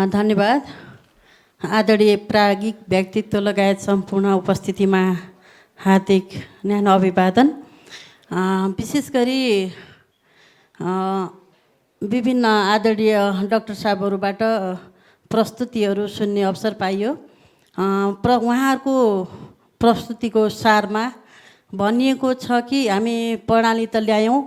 धन्यवाद। आदरणीय प्राज्ञिक व्यक्तित्व लगायत सम्पूर्ण उपस्थितिमा हार्दिक न्यानो अभिवादन। विशेष गरी विभिन्न आदरणीय डाक्टर साहबहरूबाट प्रस्तुतिहरू सुन्ने अवसर पाइयो। उहाँहरूको प्रस्तुतिको सारमा भनिएको छ कि हामी प्रणाली त ल्यायौँ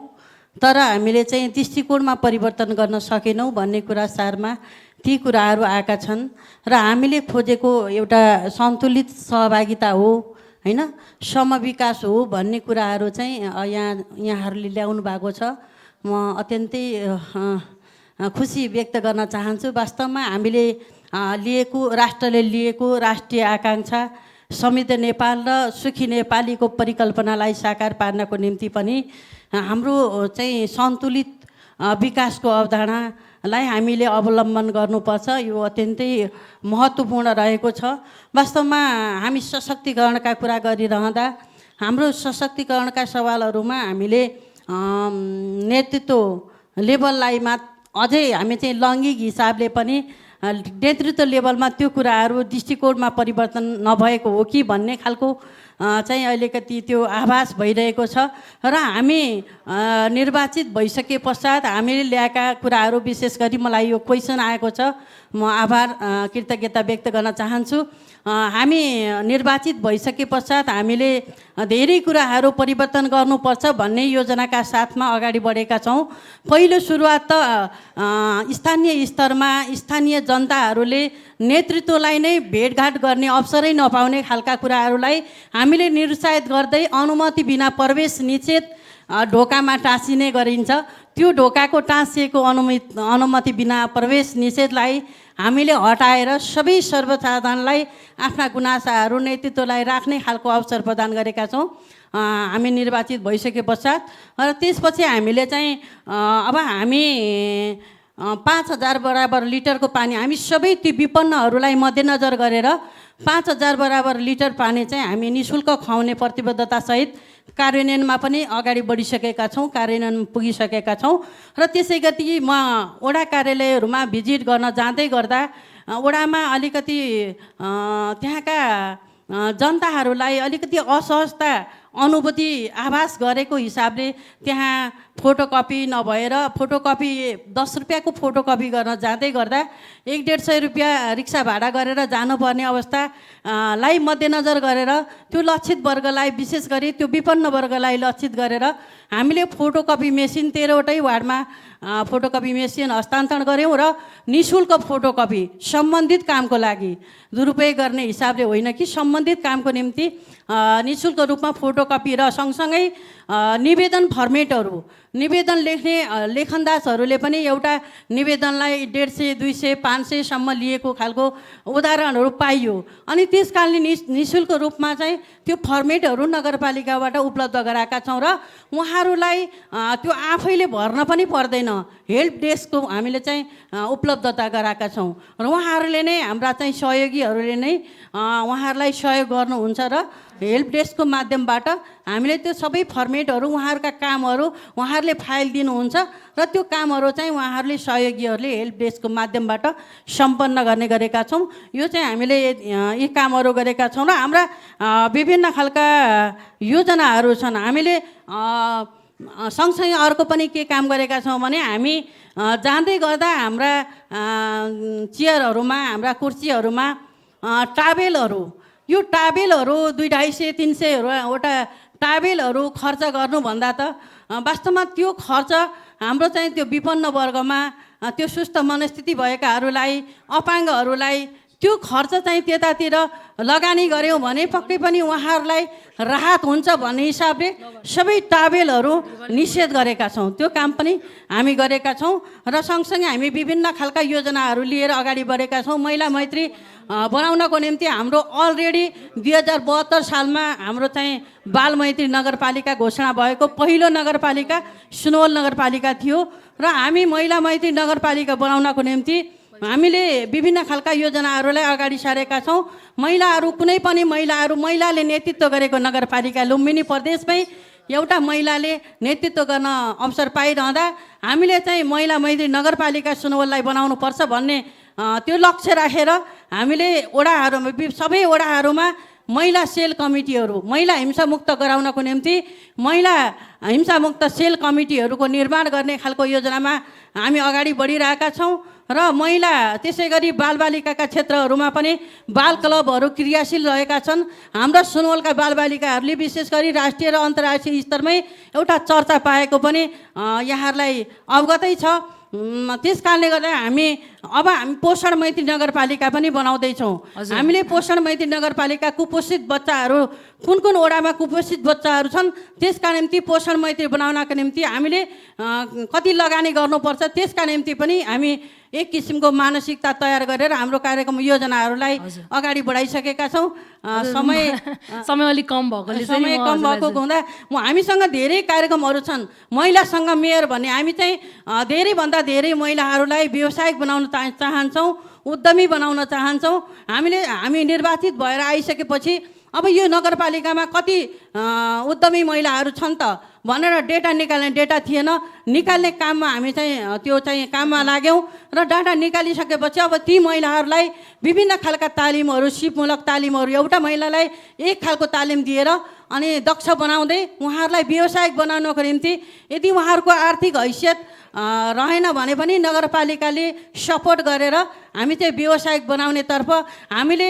तर हामीले चाहिँ दृष्टिकोणमा परिवर्तन गर्न सकेनौँ भन्ने कुरा सारमा ती कुराहरू आएका छन् र हामीले खोजेको एउटा सन्तुलित सहभागिता हो हैन, समविकास हो भन्ने कुराहरू चाहिँ यहाँहरूले ल्याउनु भएको छ। म अत्यन्तै खुसी व्यक्त गर्न चाहन्छु। वास्तवमा हामीले राष्ट्रले लिएको राष्ट्रिय आकाङ्क्षा समृद्ध नेपाल र सुखी नेपालीको परिकल्पनालाई साकार पार्नको निम्ति पनि हाम्रो चाहिँ सन्तुलित विकासको अवधारणालाई हामीले अवलम्बन गर्नुपर्छ। यो अत्यन्तै महत्त्वपूर्ण रहेको छ। वास्तवमा हामी सशक्तिकरणका कुरा गरिरहँदा हाम्रो सशक्तिकरणका सवालहरूमा हामीले नेतृत्व लेभललाई अझै हामी चाहिँ लैङ्गिक हिसाबले पनि नेतृत्व लेभलमा त्यो कुराहरू दृष्टिकोणमा परिवर्तन नभएको हो कि भन्ने खालको चाहिँ अलिकति त्यो आभास भइरहेको छ। र हामी निर्वाचित भइसके पश्चात हामीले ल्याएका कुराहरू विशेष गरी मलाई यो क्वेसन आएको छ, म आभार कृतज्ञता व्यक्त गर्न चाहन्छु। हामी निर्वाचित भइसके पश्चात हामीले धेरै कुराहरू परिवर्तन गर्नुपर्छ भन्ने योजनाका साथमा अगाडि बढेका छौँ। पहिलो सुरुवात त स्थानीय स्तरमा स्थानीय जनताहरूले नेतृत्वलाई नै भेटघाट गर्ने अवसरै नपाउने खालका कुराहरूलाई हामीले निरुत्साहित गर्दै अनुमति बिना प्रवेश निषेध ढोकामा टाँसिने गरिन्छ। त्यो ढोकाको टाँसिएको अनुमति बिना प्रवेश निषेधलाई हामीले हटाएर सबै सर्वसाधारणलाई आफ्ना गुनासाहरू नेतृत्वलाई राख्ने खालको अवसर प्रदान गरेका छौँ हामी निर्वाचित भइसके पश्चात। र त्यसपछि हामीले चाहिँ अब हामी 5000 बराबर लिटरको पानी हामी सबै ती विपन्नहरूलाई मध्यनजर गरेर 5000 बराबर लिटर पानी चाहिँ हामी निःशुल्क खुवाउने प्रतिबद्धतासहित कार्यान्वयनमा पनि अगाडि बढिसकेका छौँ, कार्यान्वयन पुगिसकेका छौँ। र त्यसै गरी म वडा कार्यालयहरूमा भिजिट गर्न जाँदै गर्दा वडामा अलिकति त्यहाँका जनताहरूलाई अलिकति असहजता अनुभूति आभास गरेको हिसाबले त्यहाँ फोटोकपी नभएर फोटोकपी 10 रुपियाँको फोटोकपी गर्न जाँदै गर्दा 150 रुपियाँ रिक्सा भाडा गरेर जानुपर्ने अवस्थालाई मध्यनजर गरेर त्यो लक्षित वर्गलाई विशेष गरी त्यो विपन्न वर्गलाई लक्षित गरेर हामीले फोटोकपी मेसिन 13वटै वार्डमा फोटोकपी मेसिन हस्तान्तरण गऱ्यौँ र निःशुल्क फोटोकपी सम्बन्धित कामको लागि दुरुपयोग गर्ने हिसाबले होइन कि सम्बन्धित कामको निम्ति निःशुल्क रूपमा फोटोकपी र सँगसँगै निवेदन फर्मेटहरू निवेदन लेखनदासहरूले पनि एउटा निवेदनलाई 150, 200, 500सम्म लिएको खालको उदाहरणहरू पाइयो। अनि त्यसकारणले निःशुल्क रूपमा चाहिँ त्यो फर्मेटहरू नगरपालिकाबाट उपलब्ध गराएका छौँ र उहाँहरूलाई त्यो आफैले भर्न पनि पर्दैन, हेल्प डेस्कको हामीले चाहिँ उपलब्धता गराएका छौँ र उहाँहरूले नै हाम्रा चाहिँ सहयोगीहरूले नै उहाँहरूलाई सहयोग गर्नुहुन्छ र हेल्प डेस्कको माध्यमबाट हामीले त्यो सबै फर्मेटहरू उहाँहरूका कामहरू उहाँहरूले फाइल दिनुहुन्छ र त्यो कामहरू चाहिँ उहाँहरूले सहयोगीहरूले हेल्प डेस्कको माध्यमबाट सम्पन्न गर्ने गरेका छौँ। यो चाहिँ हामीले यी कामहरू गरेका छौँ र हाम्रा विभिन्न खालका योजनाहरू छन्। हामीले सँगसँगै अर्को पनि के काम गरेका छौँ भने हामी जाँदै गर्दा हाम्रा चेयरहरूमा हाम्रा कुर्सीहरूमा टावेलहरू यो टावेलहरू 200, 300 वटा टावेलहरू खर्च गर्नुभन्दा त वास्तवमा त्यो खर्च हाम्रो चाहिँ त्यो विपन्न वर्गमा त्यो सुस्त मनस्थिति भएकाहरूलाई अपाङ्गहरूलाई त्यो खर्च चाहिँ त्यतातिर लगानी गऱ्यौँ भने पक्कै पनि उहाँहरूलाई राहत हुन्छ भन्ने हिसाबले सबै टावेलहरू निषेध गरेका छौँ। त्यो काम पनि हामी गरेका छौँ र सँगसँगै हामी विभिन्न खालका योजनाहरू लिएर अगाडि बढेका छौँ। महिला मैत्री बनाउनको निम्ति हाम्रो अलरेडी 2072 सालमा हाम्रो चाहिँ बाल मैत्री नगरपालिका घोषणा भएको पहिलो नगरपालिका सुनवल नगरपालिका थियो र हामी महिला मैत्री नगरपालिका बनाउनको निम्ति हामीले विभिन्न खालका योजनाहरूलाई अगाडि सारेका छौँ। महिलाहरू कुनै पनि महिलाले नेतृत्व गरेको नगरपालिका लुम्बिनी प्रदेशमै एउटा महिलाले नेतृत्व गर्न अवसर पाइरहँदा हामीले चाहिँ महिला मैत्री नगरपालिका सुनवललाई बनाउनुपर्छ भन्ने त्यो लक्ष्य राखेर हामीले वडाहरूमा सबै वडाहरूमा महिला सेल कमिटीहरू महिला हिंसामुक्त गराउनको निम्ति महिला हिंसामुक्त सेल कमिटीहरूको निर्माण गर्ने खालको योजनामा हामी अगाडि बढिरहेका छौँ र महिला त्यसै गरी बालबालिकाका क्षेत्रहरूमा पनि बाल क्लबहरू क्रियाशील रहेका छन्। हाम्रा सुनवलका बालबालिकाहरूले विशेष गरी राष्ट्रिय र अन्तर्राष्ट्रिय स्तरमै एउटा चर्चा पाएको पनि यहाँहरूलाई अवगतै छ। त्यस कारणले गर्दा हामी पोषण मैत्री नगरपालिका पनि बनाउँदैछौँ। हामीले पोषण मैत्री नगरपालिका कुपोषित बच्चाहरू कुन कुन वडामा कुपोषित बच्चाहरू छन् त्यसका निम्ति पोषण मैत्री बनाउनका निम्ति हामीले कति लगानी गर्नुपर्छ त्यसका निम्ति पनि हामी एक किसिमको मानसिकता तयार गरेर हाम्रो कार्यक्रम योजनाहरूलाई अगाडि बढाइसकेका छौँ। समय अलिक कम भएको हुँदा हामीसँग धेरै कार्यक्रमहरू छन्। महिलासँग मेयर भन्ने हामी चाहिँ धेरैभन्दा धेरै महिलाहरूलाई व्यावसायिक बनाउन चाहन्छौँ, उद्यमी बनाउन चाहन्छौँ। हामी निर्वाचित भएर आइसकेपछि अब यो नगरपालिकामा कति उद्यमी महिलाहरू छन् त भनेर डेटा निकाल्ने डेटा थिएन। निकाल्ने काममा हामी चाहिँ त्यो चाहिँ काममा लाग्यौँ र डाटा निकालिसकेपछि अब ती महिलाहरूलाई विभिन्न खालका तालिमहरू सिपमूलक तालिमहरू एउटा महिलालाई एक खालको तालिम दिएर अनि दक्ष बनाउँदै उहाँहरूलाई व्यावसायिक बनाउनको निम्ति यदि उहाँहरूको आर्थिक हैसियत रहेन भने पनि नगरपालिकाले सपोर्ट गरेर हामी चाहिँ व्यावसायिक बनाउनेतर्फ हामीले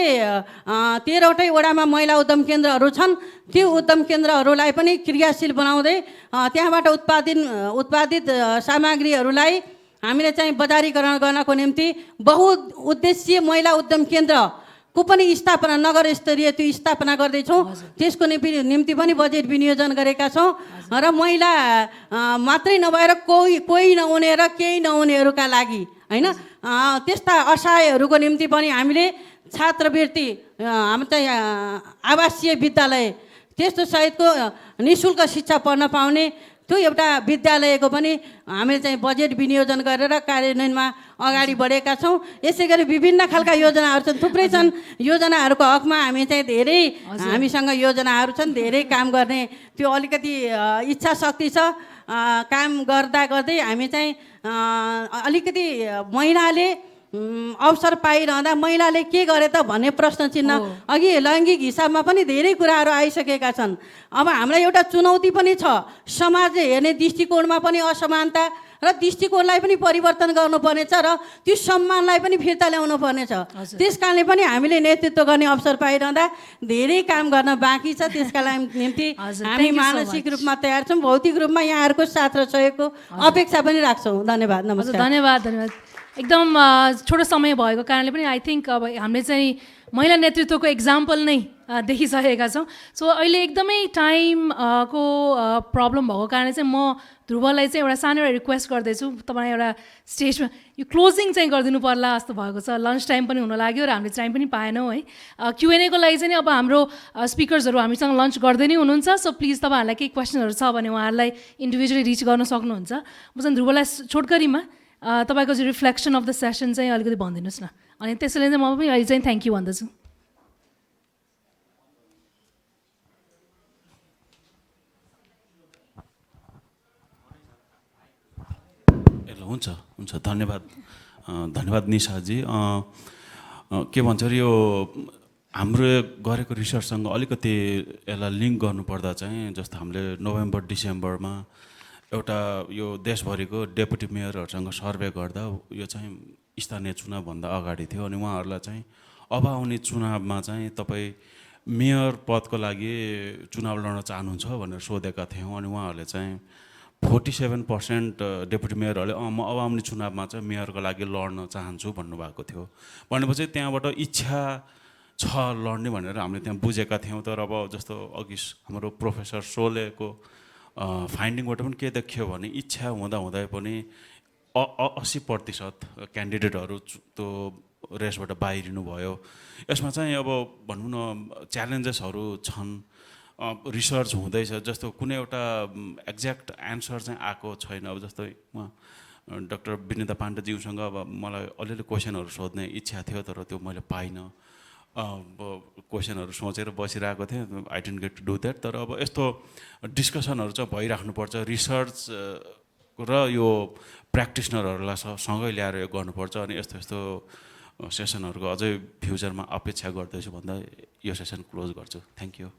13वटै वडामा महिला उद्यम केन्द्रहरू छन्। त्यो उद्यम केन्द्रहरूलाई पनि क्रियाशील बनाउँदै त्यहाँबाट उत्पादित सामग्रीहरूलाई हामीले चाहिँ बजारीकरण गर्नको निम्ति बहुउद्देश्यीय महिला उद्यम केन्द्रको पनि स्थापना नगर स्तरीय त्यो स्थापना गर्दैछौँ। त्यसको निम्ति पनि बजेट विनियोजन गरेका छौँ र महिला मात्रै नभएर कोही नहुने र केही नहुनेहरूका लागि होइन त्यस्ता असहायहरूको निम्ति पनि हामीले छात्रवृत्ति हाम्रो चाहिँ आवासीय विद्यालय त्यस्तो सहितको निःशुल्क शिक्षा पढ्न पाउने त्यो एउटा विद्यालयको पनि हामीले चाहिँ बजेट विनियोजन गरेर कार्यान्वयनमा अगाडि बढेका छौँ। यसै गरी विभिन्न खालका योजनाहरू छन्, थुप्रै छन्। योजनाहरूको हकमा हामी चाहिँ धेरै हामीसँग योजनाहरू छन्, धेरै काम गर्ने त्यो अलिकति इच्छा शक्ति छ। काम गर्दा गर्दै हामी चाहिँ अलिकति महिलाले अवसर पाइरहँदा महिलाले के गरे त भन्ने प्रश्न चिन्ह अघि लैङ्गिक हिसाबमा पनि धेरै कुराहरू आइसकेका छन्। अब हामीलाई एउटा चुनौती पनि छ, समाजले हेर्ने दृष्टिकोणमा पनि असमानता र दृष्टिकोणलाई पनि परिवर्तन गर्नुपर्नेछ र त्यो सम्मानलाई पनि फिर्ता ल्याउनु पर्नेछ। त्यस कारणले पनि हामीले नेतृत्व गर्ने अवसर पाइरहँदा धेरै काम गर्न बाँकी छ। त्यसका निम्ति हामी मानसिक रूपमा तयार छौँ, भौतिक रूपमा यहाँहरूको साथ र सहयोगको अपेक्षा पनि राख्छौँ। धन्यवाद। नमस्कार। धन्यवाद। एकदम छोटो समय भएको कारणले पनि आई थिङ्क अब हामीले चाहिँ महिला नेतृत्वको एक्जाम्पल नै देखिसकेका छौँ। सो अहिले एकदमै टाइमको प्रब्लम भएको कारणले चाहिँ म ध्रुवलाई चाहिँ एउटा सानो एउटा रिक्वेस्ट गर्दैछु, तपाईँ एउटा स्टेजमा यो क्लोजिङ चाहिँ गरिदिनु पर्ला जस्तो भएको छ। लन्च टाइम पनि हुन लाग्यो र हामीले टाइम पनि पाएनौँ है। Q&A को लागि चाहिँ अब हाम्रो स्पिकर्सहरू हामीसँग लन्च गर्दै नै हुनुहुन्छ। सो प्लिज तपाईँहरूलाई केही क्वेसनहरू छ भने उहाँहरूलाई इन्डिभिजुअली रिच गर्न सक्नुहुन्छ। म चाहिँ ध्रुवलाई छोटकरीमा तपाईँको चाहिँ रिफ्लेक्सन अफ द सेसन चाहिँ अलिकति भनिदिनुहोस् न, अनि त्यसैले चाहिँ म पनि अहिले चाहिँ थ्याङ्क यू भन्दछु। हुन्छ हुन्छ, धन्यवाद धन्यवाद निशाजी। के भन्छ अरे यो हाम्रो गरेको रिसर्चसँग अलिकति यसलाई लिङ्क गर्नुपर्दा चाहिँ जस्तो हामीले नोभेम्बर डिसेम्बरमा एउटा यो देशभरिको डेपुटी मेयरहरूसँग सर्वे गर्दा यो चाहिँ स्थानीय चुनावभन्दा अगाडि थियो, अनि उहाँहरूलाई चाहिँ अब आउने चुनावमा चाहिँ तपाईँ मेयर पदको लागि चुनाव लड्न चाहनुहुन्छ भनेर सोधेका थियौँ, अनि उहाँहरूले चाहिँ 47% डेपुटी मेयरहरूले म अब आउने चुनावमा चाहिँ मेयरको लागि लड्न चाहन्छु भन्नुभएको थियो। भनेपछि त्यहाँबाट इच्छा छ लड्ने भनेर हामीले त्यहाँ बुझेका थियौँ। तर अब जस्तो अघि हाम्रो प्रोफेसर सोलेको फाइन्डिङबाट पनि के देखियो भने इच्छा हुँदा पनि 80% क्यान्डिडेटहरू त्यो रेसबाट बाहिरिनु भयो। यसमा चाहिँ अब भनौँ न च्यालेन्जेसहरू छन्, रिसर्च हुँदैछ, जस्तो कुनै एउटा एक्ज्याक्ट एन्सर चाहिँ आएको छैन। अब जस्तो उहाँ डाक्टर विनिता पाण्डेज्यूसँग अब मलाई अलिअलि क्वेसनहरू सोध्ने इच्छा थियो, तर त्यो मैले पाइनँ। क्वेसनहरू सोचेर बसिरहेको थिएँ, I didn't get to do that. तर अब यस्तो डिस्कसनहरू चाहिँ भइराख्नुपर्छ, रिसर्च र यो प्र्याक्टिसनरहरूलाई सँगै ल्याएर यो गर्नुपर्छ। अनि यस्तो यस्तो सेसनहरूको अझै फ्युचरमा अपेक्षा गर्दैछु भन्दा यो सेसन क्लोज गर्छु। Thank you.